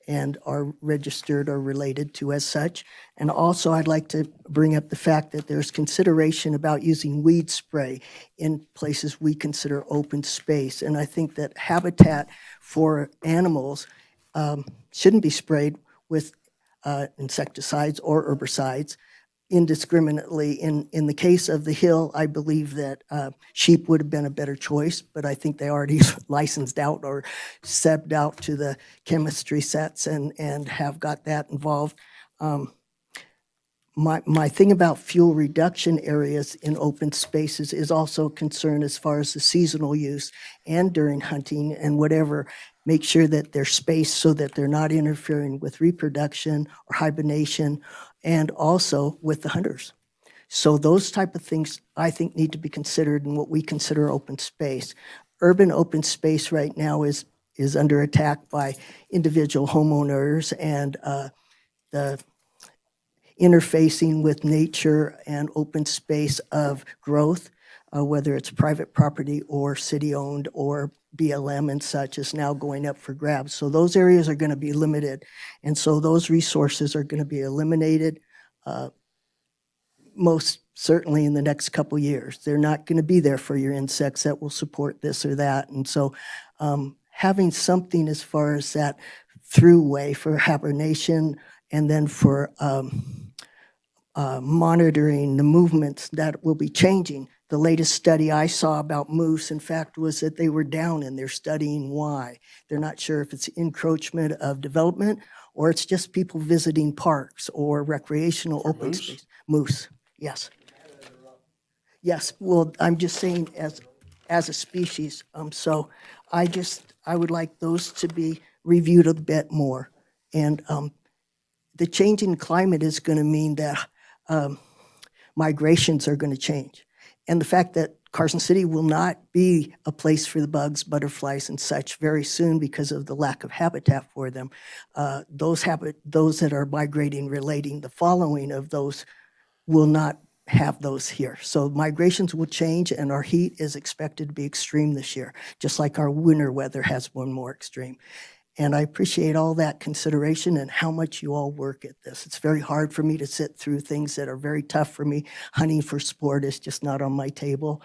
and are registered or related to as such. And also, I'd like to bring up the fact that there's consideration about using weed spray in places we consider open space. And I think that habitat for animals shouldn't be sprayed with insecticides or herbicides indiscriminately. In the case of the Hill, I believe that sheep would have been a better choice, but I think they already licensed out or sebbed out to the chemistry sets and have got that involved. My thing about fuel reduction areas in open spaces is also a concern as far as the seasonal use and during hunting and whatever. Make sure that they're spaced so that they're not interfering with reproduction or hibernation, and also with the hunters. So those type of things, I think, need to be considered in what we consider open space. Urban open space right now is under attack by individual homeowners and the interfacing with nature and open space of growth, whether it's private property or city-owned or BLM and such, is now going up for grabs. So those areas are going to be limited. And so those resources are going to be eliminated most certainly in the next couple years. They're not going to be there for your insects that will support this or that. And so having something as far as that throughway for hibernation and then for monitoring the movements that will be changing. The latest study I saw about moose, in fact, was that they were down, and they're studying why. They're not sure if it's encroachment of development or it's just people visiting parks or recreational open space. Moose, yes. Yes, well, I'm just saying as a species. So I would like those to be reviewed a bit more. And the changing climate is going to mean that migrations are going to change. And the fact that Carson City will not be a place for the bugs, butterflies, and such very soon because of the lack of habitat for them. Those that are migrating, relating, the following of those will not have those here. So migrations will change, and our heat is expected to be extreme this year, just like our winter weather has one more extreme. And I appreciate all that consideration and how much you all work at this. It's very hard for me to sit through things that are very tough for me. Hunting for sport is just not on my table.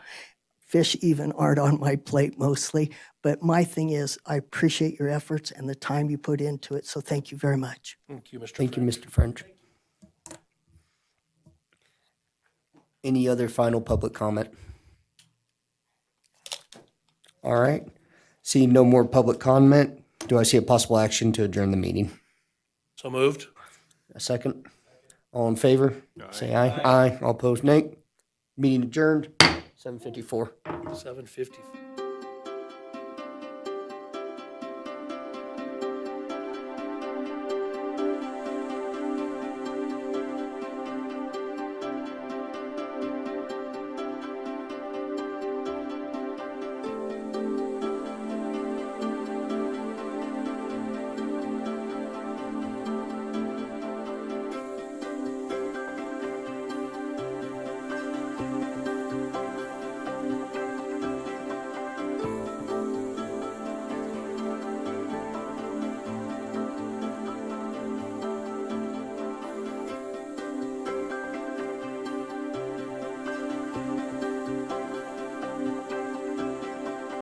Fish even aren't on my plate mostly. But my thing is, I appreciate your efforts and the time you put into it. So thank you very much. Thank you, Mr. Thank you, French. Mr. French. Any other final public comment? All right. Seeing no more public comment, do I see a possible action to adjourn the meeting? So moved. A second? All in favor? Say aye. Aye. All opposed, nay. Meeting adjourned, 7:54. 7:50.